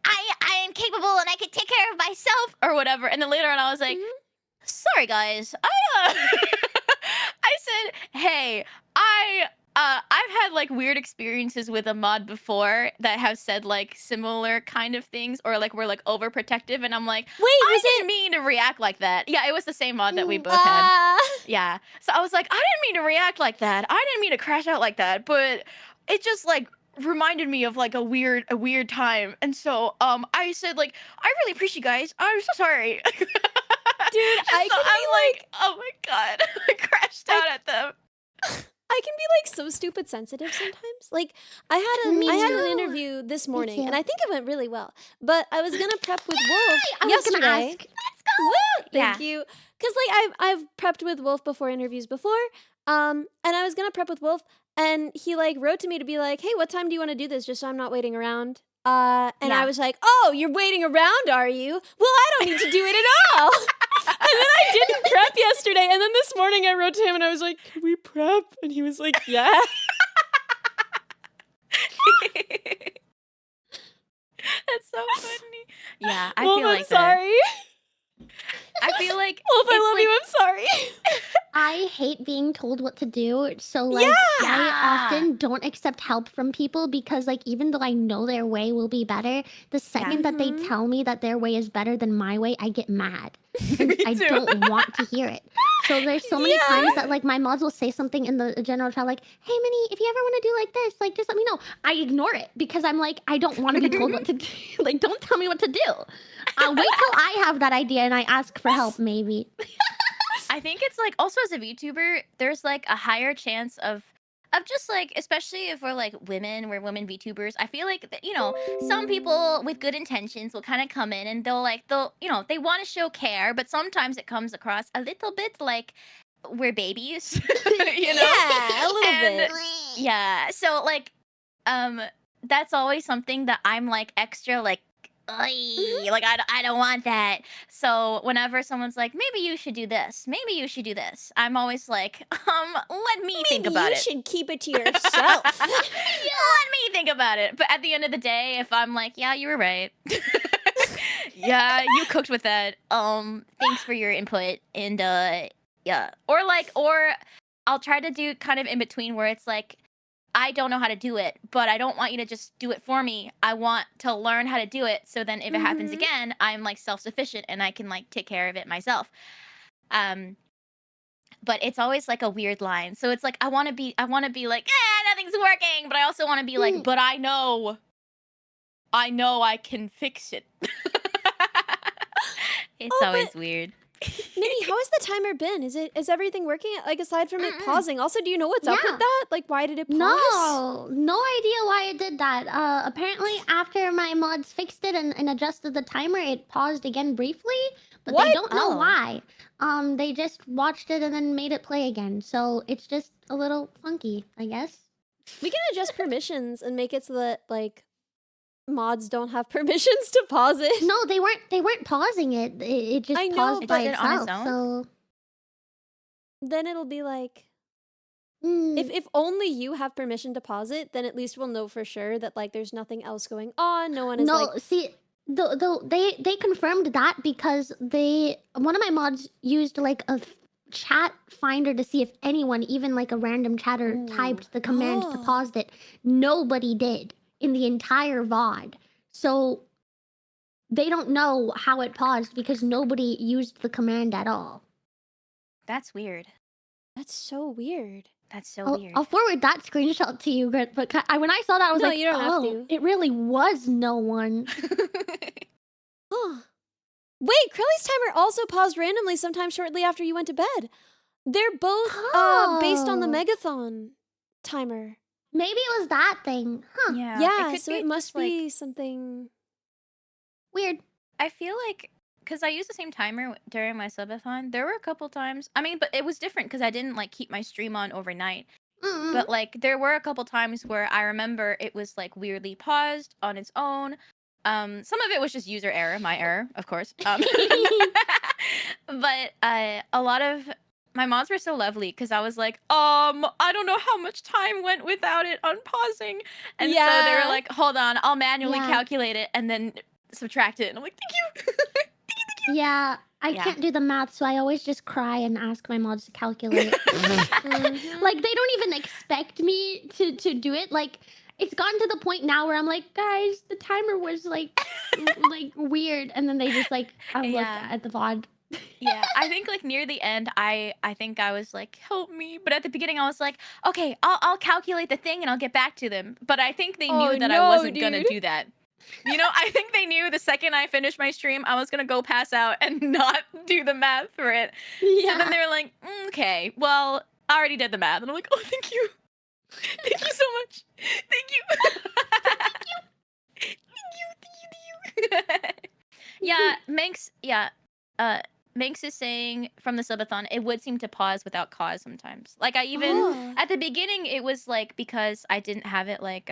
I am capable and I can take care of myself or whatever. And then later on I was like, sorry guys, I I said, hey, I've had like weird experiences with a mod before that have said like similar kind of things, or like we're like overprotective, and I'm like, Wait, I was didn't it? mean to react like that. Yeah, it was the same mod that we both had. Ah. Yeah, so I was like, I didn't mean to react like that. I didn't mean to crash out like that, but it just like reminded me of like a weird time, and so I said like, I really appreciate you guys. I'm so sorry. Dude, And I so can I'm be like, oh my god, I crashed out at them. I can be like so stupid sensitive sometimes. Like I had Me I had an too. interview this morning, too. and I think it went really well. But I was gonna prep with Wolf I was gonna yesterday. ask. Woo! Yeah. Thank you. Because like I've prepped with Wolf before interviews before. And I was gonna prep with Wolf, and he like wrote to me to be like, "Hey, what time do you want to do this? Just so I'm not waiting around." And I Yeah. was like, "Oh, you're waiting around, are you? Well, I don't need to do it at all." And then I didn't prep yesterday, and then this morning I wrote to him and I was like, "Can we prep?" And he was like, "Yeah." That's so funny. Yeah, I Wolf, feel I'm like that. sorry. I feel like Wolf, I it's love like, you. I'm sorry. I hate being told what to do. So like Yeah. I often don't accept help from people because like even though I know their way will be better, the second that they Mhm. tell me that their way is better than my way, I get mad. And Me I too. don't want to hear it. So there's so many Yeah. times that like my mods will say something in the general chat like, "Hey Minnie, if you ever want to do like this, like just let me know." I ignore it because I'm like, I don't want to be told what to do. Like don't tell me what to do. I'll wait till I have that idea and I ask for help maybe. I think it's like also as a VTuber, there's like a higher chance of just like, especially if we're women VTubers. I feel like you know, some people with good intentions will kind of come in and they'll you know, they want to show care, but sometimes it comes across a little bit like we're babies, you know? Yeah, a little And bit. yeah, so like that's always something that I'm like extra like like I don't want that. So whenever someone's like, maybe you should do this, maybe you should do this, I'm always like, let me think Maybe about you it. should keep it to yourself. Let me think about it. But at the end of the day, if I'm like, yeah, you were right. Yeah, you cooked with that. Thanks for your input. And yeah. Or I'll try to do kind of in between where it's like, I don't know how to do it, but I don't want you to just do it for me. I want to learn how to do it. So then if it happens Mhm. again, I'm like self-sufficient and I can like take care of it myself. Um, but it's always like a weird line. So it's like I want to be like, nothing's working, but I also want to be like, but I know I can fix it. It's Oh, always but weird. Minnie, how has the timer been? Is everything working? Like aside from it pausing. Also, do you know what's up Yeah. with that? Like why did it pause? No idea why it did that. Apparently after my mods fixed it and adjusted the timer, it paused again briefly, but What? they don't know Oh. why. They just watched it and then made it play again. So it's just a little funky, I guess. We can adjust permissions and make it so that like mods don't have permissions to pause it. No, they weren't pausing it. It just I know, paused It by did it on its itself. own? So Then it'll be like mm, if only you have permission to pause it, then at least we'll know for sure that like there's nothing else going on. No one is no, like see, they confirmed that because one of my mods used like a chat finder to see if anyone, even like a random chatter, Ooh. typed the command to Oh. pause it. Nobody did in the entire VOD. So they don't know how it paused because nobody used the command at all. That's weird. That's so weird. That's so weird. I'll forward that screenshot to you, but when I saw that, I was No, like, you don't have oh, to. it really was no one. Huh. Wait, Curly's timer also paused randomly sometime shortly after you went to bed. They're both based on the Oh. Megathon timer. Maybe it was that thing. Huh. Yeah. Yeah, could so be it must just, like, be something. Weird. I feel like because I used the same timer during my subathon, there were a couple times. I mean, but it was different because I didn't like keep my stream on overnight. Mm-mm. But like there were a couple times where I remember it was like weirdly paused on its own. Some of it was just user error, my error, of course. But a lot of my mods were so lovely because I was like, I don't know how much time went without it unpausing, and so they Yeah. were like, hold on, I'll manually Yeah. calculate it and then subtract it, and I'm like, thank you. Yeah, I Yeah. can't do the math, so I always just cry and ask my mods to calculate. Like they don't even expect me to do it. Like it's gotten to the point now where I'm like, guys, the timer was like weird, and then they just like I look Yeah. at the VOD. Yeah, I think like near the end, I think I was like, help me. But at the beginning, I was like, okay, I'll calculate the thing and I'll get back to them. But I think they knew Oh, that I no, wasn't gonna dude. do that. You know, I think they knew the second I finished my stream, I was gonna go pass out and not do the math for it. So then they were like, okay, well, I already did the math, and I'm like, oh, thank you, thank you so much, thank you, thank you. Yeah, Manx. Yeah, Manx is saying from the subathon, it would seem to pause without cause sometimes. Like I even Oh. at the beginning, it was like because I didn't have it like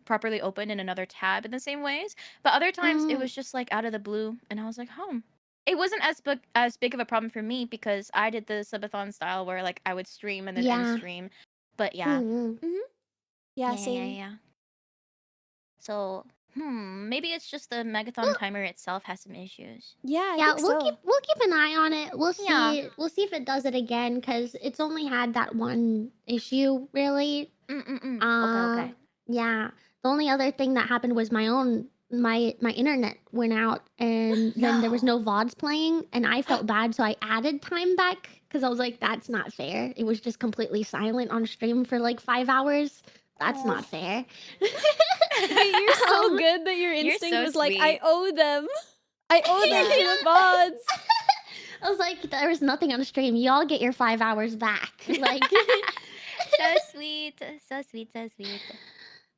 properly open in another tab in the same ways. But other times it was just like out of the blue, and I was like, oh. It wasn't as big of a problem for me because I did the subathon style where like I would stream and then end stream. But yeah, Yeah, same. yeah. So maybe it's just the megathon Well- timer itself has some issues. Yeah, I Yeah, think we'll so. keep an eye on it. We'll see. Yeah. We'll see if it does it again because it's only had that one issue really. Okay. Yeah. The only other thing that happened was my internet went out and then there was no VODs playing and I felt bad, so I added time back because I was like, that's not fair. It was just completely silent on stream for like 5 hours. That's not fair. Wait, you're so good that your You're instinct so was like, I sweet. owe them. I owe them to the mods. I was like, there was nothing on stream. Y'all get your 5 hours back. Like So sweet, so sweet, so sweet.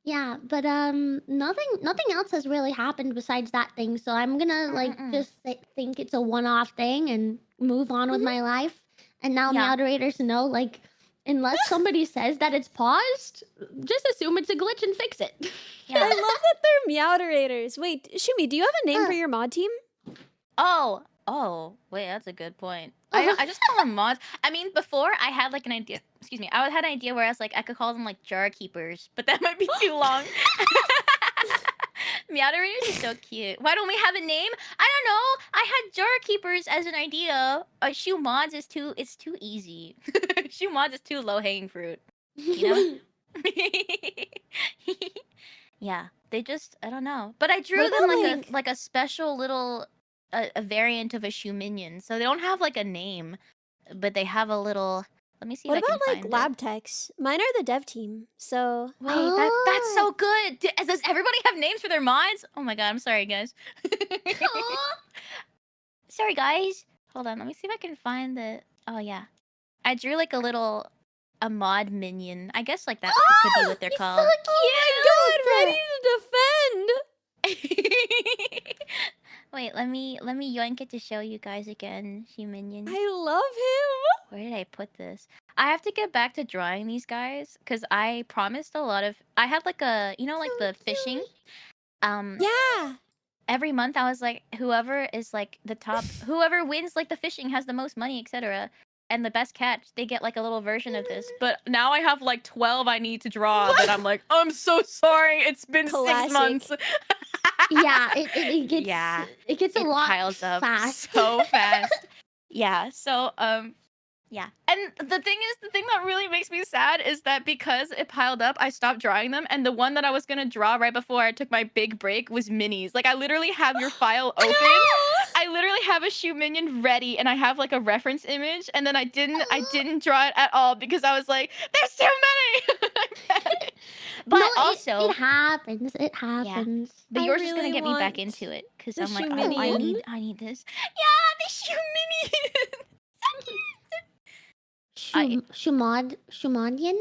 yeah, but nothing else has really happened besides that thing. So I'm gonna like just think it's a one-off thing and move on with my life. And now Yeah. moderators know, like, unless somebody says that it's paused, just assume it's a glitch and fix it. I love that they're meowderators. Wait, Shumi, do you have a name for your mod team? Oh, wait, that's a good point. I just call them mods. I mean, before I had like an idea. Excuse me, I had an idea where I was like, I could call them like jar keepers, but that might be too long. Meowderators is so cute. Why don't we have a name? I don't know. I had jar keepers as an idea. Shoe mods is too. It's too easy. Shoe mods is too low hanging fruit. You know. Yeah, they just I don't know. But I drew What them about, like a special little a variant of a shoe minion. So they don't have like a name, but they have a little. Let me see What if I about can like find lab techs? Mine are the dev team, so Wait, that's so good. Does everybody have names for their mods? Oh my god, I'm sorry, guys. Sorry, guys. Hold on, let me see if I can find the. Oh yeah, I drew like a mod minion. I guess like that could be what they're called. oh my god, ready to defend. Wait, let me yoink it to show you guys again. She minions. I love him. Where did I put this? I have to get back to drawing these guys because I promised a lot of. I had like a like the fishing. Yeah. Every month I was like, whoever is like the top, whoever wins like the fishing has the most money, etc. And the best catch, they get like a little version of this. But now I have like 12 I need to draw that I'm like, I'm so sorry. It's been Classic. 6 months. Yeah, it gets it gets a It lot piles up fast. so fast. Yeah. So yeah. And the thing that really makes me sad is that because it piled up, I stopped drawing them. And the one that I was gonna draw right before I took my big break was minis. Like I literally have your file open. I literally have a shoe minion ready, and I have like a reference image, and then I didn't draw it at all because I was like, there's too many. But No, also it happens. It happens. but I yours is gonna really get me back want into it because the I'm like, shoe oh, minion. I need this. Yeah, the shoe minion. Shumadian?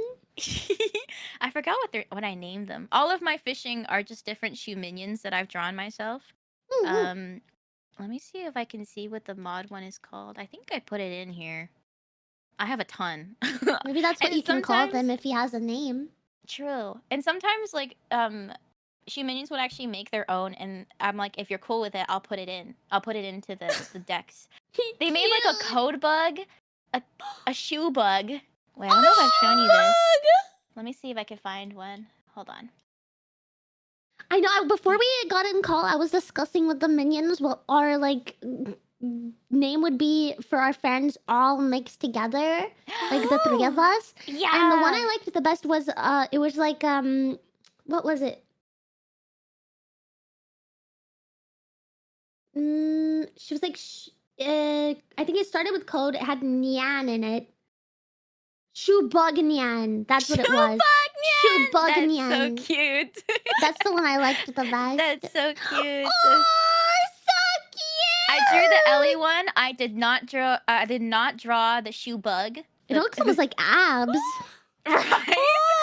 I forgot what I named them. All of my fishing are just different shoe minions that I've drawn myself. Let me see if I can see what the mod one is called. I think I put it in here. I have a ton. Maybe that's what And you can call them sometimes- if he has a name. True. And sometimes like shoe minions would actually make their own, and I'm like, if you're cool with it, I'll put it in. I'll put it into the decks. They made like a code bug, a shoe bug. Wait, I don't know if I've shown you this. Let me see if I can find one. Hold on. I know. Before we got in call, I was discussing with the minions what are like name would be for our friends all mixed together, like the three of us. Yeah. And the one I liked the best was it was like what was it? She was like I think it started with code. It had Nyan in it. Shubugnian. That's what it was. Shubugnian. That's so cute. That's the one I liked the best. That's so cute. Oh, so cute. I drew the Ellie one. I did not draw. I did not draw the shoe bug. It looks almost like abs. Right.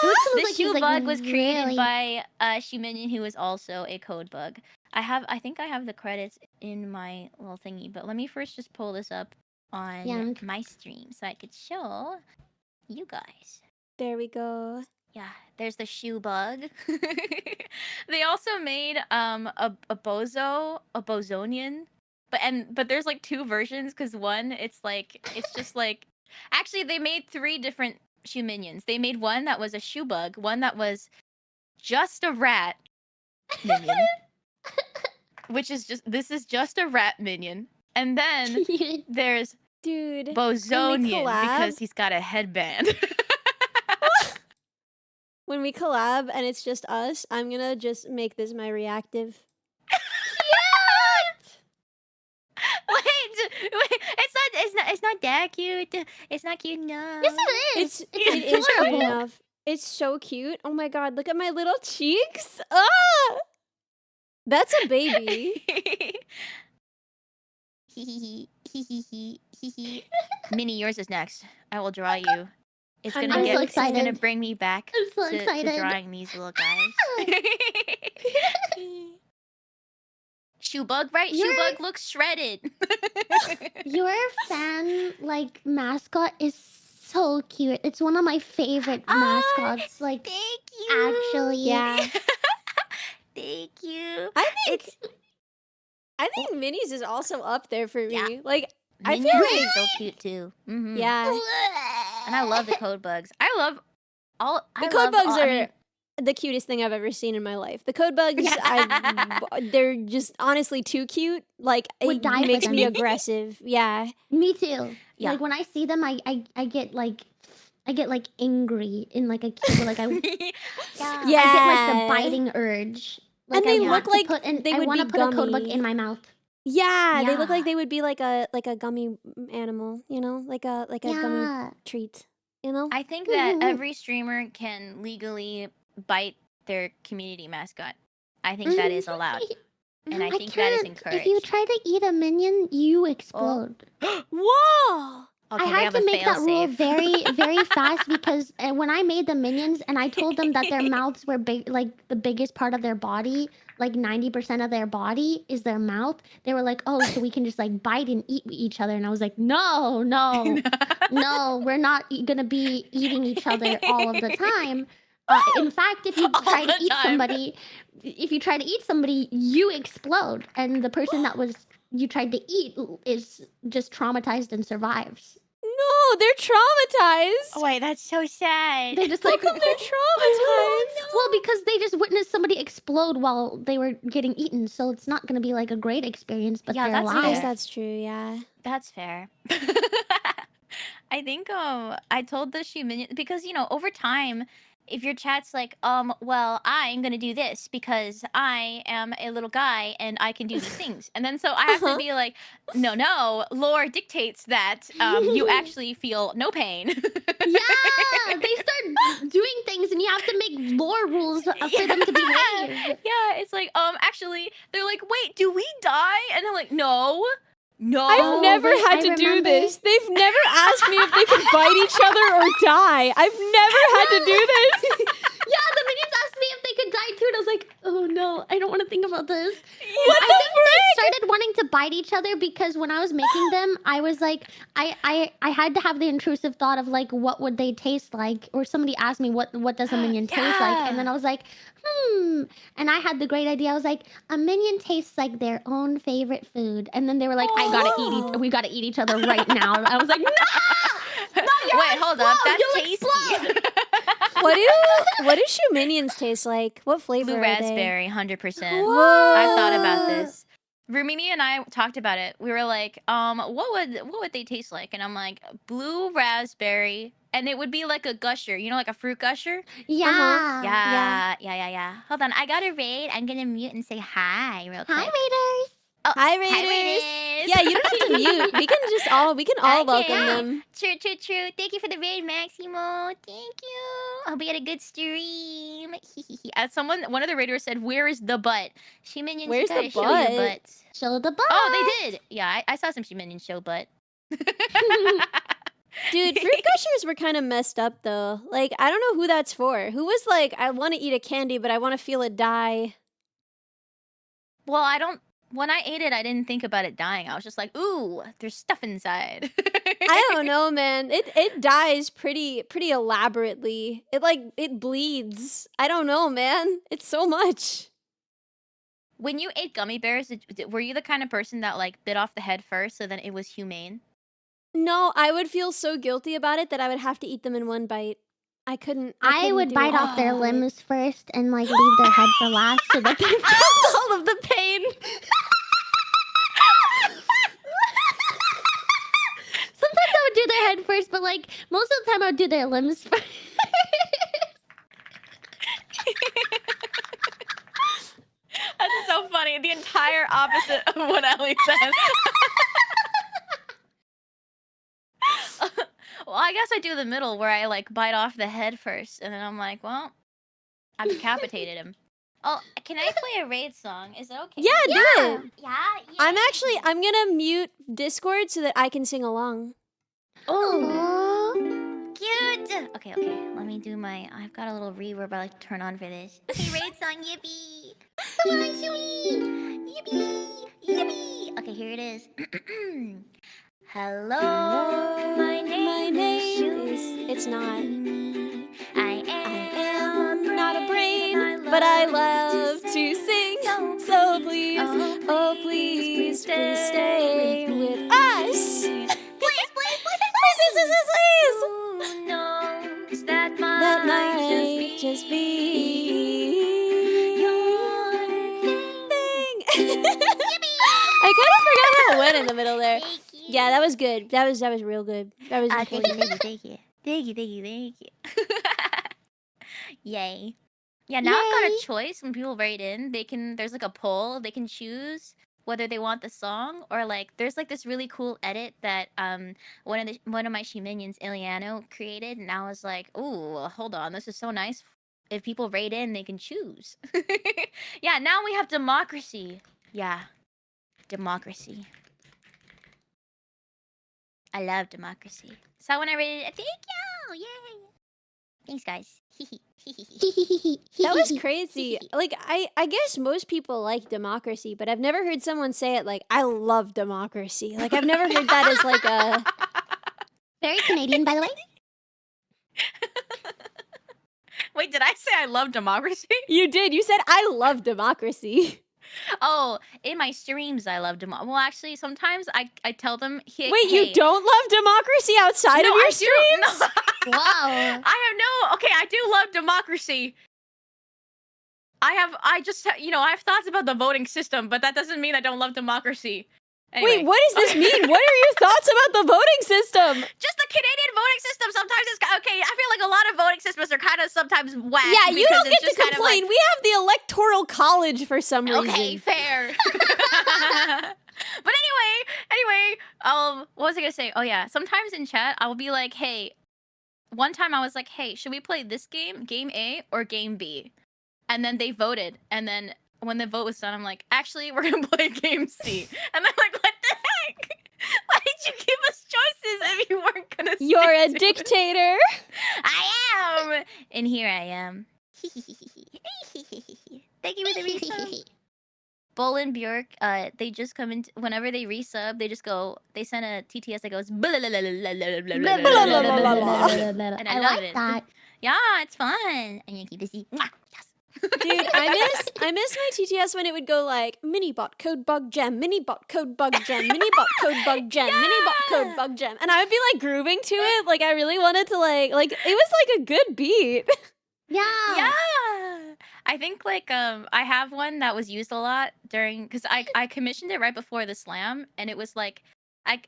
It looks The almost like shoe he's, like, bug was created really- by a shoe minion who is also a code bug. I think I have the credits in my little thingy, but let me first just pull this up on Yeah. my stream so I could show you guys. There we go. Yeah, there's the shoe bug. They also made a bozonian, but there's like two versions because one it's just like actually they made three different shoe minions. They made one that was a shoe bug, one that was just a rat minion, which is just a rat minion, and then there's Dude. Bozonian collab- because he's got a headband. When we collab and it's just us, I'm gonna just make this my reactive. Wait, it's not that cute. It's not cute enough. Yes, it is. It is cute adorable. enough. It's so cute. Oh my god, look at my little cheeks. Ah! That's a baby. Minnie, yours is next. I will draw you. It's I'm gonna so it's gonna excited. bring me back I'm so to excited. drawing these little guys. Shoe bug, right? Shoe You're- bug looks shredded. Your fan mascot is so cute. It's one of my favorite mascots. Like Thank you. actually, Yeah. Thank you. I think Minnie's is also up there for me. Yeah. Like, I Minions feel are like- so cute too. Mhm. yeah. And I love the code bugs. I love all The I code love all- bugs I are mean, the cutest thing I've ever seen in my life. The code bugs, they're just honestly too cute. Like, Would it die for makes me them. aggressive. Yeah. me too. Yeah. Like when I see them, I get like angry in like a cute like I yeah. I get like Yeah. the biting urge. And I they want look to like put in, they I would want to be put a code bug gummy. in my mouth. Yeah, they look Yeah. like they would be like a gummy animal, you know? Like a gummy Yeah. treat, you know? I think that Mhm. every streamer can legally bite their community mascot. I think that is allowed. And I think that is can't. If you encouraged. try to eat a minion, you explode. Whoa! Okay, I we had have to a make that rule fail-safe. very, very fast because when I made the minions and I told them that their mouths were big, like the biggest part of their body, like 90% of their body is their mouth. They were like, "Oh, so we can just like bite and eat each other?" And I was like, "No, no, no, we're not gonna be eating each other all of the time." In fact, if you All try to the eat time. somebody, you explode, and the person that was you tried to eat is just traumatized and survives. No, they're traumatized. Oh, wait, that's so sad. They're just How like come they're traumatized? Well, because they just witnessed somebody explode while they were getting eaten, so it's not going to be like a great experience. But Yeah, they're that's I alive. guess fair. that's true, yeah. That's fair. I think I told the shoe minion because over time, if your chat's like, well, I'm gonna do this because I am a little guy and I can do these things, and then so I have to be like, no, lore dictates that you actually feel no pain. Yeah, they start doing things, and you have to make lore rules for them to behave. Yeah, it's like, actually, they're like, wait, do we die? And I'm like, no. I've never wait, had I to do remember. this. They've never asked me if they could bite each other or die. I've never had to do this. Yeah, the minions asked me if they could die too, and I was like, oh no, I don't want to think about this. What I the think frick? they started wanting to bite each other because when I was making them, I was like, I had to have the intrusive thought of like, what would they taste like? Or somebody asked me what does a minion taste like, and then I was like, and I had the great idea. I was like, a minion tastes like their own favorite food, and then they were like, we gotta eat each other right now. I was like, no, Wait, hold up, that's you'll tasty. What do shoe minions taste like? What flavor Blue are they? raspberry, 100%. Whoa. I've thought about this. Rumini and I talked about it. We were like, what would they taste like? And I'm like, blue raspberry, and it would be like a gusher, like a fruit gusher. Yeah. Yeah. Hold on, I got a raid. I'm gonna mute and say hi real quick. Hi, Raiders. Oh, Hi, Raiders. Yeah, you don't have to mute. We can all welcome Okay. them. True. Thank you for the raid, Maximo. Thank you. Hope we had a good stream. As one of the raiders said, "Where is the butt?" She minions, Where's you gotta the show your butt? butts. Show the butt. Oh, they did. Yeah, I saw some she minions show butt. Dude, fruit gushers were kind of messed up though. Like, I don't know who that's for. Who was like, I want to eat a candy, but I want to feel it die. Well, I don't. When I ate it, I didn't think about it dying. I was just like, ooh, there's stuff inside. I don't know, man. It dies pretty elaborately. It bleeds. I don't know, man. It's so much. When you ate gummy bears, were you the kind of person that like bit off the head first, so then it was humane? No, I would feel so guilty about it that I would have to eat them in one bite. I couldn't I would do bite it. off their limbs first and like leave their head for last so that they feel all of the pain. Sometimes I would do their head first, but like most of the time I would do their limbs first. That's so funny. The entire opposite of what Ellie said. Well, I guess I do the middle where I like bite off the head first, and then I'm like, well, I decapitated him. Oh, can I play a raid song? Is it okay? Yeah, do it. Yeah. I'm gonna mute Discord so that I can sing along. Oh, Cute. Okay. Let me do my. I've got a little reverb I like to turn on for this. Okay, raid song. Yippee! Come on, Chewie! Yippee! Okay, here it is. Hello, my name is. It's not. I am Not a brain, but I love to sing. So please, oh please stay with us. Please. Who knows that That might might just be your thing. I kind of forgot how it went in the middle there. Thank you. Yeah, that was good. That was real good. That was Thank really you. Yay. Yeah, now I've got a choice when people write in. There's like a poll. They can choose whether they want the song or like there's like this really cool edit that one of my she minions, Iliano, created, and I was like, ooh, hold on, this is so nice. If people write in, they can choose. Yeah, now we have democracy. Yeah. Democracy. I love democracy. So when I rated it, thank you! Yay! Thanks, guys. That was crazy. Like, I guess most people like democracy, but I've never heard someone say it like, I love democracy. Like, I've never heard that as like a... very Canadian, by the way. Wait, did I say I love democracy? You did. You said, I love democracy. Oh, in my streams, I love democracy. Well, actually, sometimes I tell them, hey, Wait, you don't love democracy outside of your I streams? do. No. Wow. I do love democracy. I have thoughts about the voting system, but that doesn't mean I don't love democracy. Anyway. Wait, what does this mean? What are your thoughts about the voting system? Just the Canadian voting system. Sometimes it's okay. I feel like a lot of voting systems are kind of sometimes whack. Yeah, you don't get to kind of complain. We have the Electoral College for some reason. Okay, fair. But anyway, what was I gonna say? Oh yeah, sometimes in chat I will be like, hey, one time I was like, hey, should we play this game A or game B? And then they voted, and then when the vote was done, I'm like, actually, we're gonna play game C. And I'm like, what the heck? Why did you give us choices if you weren't gonna? You're a stick to it? dictator. I am, and here I am. Thank you for the resub. Bull and Bjork, they just come in whenever they resub. They just go. They send a TTS that goes. And I love like it. that. Yeah, it's fun. And you keep this. Yes. Dude, I miss my TTS when it would go like minibot code bug gem, minibot code bug gem, minibot code bug gem, minibot code bug gem, and I would be like grooving to it. Like I really wanted to like it was like a good beat. Yeah. Yeah. I think like I have one that was used a lot during because I commissioned it right before the slam, and it was like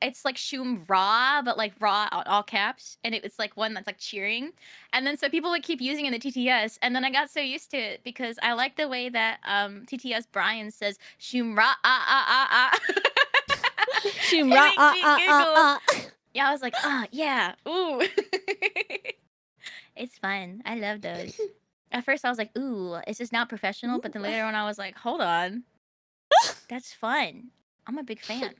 it's like shoom raw, but like raw all caps, and it's like one that's like cheering, and then so people would keep using it in the TTS, and then I got so used to it because I like the way that TTS Brian says shoom raw Shoom It ra makes me giggle. Yeah, I was like, yeah, ooh. It's fun. I love those. At first, I was like, ooh, is this not professional? But then later on, I was like, hold on. That's fun. I'm a big fan.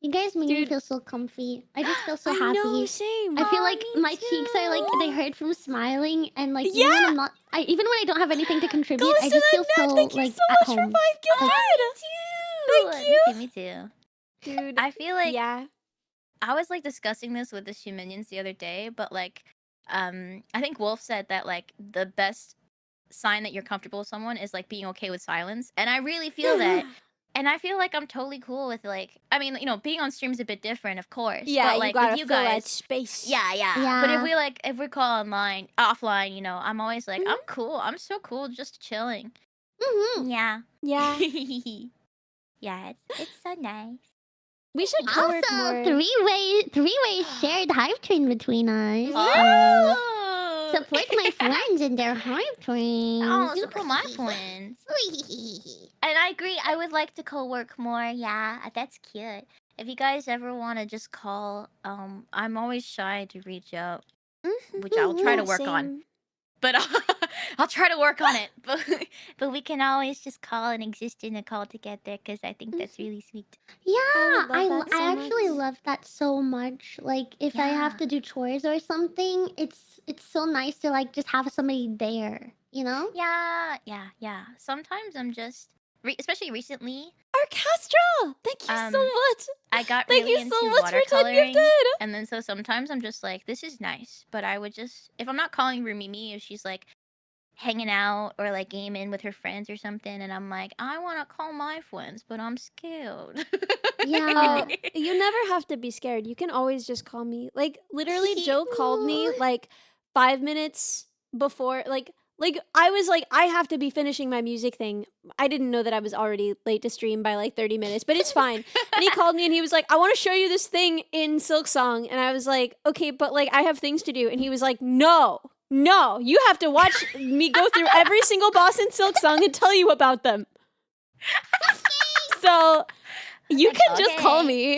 You guys make me Dude. feel so comfy. I just feel so I happy. know, same. I feel Oh, like me my cheeks are like they too. hurt from smiling, and like Yeah. even when I'm not, even when I don't have anything to contribute, Goes I to just the feel net. so Thank you like so at much for home. 5 gifted. Thank you. Me too. Dude, I feel like yeah. I was like discussing this with the Shuminions the other day, but like, I think Wolf said that like the best sign that you're comfortable with someone is like being okay with silence, and I really feel that. And I feel like I'm totally cool with like, I mean, you know, being on stream is a bit different, of course. Yeah, but you like gotta with you fill that guys, space. yeah. But if Yeah. we call offline, you know, I'm always like, Mhm. I'm cool. I'm so cool, just chilling. Mm-hmm. Yeah. Yeah. Yeah, it's so nice. We should co-work Also, more. three-way shared hive train between us. Oh, Support my friends in their hive trains. Oh, support my twins. And I agree. I would like to co-work more. Yeah, that's cute. If you guys ever want to just call, I'm always shy to reach out, which I'll try to Yeah, work on. same. But I'll try to work on it. But we can always just call and exist in a call together because I think that's really sweet. Yeah, I would love that so I actually much. love that so much. Like if I have Yeah. to do chores or something, it's so nice to like just have somebody there, you know? Yeah. Sometimes I'm just, especially recently, Orchestra! Thank you so Um, much. I got Thank really you so into much for 10 watercoloring. gifted. And then so sometimes I'm just like, this is nice. But I would just, if I'm not calling Rumimi, if she's like hanging out or like gaming with her friends or something, and I'm like, I want to call my friends, but I'm scared. Yeah. You never have to be scared. You can always just call me. Like literally Joe called me like 5 minutes before like I was like I have to be finishing my music thing. I didn't know that I was already late to stream by like 30 minutes, but it's fine. And he called me and he was like, "I want to show you this thing in Silk Song." And I was like, "Okay, but like I have things to do." And he was like, "No, you have to watch me go through every single boss in Silk Song and tell you about them." So you can just call Okay. me.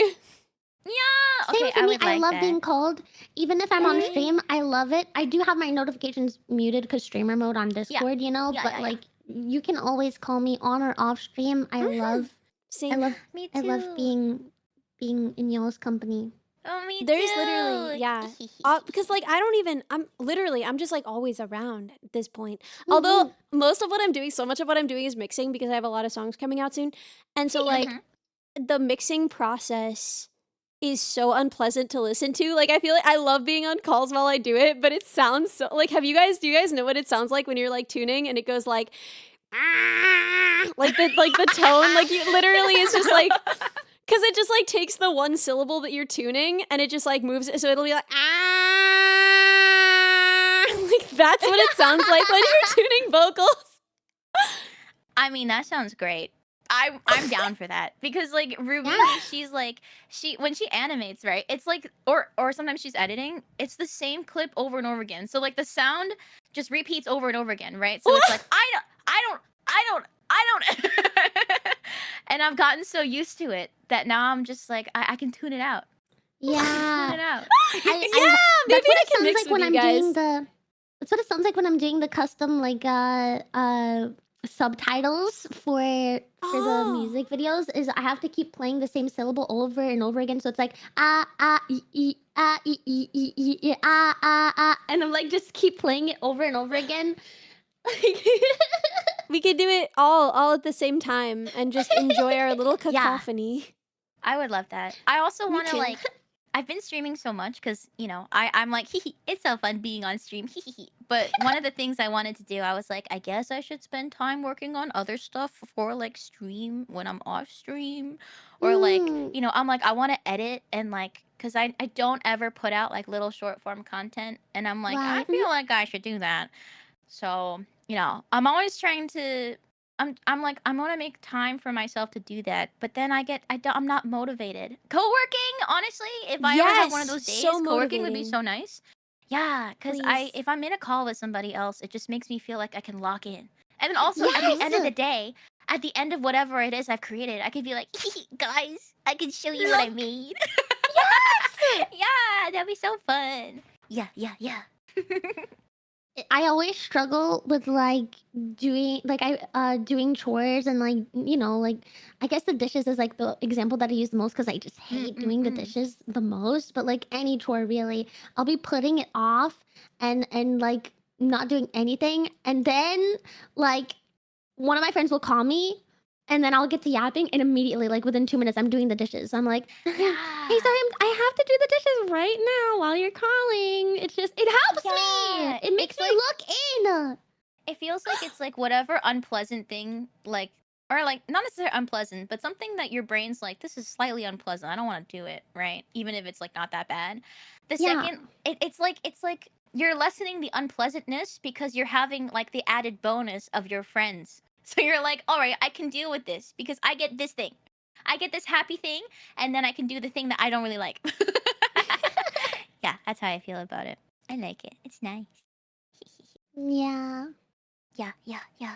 Yeah. Same Okay, for I me. would I like love that. being called. Even if I'm on Yay. stream, I love it. I do have my notifications muted because streamer mode on Discord, you know. Yeah, but yeah. like, you can always call me on or off stream. I love Same. Me I too. love being in y'all's company. Oh, me There's too. literally, yeah. Because like I'm just like always around at this point. Mhm. Although most of what I'm doing, so much of what I'm doing is mixing because I have a lot of songs coming out soon. And so like the mixing process is so unpleasant to listen to. Like I feel like I love being on calls while I do it, but it sounds so like do you guys know what it sounds like when you're like tuning and it goes like like the tone like you literally is just like because it just like takes the one syllable that you're tuning and it just like moves it so it'll be like like that's what it sounds like when you're tuning vocals. I mean, that sounds great. I'm down for that because like Ruby, Yeah. she's like when she animates, right? It's like or sometimes she's editing. It's the same clip over and over again. So like the sound just repeats over and over again, right? So it's like I don't, and I've gotten so used to it that now I'm just like I can tune it out. Yeah. Tune it out. Yeah, maybe That's what I it can sounds mix like with when you I'm guys. doing the. That's what it sounds like when I'm doing the custom like subtitles for the music videos. Is I have to keep playing the same syllable over and over again. So it's like and I'm like just keep playing it over and over again. We could do it all at the same time and just enjoy our little cacophony. I would love that. I also Me want to too. like I've been streaming so much because, you know, I'm like, hee hee, it's so fun being on stream, hee hee hee. But one of the things I wanted to do, I was like, I guess I should spend time working on other stuff for like stream when I'm off stream. Or like, Mm, you know, I'm like, I want to edit and like, because I don't ever put out like little short form content. And I'm like, I right. feel like I should do that. So, you know, I'm always trying to I'm like I'm gonna make time for myself to do that, but then I'm not motivated. Co-working, honestly, if I ever have one of Yes, those days, so co-working would be motivating. so nice. Yeah, cuz Please. if I'm in a call with somebody else, it just makes me feel like I can lock in. And then also at the end of Yes. the day, at the end of whatever it is I've created, I could be like, guys, I can show you what I Look. made. Yes. Yeah, that'd be so fun. Yeah, yeah, yeah. I always struggle with like doing chores and like like I guess the dishes is like the example that I use the most because I just hate doing the Mm-mm-mm. dishes the most. But like any chore really, I'll be putting it off and like not doing anything, and then like one of my friends will call me. And then I'll get to yapping, and immediately, like within 2 minutes, I'm doing the dishes. I'm like, "Hey, sorry, Yeah. I have to do the dishes right now while you're calling." It's just, it helps Yeah. me. It makes It's me like look in. it feels like it's like whatever unpleasant thing, like, or like not necessarily unpleasant, but something that your brain's like, this is slightly unpleasant. I don't want to do it, right? Even if it's like not that bad. The Yeah. second it's like you're lessening the unpleasantness because you're having like the added bonus of your friends. So you're like, all right, I can deal with this because I get this thing. I get this happy thing, and then I can do the thing that I don't really like. Yeah, that's how I feel about it. I like it. It's nice. Yeah. Yeah, yeah, yeah.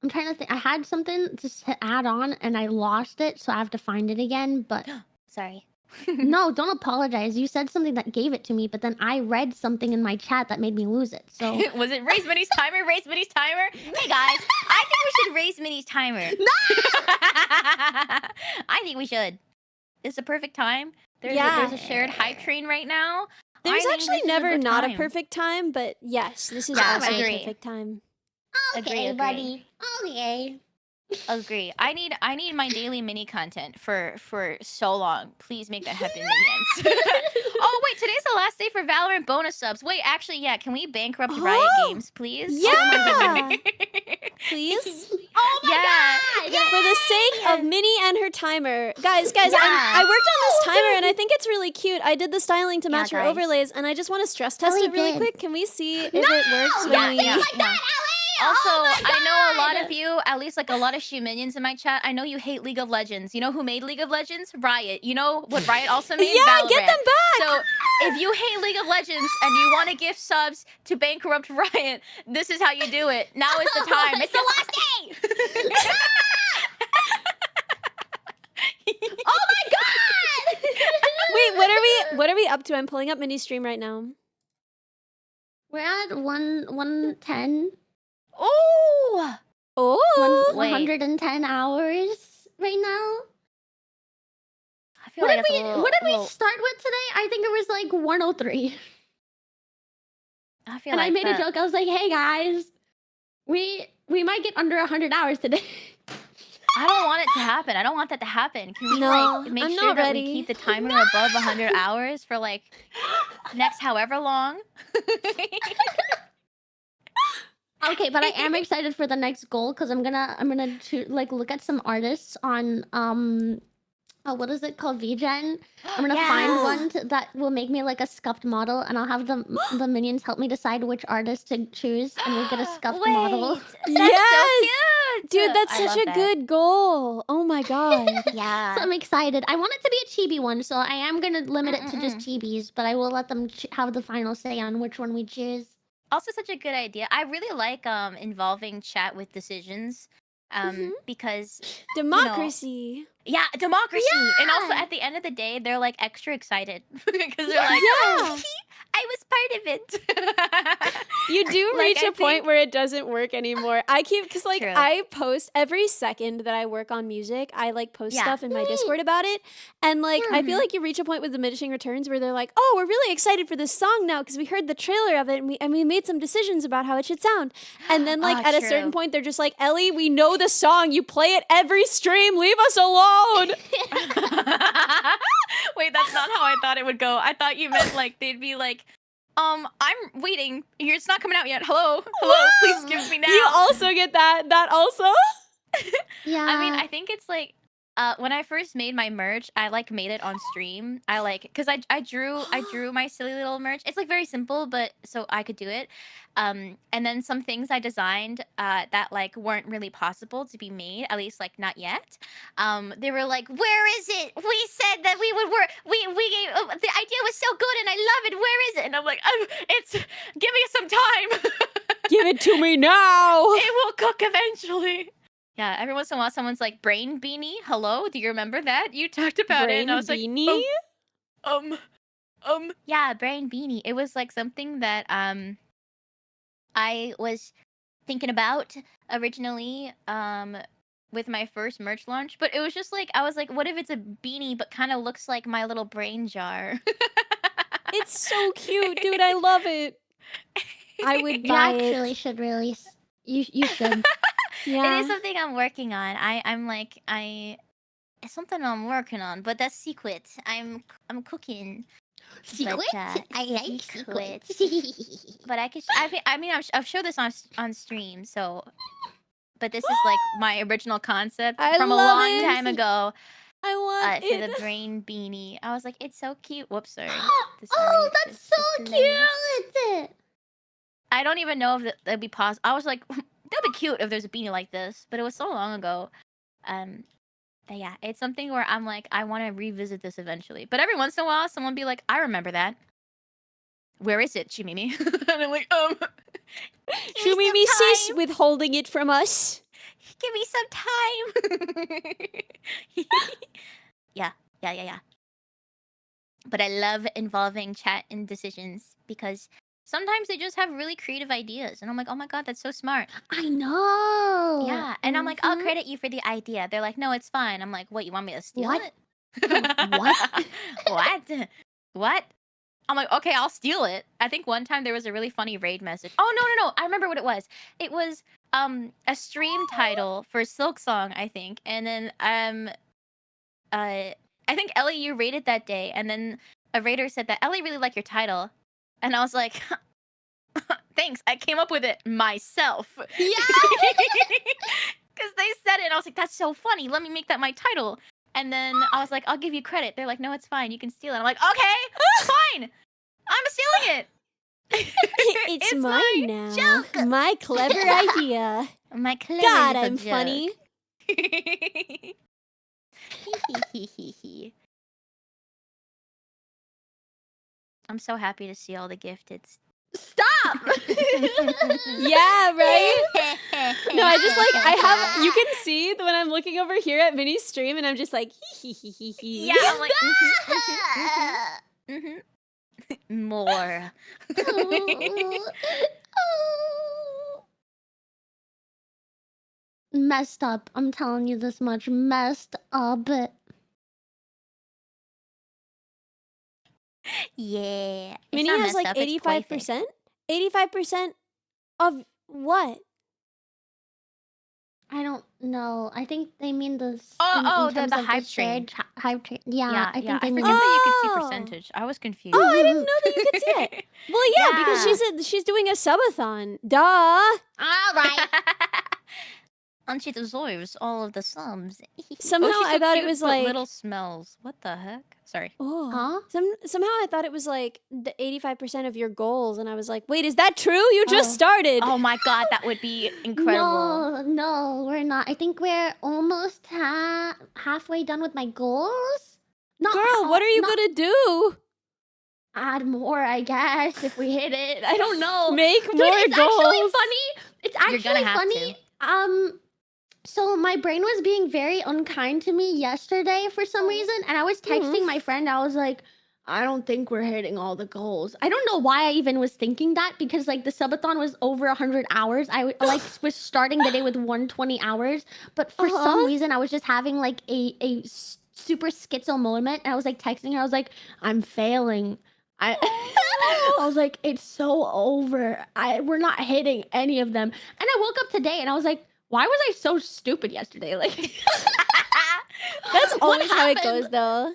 I'm trying to think. I had something to add on, and I lost it, so I have to find it again. But Sorry. no, don't apologize. You said something that gave it to me, but then I read something in my chat that made me lose it. So Was it Raise Minnie's timer? Raise Minnie's timer? Hey guys, I think we should raise Minnie's timer. No! I think we should. It's a perfect time. There's Yeah. a shared hype train right now. There's I think actually this is never good not a time. perfect time, but yes, this is Yeah, also agree. a perfect time. Okay, Agree. buddy. Okay. Agree. I need my daily mini content for so long. Please make that happen, minions. Oh wait, today's the last day for Valorant bonus subs. Wait, actually, yeah. Can we bankrupt Riot Oh, Games, please? yeah. Please? Oh my Yeah. god! For the sake of Minnie and her timer. Guys, Yeah. I worked on this timer and I think it's really cute. I did the styling to match your guys. overlays and I just want to stress test Ellie it really did. quick. Can we see if it works when we... Yeah. Also, Oh my I know a lot God! of you, at least like a lot of Shu minions in my chat, I know you hate League of Legends. You know who made League of Legends? Riot. You know what Riot also made? Yeah, Valorant. get them back! So if you hate League of Legends and you want to gift subs to bankrupt Riot, this is how you do it. Now is the time. It's the last day! Oh my god! Wait, what are we up to? I'm pulling up Minnie's stream right now. We're at 110. Oh! Oh! 110 hours right now. I feel What like did that's a little, what did we little- start with today? I think it was like 103. I feel And like I made that. a joke. I was like, "Hey guys, we might get under 100 hours today." I don't want it to happen. I don't want that to happen. Can we No, like make I'm sure not that ready. we keep the timer above 100 hours for like next however long? Okay, but I am excited for the next goal because I'm gonna like look at some artists on what is it called, VGen. I'm gonna find Yeah. one that will make me like a scuffed model, and I'll have the minions help me decide which artist to choose, and we'll get a scuffed model. Wait, that's Yes! so cute. Dude, that's I such love a that. good goal. Oh my god. Yeah. So I'm excited. I want it to be a chibi one, so I am gonna limit it to just chibis, but I will let them have the final say on which one we choose. Also such a good idea. I really like involving chat with decisions. Because Democracy. yeah, democracy. And also Yeah. at the end of the day, they're like extra excited because they're like, Yeah. I was part of it. You do Like, reach I a point think- where it doesn't work anymore. I keep, because like True. I post every second that I work on music, I like post Yeah. stuff in my Discord about it. And like, I feel like you reach a point with diminishing returns where they're like, oh, we're really excited for this song now because we heard the trailer of it and we made some decisions about how it should sound. And then like at a certain True. point, they're just like, Ellie, we know the song. You play it every stream. Leave us alone. Wait, that's not how I thought thought it would go. I thought you meant like they'd be like, I'm waiting. It's not coming out yet. Hello, please give me now. You also get that. That also. Yeah. I mean, I think it's like when I first made my merch, I like made it on stream. I like because I drew my silly little merch. It's like very simple, but so I could do it. And then some things I designed that like weren't really possible to be made, at least like not yet. They were like, "Where is it? We said that we would work. We gave the idea was so good, and I love it. Where is it?" And I'm like, "It's give me some time. Give it to me now. It will cook eventually." Yeah, every once in a while, someone's like, "Brain beanie, hello, do you remember that? You talked about it." Brain And I was beanie? like, yeah, brain beanie. It was like something that I was thinking about originally with my first merch launch, but it was just like, I was like, what if it's a beanie but kind of looks like my little brain jar? It's so cute, dude. I love it. I would you buy it. actually should release. You should. Yeah. It is something I'm working on. It's something I'm working on, but that's secret. I'm cooking. Secret? But, I like secret. secrets. But I've showed this on stream, so. But this is like my original concept I from a love long it. time ago I want for it. the brain beanie. I was like, it's so cute. Whoops, sorry. This Oh, already that's exists. so It's hilarious. cute. I don't even know if that'd be possible. I was like, that'd be cute if there's a beanie like this, but it was so long ago. But yeah, it's something where I'm like, I want to revisit this eventually. But every once in a while, someone be like, I remember that. Where is it, Chimimi? And I'm like, give me Shumimi some cease time. withholding it from us. Give me some time. Yeah. But I love involving chat in decisions because sometimes they just have really creative ideas. And I'm like, oh my God, that's so smart. I know. Yeah. And I'm like, I'll Mhm. credit you for the idea. They're like, no, it's fine. I'm like, what, you want me to steal What? it? What? What? I'm like, okay, I'll steal it. I think one time there was a really funny raid message. Oh, no. I remember what it was. It was a stream title for Silk Song, I think. And then I think Ellie, you rated that day, and then a raider said that Ellie really liked your title. And I was like, thanks, I came up with it myself. Yeah. Because they said it, and I was like, that's so funny. Let me make that my title. And then I was like, I'll give you credit. They're like, no, it's fine. You can steal it. I'm like, okay, fine. I'm stealing it. It's mine now. joke. My clever idea. My clever God, little I'm funny. joke. I'm so happy to see all the gifted. Stop. Yeah, right? No, I just like, I have, you can see that when I'm looking over here at Minnie's stream and I'm just like, hee. Yeah, I'm like, more. Messed up. I'm telling you this much. Messed up. Yeah. It's Minnie not has messed like up, it's perfect. 85%? 85% of what? I don't know. I think they mean this. Oh, in the terms of hype shared train. Hype train. Yeah, I think I they mean. forget that you could see Oh. percentage. I was confused. Oh, I didn't know that you could see it. Well, yeah, because Yeah. she's doing a subathon. Duh. All right. And she deserves all of the subs. Somehow she's I so thought it cute, was but like little smells. What the heck? Sorry. Oh. Huh? Somehow I thought it was like the 85% of your goals, and I was like, wait, is that true? You just started. Oh my God, that would be incredible. No, we're not. I think we're almost halfway done with my goals. Not Girl, what are you not- gonna do? Add more, I guess, if we hit it. I don't know. Make Dude, more it's goals. actually funny. It's You're actually gonna have funny. So my brain was being very unkind to me yesterday for some reason, and I was texting my friend. I was like, I don't think we're hitting all the goals. I don't know why I even was thinking that, because like the subathon was over 100 hours. I was starting the day with 120 hours, but for some reason I was just having like a super schizo moment, and I was like texting her. I was like, I'm failing. I was like, it's so over. We're not hitting any of them. And I woke up today and I was like, why was I so stupid yesterday? Like, That's what always how it happened? goes, though.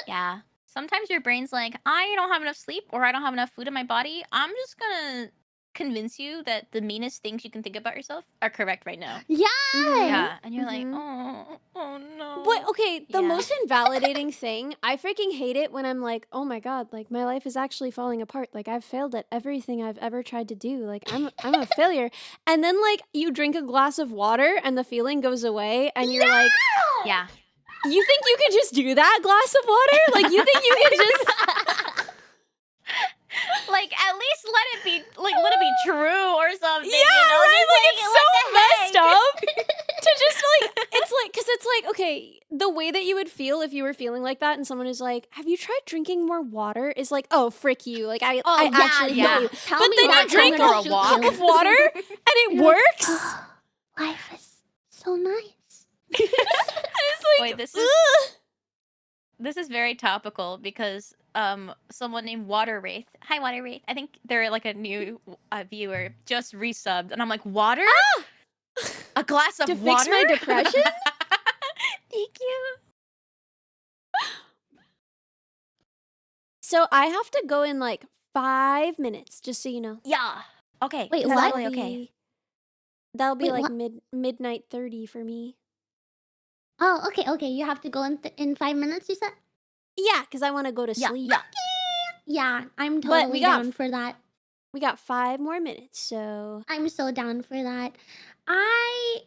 Yeah. sometimes your brain's like, I don't have enough sleep or I don't have enough food in my body. I'm just gonna convince you that the meanest things you can think about yourself are correct right now. Yeah. Yeah. And you're like, Mhm. oh no. But okay, the Yeah. most invalidating thing, I freaking hate it when I'm like, oh my god, like my life is actually falling apart. Like I've failed at everything I've ever tried to do. Like I'm a failure. And then like you drink a glass of water and the feeling goes away and you're like, Yeah. you think you could just do that glass of water? Like you think you could just Like at least let it be true or something. Yeah, you know? right? Just Like it's what so the messed heck? up to just like it's like because it's like okay, the way that you would feel if you were feeling like that, and someone is like, "Have you tried drinking more water?" Is like, "Oh, frick you!" Like I actually yeah. know you. Tell But me then more, you drink tell me a to walk. shoot cup you. of water and it You're like, works. "Oh, life is so nice. And it's like, Wait, ugh. this is very topical because someone named Water Wraith. Hi Water Wraith. I think they're like a new viewer, just resubbed, and I'm like, water? A glass of To water? fix my depression? Thank you. So I have to go in like 5 minutes, just so you know. Yeah. Okay. Wait, that's what? totally okay. That'll be Wait, like what? midnight 30 for me. Oh, okay. You have to go in 5 minutes, you said? Yeah, because I want to go to Yeah. sleep. Yeah. Yeah, I'm But we totally got down for that. We got 5 more minutes, so I'm so down for that. I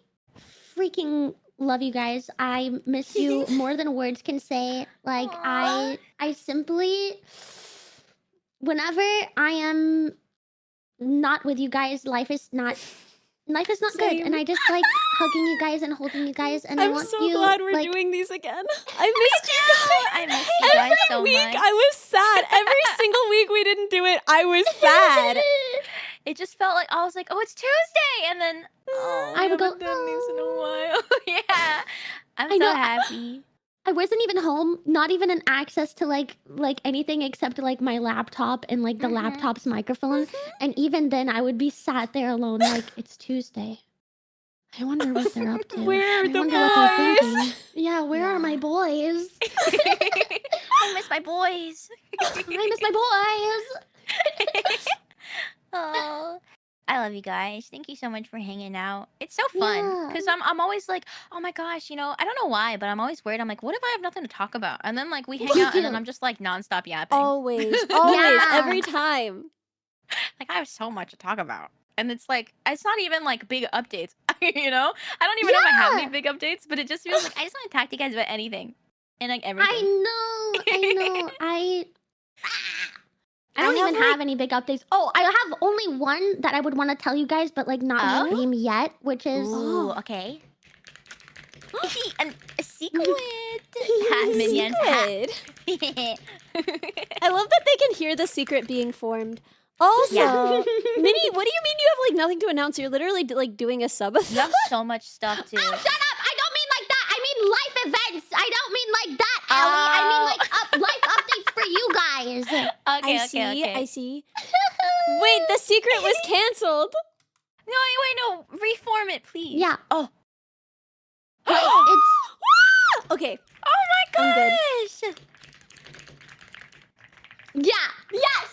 freaking love you guys. I miss you more than words can say. Like Aw. I simply whenever I am not with you guys, life is not good. And Same. I just like hugging you guys and holding you guys, and I I'm want so you glad we're like doing these again. I missed you guys. I miss you guys Every so week much. I was sad. Every single week we didn't do it, I was sad. It just felt like I was like, oh, it's Tuesday, and then I we would go, haven't done these in a while. Yeah, I'm I so know, happy. I wasn't even home, not even an access to like anything except like my laptop and like the laptop's microphone. And even then I would be sat there alone like it's Tuesday. I wonder what they're up to. Where are I the wonder what they're boys? thinking. Yeah, where are my boys? I miss my boys. I miss my boys. Oh, I love you guys. Thank you so much for hanging out. It's so fun because I'm always like, oh my gosh, I don't know why, but I'm always worried. I'm like, what if I have nothing to talk about? And then like we hang out, and then I'm just like nonstop yapping. Always, Yeah. every time. Like I have so much to talk about, and it's like it's not even like big updates. I don't even know if I have any big updates, but it just feels like I just want to talk to you guys about anything and like everything. I know. I don't I even have, have any big updates. Oh, I have only one that I would want to tell you guys, but like not Oh? stream yet, which is Ooh, okay. And a secret. Hat minions. Hat. Secret. I love that they can hear the secret being formed. Also, Yeah. Minnie, what do you mean you have like nothing to announce? You're literally like doing a subathon. You have so much stuff to. Oh, shut up! I don't mean like that. I mean life events. I don't mean like that, Ellie. I mean like life updates for you guys. Okay, I see. Wait, the secret was canceled. No, wait, no. Reform it, please. Yeah. Oh. It's Okay. Oh my I'm good. gosh. yeah. Yes.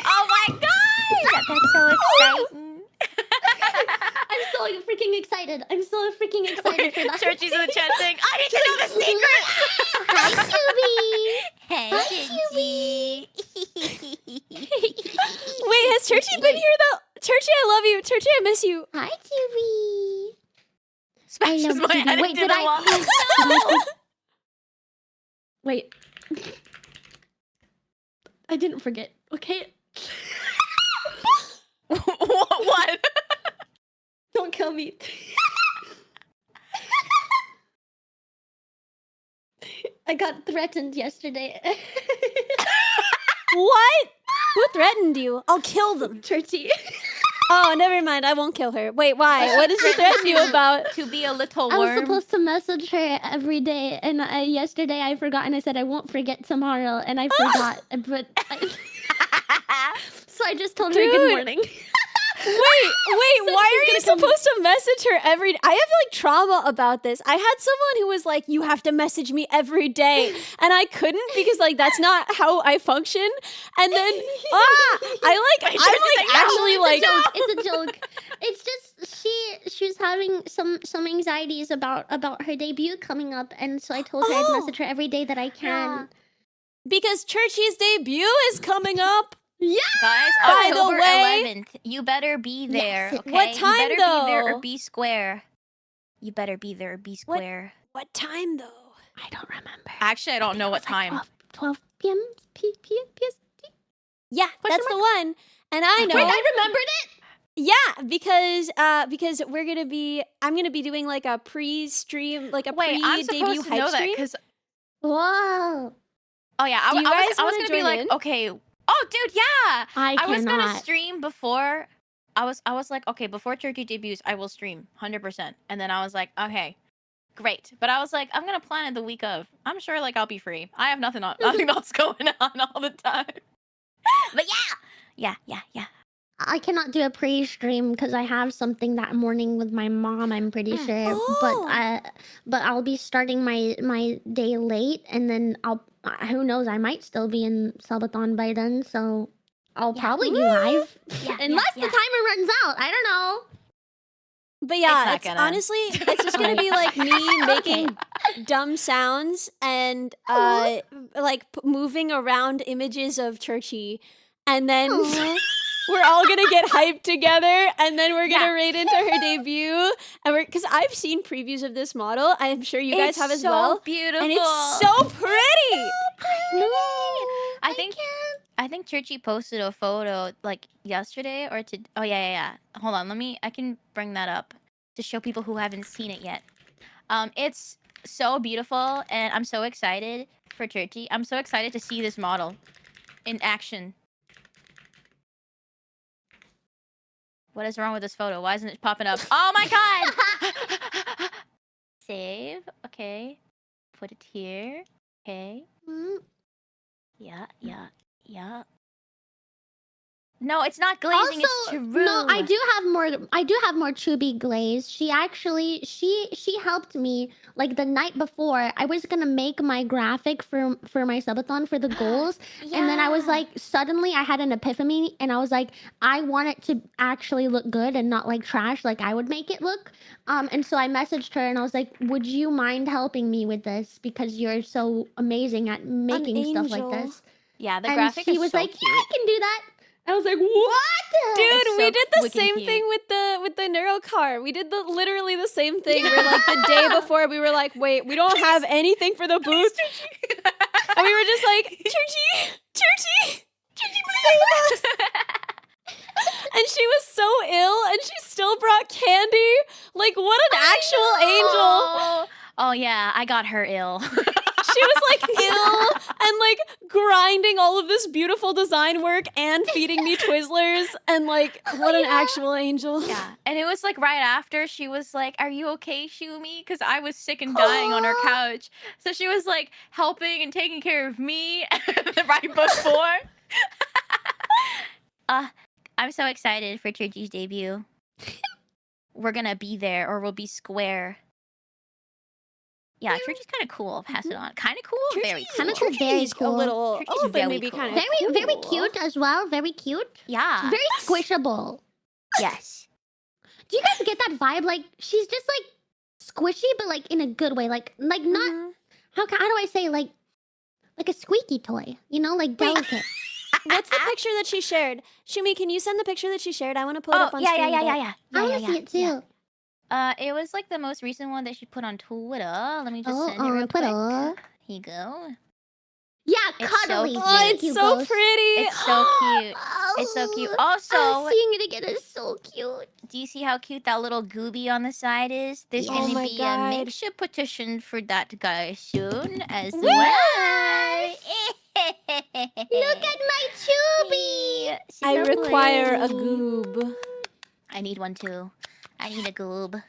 Oh my gosh. That's so exciting. I'm so freaking excited. I'm so freaking excited for that. Churchy's in the chat saying, I need to know the secret. Hi, Tubi. Hey, Hi, Wait, has Churchy been here though? Churchy, I love you. Churchy, I miss you. Hi, Tubi. Smashes love my Tubi. head Wait, into did the I- wall. Wait. I didn't forget. Okay. What? Don't kill me. I got threatened yesterday. What? Who threatened you? I'll kill them. Churchy. Oh, never mind. I won't kill her. Wait, why? What did she threaten you about? To be a little I was worm. supposed to message her every day, and yesterday I forgot, and I said I won't forget tomorrow, and I forgot. So I just told her good Dude. morning. why are you supposed to message her every day? I have like trauma about this. I had someone who was like, you have to message me every day. And I couldn't because like that's not how I function. And then I'm actually like It's a joke. It's just she's having some anxieties about her debut coming up, and so I told her I'd message her every day that I can. because Churchy's debut is coming up. Yeah. Guys, By the October way- 11th. You better be there. Yes. Okay? What time, you better be there though? or be square. You better be there or be square. What time though? I don't remember. Actually, I don't know what It was like time. 12 p.m. PST. Yeah, Question that's the one. And I know. Wait, I remembered it. Yeah, because I'm gonna be doing like a pre-stream, like a Wait, I'm pre-debut supposed to hype know that stream. because Whoa. oh yeah, Do you I guys was wanna gonna be join like, in? okay, oh dude, yeah, I was gonna cannot. stream before. I was like, okay, before Turkey debuts, I will stream 100%, and then I was like, okay, great, but I was like, I'm gonna plan it the week of. I'm sure like I'll be free. I have nothing else going on all the time. But yeah. I cannot do a pre-stream because I have something that morning with my mom. I'm pretty sure, Oh. but I'll be starting my day late, and then who knows? I might still be in Subathon by then, so I'll Yeah. probably be live Yeah, unless yeah. the timer runs out. I don't know. But yeah, not it's gonna. honestly, it's just gonna be like me making dumb sounds and moving around images of Churchy, and then Aw. we're all gonna get hyped together, and then we're gonna Yeah. raid into her debut, and because I've seen previews of this model, I'm sure you guys have as well, Beautiful. and it's so pretty. No, I think Churchy posted a photo like yesterday or to. Oh yeah. Hold on, I can bring that up to show people who haven't seen it yet. It's so beautiful, and I'm so excited for Churchy. I'm so excited to see this model in action. What is wrong with this photo? Why isn't it popping up? Oh my god! Save. Okay. Put it here. Okay. Mm. Yeah. No, it's not glazing. It's Also, true. no, I do have more Chubby glaze. She actually she helped me like the night before. I was gonna make my graphic for my subathon for the goals, and then I was like, suddenly I had an epiphany, and I was like, I want it to actually look good and not like trash, like I would make it look. And so I messaged her and I was like, would you mind helping me with this because you're so amazing at making stuff like angel. this? Yeah, the And graphic she is was so like, cute. yeah, I can do that. I was like, what? Dude, It's we so did the wicked same cute. thing with the neuro car. We did literally the same thing. Where like the day before we were like, wait, we don't have anything for the booth. And we were just like, Churchy, save us. And she was so ill, and she still brought candy. Like, what an actual angel. Oh yeah, I got her ill. She was like ill and like grinding all of this beautiful design work and feeding me Twizzlers, and like, what an actual angel. Yeah, and it was like right after she was like, "Are you okay, Shumi?" Because I was sick and dying on her couch. So she was like helping and taking care of me right before. I'm so excited for Churchy's debut. We're gonna be there, or we'll be square. Yeah, Churchy's kind of cool. Pass it on. Kind of cool. Very cool. Kinda cool. Very Churchy's cool. a little, Churchy's but very maybe cool. kind of Very cute as well. Very cute. Yeah. Very squishable. Yes. Do you guys get that vibe? Like she's just like squishy, but like in a good way. Like not Mhm. how do I say like a squeaky toy? You know, like delicate. What's the picture that she shared? Shumi, can you send the picture that she shared? I want to pull it up on screen. yeah. I want to see it too. It was like the most recent one that she put on Twitter. Let me just Oh, send it real on Twitter. quick. Here you go. Yeah, It's so cuddly. cute. Oh, it's You so ghost. pretty. It's so cute. It's so cute. Also, seeing it again is so cute. do you see how cute that little gooby on the side is? There's Yes. going Oh to my be God. a makeshift petition for that guy soon as Woo! well. Look at my chubby. I So require a pretty. goob. I need one too. I need a goob.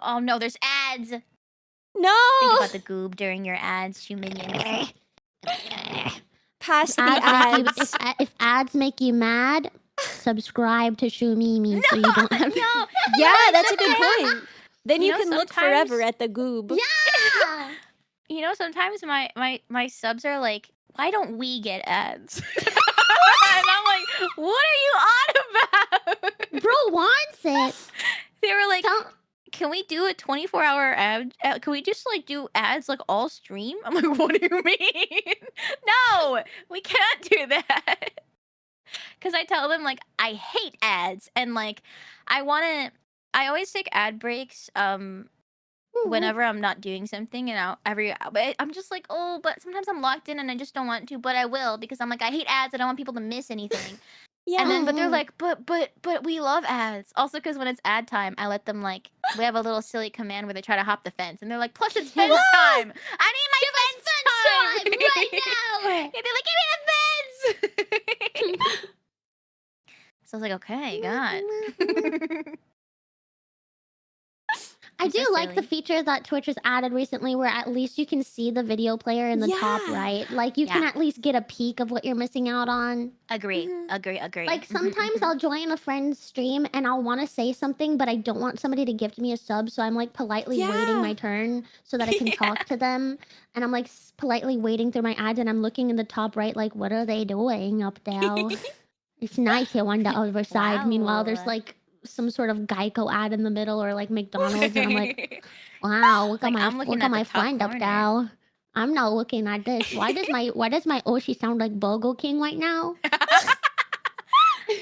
Oh no, there's ads. Think No! about the goob during your ads, you minions. Past the Ads make you, ads. if ads make you mad, subscribe to Shumimi so you don't have to. No, Yeah, that's a good point. Then You you know, can look sometimes- forever at the goob. Yeah. you know, sometimes my subs are like, why don't we get ads? And I'm like, what are you on about? Bro wants it. They were like, Tell- can we do a 24-hour ad? Can we just like do ads like all stream? I'm like, what do you mean? No, we can't do that. Because I tell them like I hate ads and like I always take ad breaks whenever I'm not doing something and I'm just like, oh, but sometimes I'm locked in and I just don't want to, but I will because I'm like, I hate ads. I don't want people to miss anything. Yeah. And then, but they're Mhm. like, but we love ads. Also, because when it's ad time, I let them like, we have a little silly command where they try to hop the fence, and they're like, plus it's fence time. I need my fence time right now. And they're like, give me the fence. So I was like, okay, God. I I'm do so like the silly. feature that Twitch has added recently where at least you can see the video player in the top Yeah. right. Like you can Yeah. at least get a peek of what you're missing out on. Agree, Mhm. agree. Like Mhm, sometimes mhm. I'll join a friend's stream and I'll want to say something, but I don't want somebody to gift me a sub, so I'm like politely waiting my Yeah. turn so that I can talk to them. And I'm like politely waiting through my ads, and I'm looking in the top right, like what are they doing up there? It's nice here on the other side. Meanwhile, there's Wow. like some sort of Geico ad in the middle or like McDonald's, and I'm like, wow, Like, I'm looking at the top friend up corner. there. I'm not looking at this. Why does my Oshi sound like Burger King right now?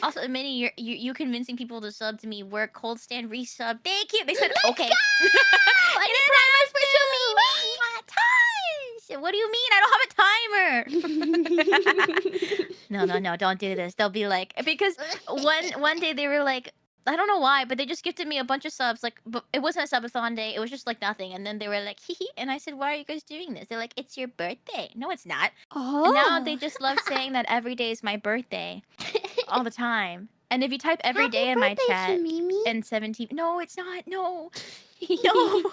Also, Minnie, you convincing people to sub to me. We're cold stand resub. Thank you. They said Let's okay. go! I didn't Ties. What do you mean? I don't have a timer. No, don't do this. They'll be like, because one day they were like, I don't know why, but they just gifted me a bunch of subs. Like, but it wasn't a subathon day. It was just like nothing. And then they were like, hee hee. And I said, why are you guys doing this? They're like, it's your birthday. No, it's not. Oh. And now they just love saying that every day is my birthday all the time. And if you type every day in my chat and 17, no, it's not. No, no.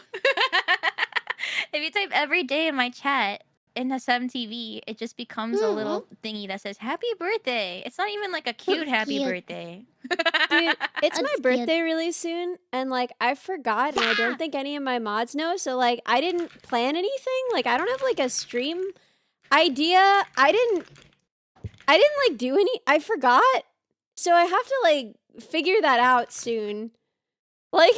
If you type every day in my chat in the 7TV, it just becomes a little thingy that says happy birthday. It's not even like a cute That's happy cute. birthday. Dude, it's my That's cute. birthday really soon, and like I forgot, and I Yeah. don't think any of my mods know. So like I didn't plan anything. Like I don't have like a stream idea. I didn't like do any. I forgot, so I have to like figure that out soon. Like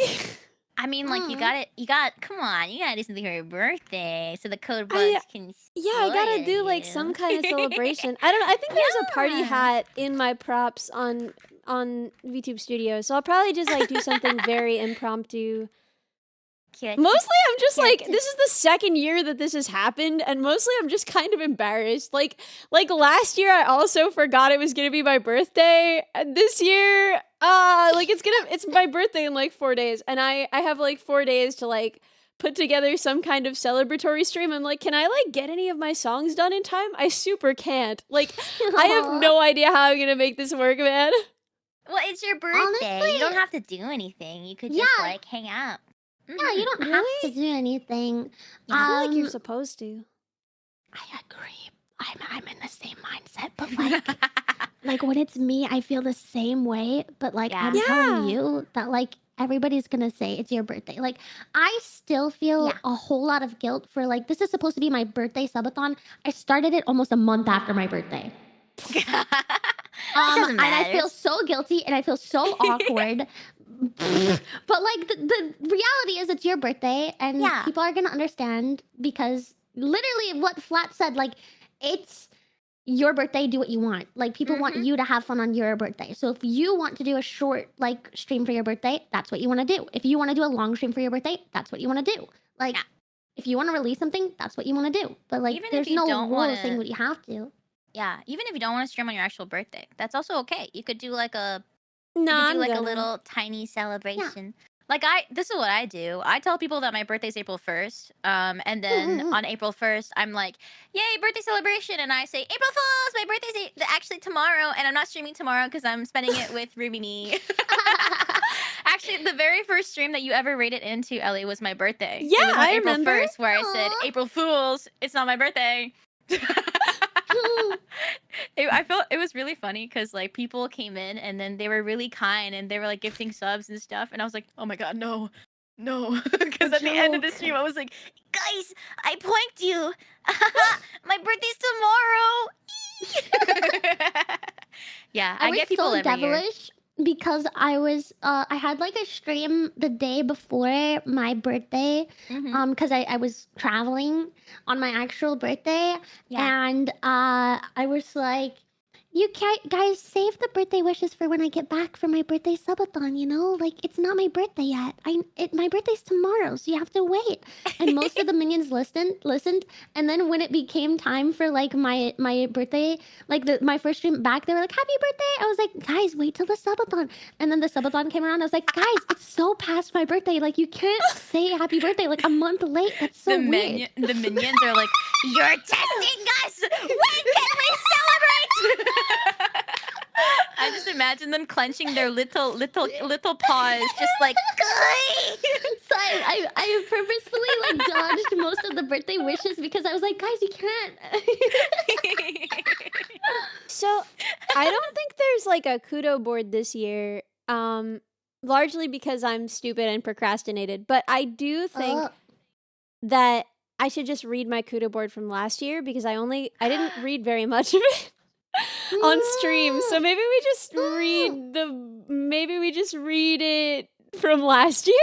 I mean, like you come on, you gotta do something for your birthday so the code I- bugs can yeah, I gotta spoil do like you. some kind of celebration. I don't know. I think there's a party Yeah. hat in my props on VTube Studio, so I'll probably just like do something very impromptu. Cute. Mostly I'm just Yeah, like, just- this is the second year that this has happened, and mostly I'm just kind of embarrassed. Like last year I also forgot it was gonna be my birthday, and this year like it's my birthday in like 4 days, and I have like 4 days to like put together some kind of celebratory stream. I'm like, can I like get any of my songs done in time? I super can't. Like I have no idea how I'm gonna make this work, man. Well, it's your birthday. Honestly- You don't have to do anything. You could just Yeah. like hang out. Yeah, you don't have to do anything. I feel like you're Um, supposed to. I agree. I'm in the same mindset, but like when it's me, I feel the same way. But like I'm telling Yeah. you that like everybody's gonna say it's your birthday. Like I still feel a whole lot of guilt for like this is supposed to be my birthday subathon. I started it almost a month after my birthday. Doesn't And I feel matter. so guilty and I feel so awkward. But like the reality is it's your birthday and Yeah. people are gonna understand because literally what Flat said, like it's your birthday, do what you want. Like people want you to have fun on your birthday. So if you want to do a short like stream for your birthday, that's what you want to do. If you want to do a long stream for your birthday, that's what you want to do. Like Yeah. if you want to release something, that's what you want to do. But like Even if there's you no don't rule wanna- saying what you have to. Yeah, even if you don't want to stream on your actual birthday, that's also okay. You could do like a No, you could I'm do like gonna. a little tiny celebration. Like this is what I do. I tell people that my birthday's April 1st. And then on April 1st, I'm like, yay, birthday celebration. And I say, April Fools, my birthday's actually tomorrow. And I'm not streaming tomorrow because I'm spending it with Rubini. Actually, the very first stream that you ever rated into, Ellie, was my birthday. Yeah, it was on I April remember. 1st where I said, Aw. April Fools, it's not my birthday. I felt it was really funny because like people came in and then they were really kind and they were like gifting subs and stuff, and I was like, oh my god, no, no, because at the end of the stream I was like, guys, I planked you. My birthday's tomorrow. Yeah, I get people so every year. devilish because I had like a stream the day before my birthday, Mhm. because I was traveling on my actual birthday, Yeah. and I was like, you can't, guys, save the birthday wishes for when I get back for my birthday subathon, you know? Like, it's not my birthday yet. My birthday's tomorrow, so you have to wait. And most of the minions listened, and then when it became time for like my birthday, like my first stream back, they were like, happy birthday. I was like, guys, wait till the subathon. And then the subathon came around. I was like, guys, it's so past my birthday. Like, you can't say happy birthday like a month late. That's so weird. The minions are like, you're testing us. When can we celebrate? I just imagine them clenching their little paws, just like. So I purposefully like dodged most of the birthday wishes because I was like, guys, you can't. So I don't think there's like a kudo board this year. Largely because I'm stupid and procrastinated. But I do think that I should just read my kudo board from last year because I didn't read very much of it on stream. So maybe we just read it from last year.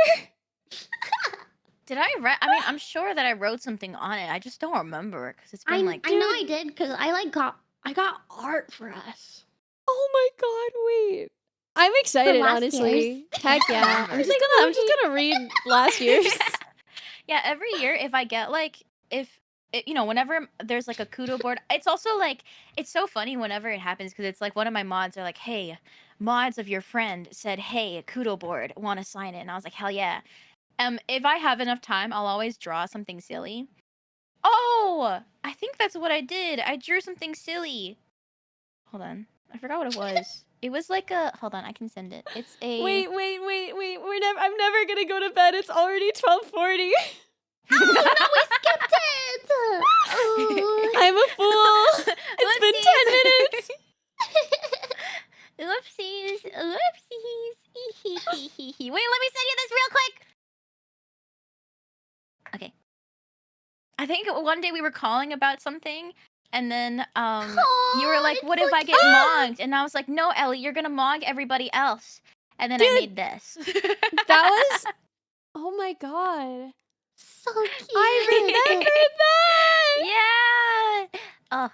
Did I write? I mean, I'm sure that I wrote something on it. I just don't remember because it's been like. I know I did because I got art for us. Oh my god, wait. I'm excited, last honestly. Heck yeah. I'm Year's. just gonna read last year's. Yeah, every year if I get like whenever there's like a kudo board, it's also like it's so funny whenever it happens because it's like one of my mods are like, hey, mods of your friend said, hey, kudo board, want to sign it? And I was like, hell yeah. If I have enough time, I'll always draw something silly. Oh, I think that's what I did. I drew something silly. Hold on, I forgot what it was. It was like a. Hold on, I can send it. It's a. Wait. I'm never gonna go to bed. It's already 12:40. Oh no, we skipped it. Oh. I'm a fool. It's been 10 minutes. Oopsies. Wait, let me send you this real quick. Okay. I think one day we were calling about something, and then you were like, "What if I get mogged?" And I was like, "No, Ellie, you're gonna mog everybody else." And then I made this. That was. Oh my god. So cute. I remember that. Yeah. Oh,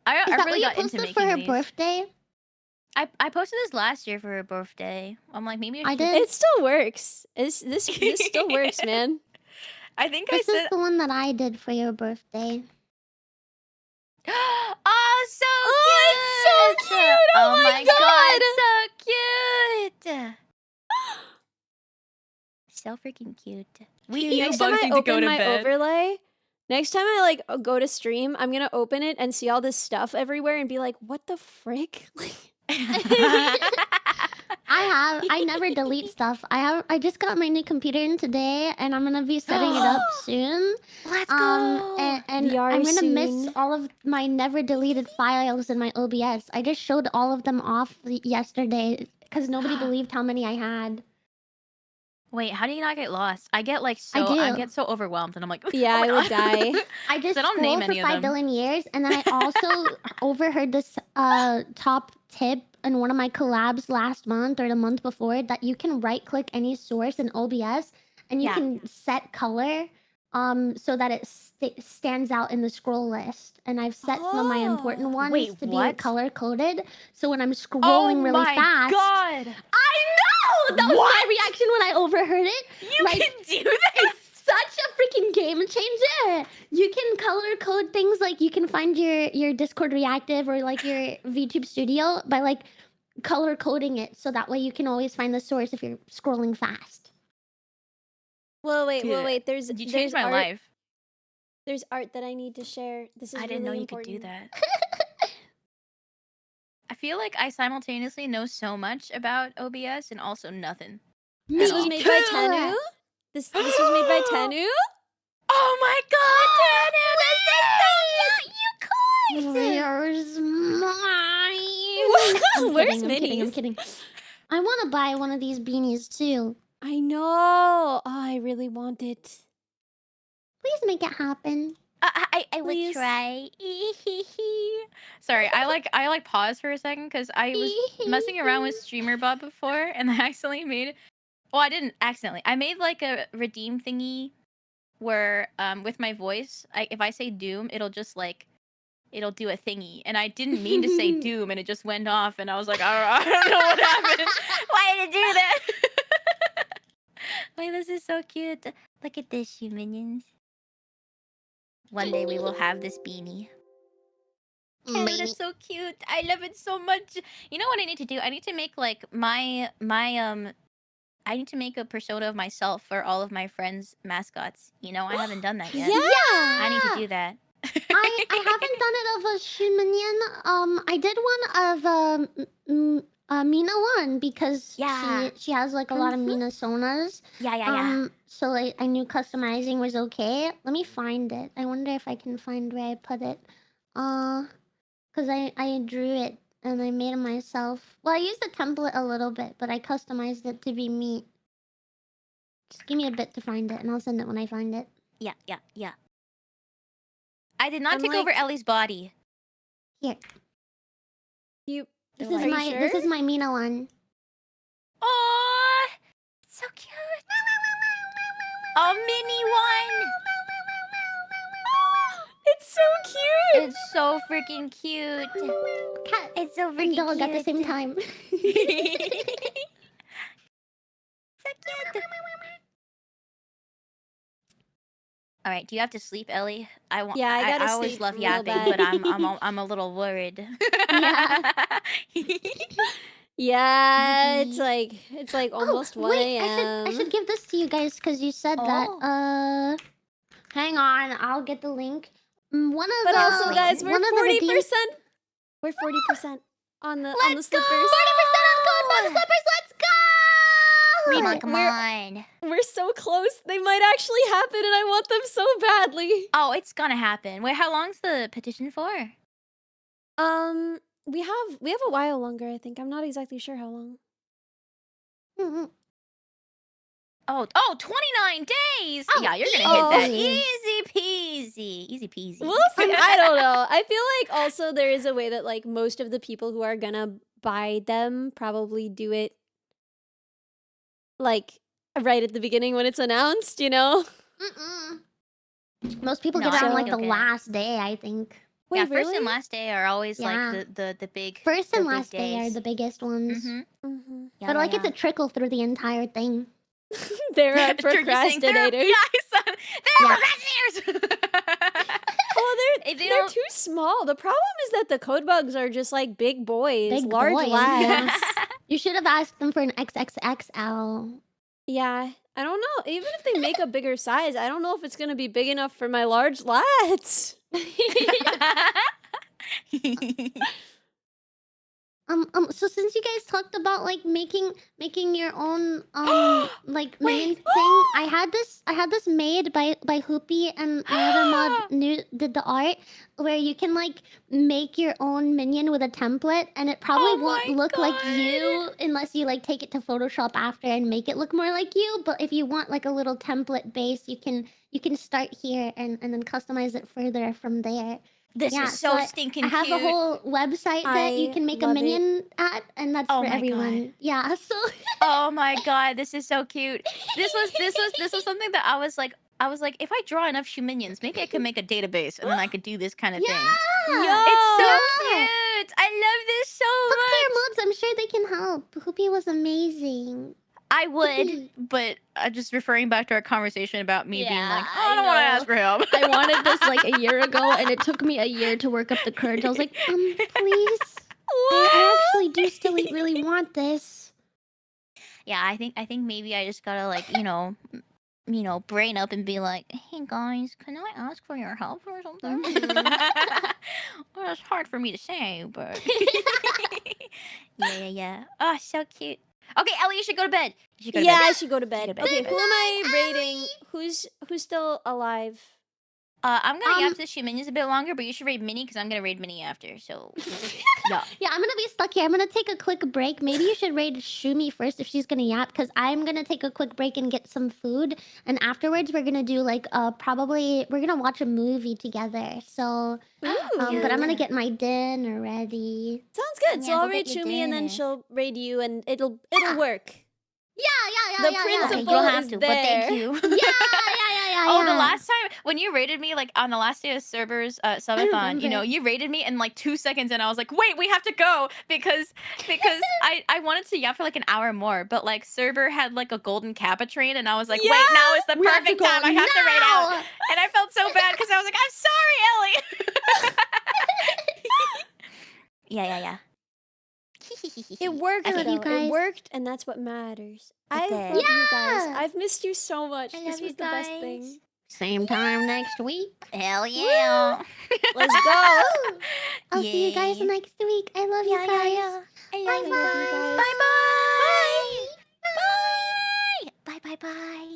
I Is that really what you got into posted making for her these. birthday? I posted this last year for her birthday. I'm like, maybe I should- did. It still works. This still works, man. I think This I is said. the one that I did for your birthday. Oh, so Oh, cute! it's so cute! Oh my God, so cute! So freaking cute. Dude, next time I open my overlay, next time I like go to stream, I'm gonna open it and see all this stuff everywhere and be like, "What the frick?" I never delete stuff. I just got my new computer in today, and I'm gonna be setting it up soon. Let's go! And VR I'm gonna miss soon. all of my never deleted files in my OBS. I just showed all of them off yesterday because nobody believed how many I had. Wait, how do you not get lost? I get like I do. I get so overwhelmed, and I'm like, Yeah, oh my I would God. die. I just I don't name scrolled for any of 5 them. billion years, and then I also overheard this top tip in one of my collabs last month or the month before that you can right click any source in OBS and you Yeah. can set color so that it stands out in the scroll list. And I've set some of my important Oh. ones Wait, to what? be color coded. So when I'm Oh scrolling really my fast, God! I know that was my reaction when I overheard it. You Like, can do that? it's such a freaking game changer. You can color code things, like you can find your Discord reactive or like your VTube studio by like color coding it, so that way you can always find the source if you're scrolling fast. Well, wait. Dude, There's You there's changed my art. life. There's art that I need to share. This is I didn't know really you could do important. that. I feel like I simultaneously know so much about OBS and also nothing. This at was all. made by Tenu. This was made by Tenu. Oh my God, Tanu, this is so cute! You guys! Where's I'm kidding. I'm Minnie's? kidding. I want to buy one of these beanies too. I know. Oh, I really want it. Please make it happen. I would Please. try. Sorry, I like paused for a second because I was messing around with StreamerBot before, and I accidentally made. Well, I didn't accidentally. I made like a redeem thingy where with my voice, if I say Doom, it'll just like it'll do a thingy, and I didn't mean to say Doom, and it just went off, and I was like, I don't know what happened. Why did it do that? Wait, this is so cute. Look at this, you minions. One day we will have this beanie. Oh, that's so cute. I love it so much. You know what I need to do? I need to make like my I need to make a persona of myself for all of my friends' mascots. You know, I haven't done that yet. Yeah. I need to do that. I haven't done it of a Shuminian. I did one of Mina one because Yeah. she has like a lot of Mina sonas. Yeah. So like I knew customizing was okay. Let me find it. I wonder if I can find where I put it. Cause I drew it and I made it myself. Well, I used the template a little bit, but I customized it to be me. Just give me a bit to find it, and I'll send it when I find it. Yeah. I did not I'm take over like- Ellie's body. Here, You. this Are is you my sure? this is my Mina one. Oh, so cute. Oh, mini one. It's so cute. It's so freaking cute. Cat It's so and freaking dog cute. at the same time. So cute. All right, do you have to sleep, Ellie? Yeah, I gotta always sleep love real yapping, bad. but I'm a little worried. Yeah, it's like almost 1 wait, a.m. I should give this to you guys because you said that. Hang on, I'll get the link. One of But the also, guys, we're one of the 40%. redeemed- We're 40% on the Let's go! slippers. 40% on code bug slippers. Let's go! Come on. We're so close. They might actually happen, and I want them so badly. Oh, it's gonna happen. Wait, how long's the petition for? We have a while longer. I think I'm not exactly sure how long. Oh, 29 days. Oh, Yeah, you're gonna hit that. easy. Easy peasy. We'll see. I don't know. I feel like also there is a way that like most of the people who are gonna buy them probably do it like right at the beginning when it's announced, you know? Most people No, get it I on think like the okay. last day, I think. Wait, Yeah, really? first and last day are always Yeah. like the big First and the big last day are days. the biggest ones. Mhm. Yeah, But like yeah. it's a trickle through the entire thing. They're Turkey saying, "They're- procrastinators. Yeah, I saw it. They're procrastinators. Oh, If they they're don't- too small. The problem is that the code bugs are just like big boys, Big large boys, lads. You should have asked them for an XXXL. Yeah, I don't know. Even if they make a bigger size, I don't know if it's gonna be big enough for my large lads. So since you guys talked about like making your own like main thing, I had this made by Hoopy, and my other mod did the art where you can like make your own minion with a template, and it probably won't my look like God. you unless you like take it to Photoshop after and make it look more like you. But if you want like a little template base, you can start here and then customize it further from there. This Yeah, is so I- stinking I have cute. a whole website that you I can make a love it. minion at, and that's Oh for my everyone. God. Yeah, so Oh my God, this is so cute. This was something that I was like, if I draw enough minions, maybe I could make a database, and then I could do this kind of thing. yeah. It's so Yeah. cute. I love this so Talk to your much. mods. I'm sure they can help. Hoopy was amazing. I would, Hoopy. but just referring back to our conversation about me being like, Yeah, oh, I I don't want to know. ask for help. I wanted this like a year ago, and it took me a year to work up the courage. I was like, please. I actually do still really want this. Yeah, I think maybe I just gotta like brain up and be like, hey guys, can I ask for your help or something? Well, it's hard for me to say, but yeah. Oh, so cute. Okay, Ellie, you should go to bed. You should go to Yeah, bed. I should go to bed. Go to bed. Okay, Good who am I rating? Who's still alive? I'm gonna yap Um, this few minutes a bit longer, but you should raid Minnie because I'm gonna raid Minnie after. So yeah. Yeah, I'm gonna be stuck here. I'm gonna take a quick break. Maybe you should raid Shumi first if she's gonna yap, because I'm gonna take a quick break and get some food. And afterwards, we're gonna do like probably we're gonna watch a movie together. So, but I'm gonna Ooh. get my dinner ready. Sounds good. So Yeah, go I'll raid get your Shumi and then dinner. she'll raid you, and it'll Yeah. work. Yeah, The Okay, principal you don't have is to, but thank there. you. yeah. Oh, the last time when you raided me, like on the last day of servers, Subathon, you know, remember. you raided me in like 2 seconds, and I was like, wait, we have to go because I wanted to yap for like an hour more, but like server had like a golden kappa train, and I was like, Yeah, wait, now is the we have to perfect go time. I have to raid out, now. and I felt so bad because I was like, I'm sorry, Ellie. Yeah. It worked. I love you though. guys. It worked, and that's what matters. I did. love you guys. Yeah. I've missed you so much. I This love you was the best guys. thing. Same time next week. Hell yeah. Let's go. I'll see you guys Yay. next week. I love you guys. I Bye love you bye. guys. Bye. Bye. Bye. Bye. Bye.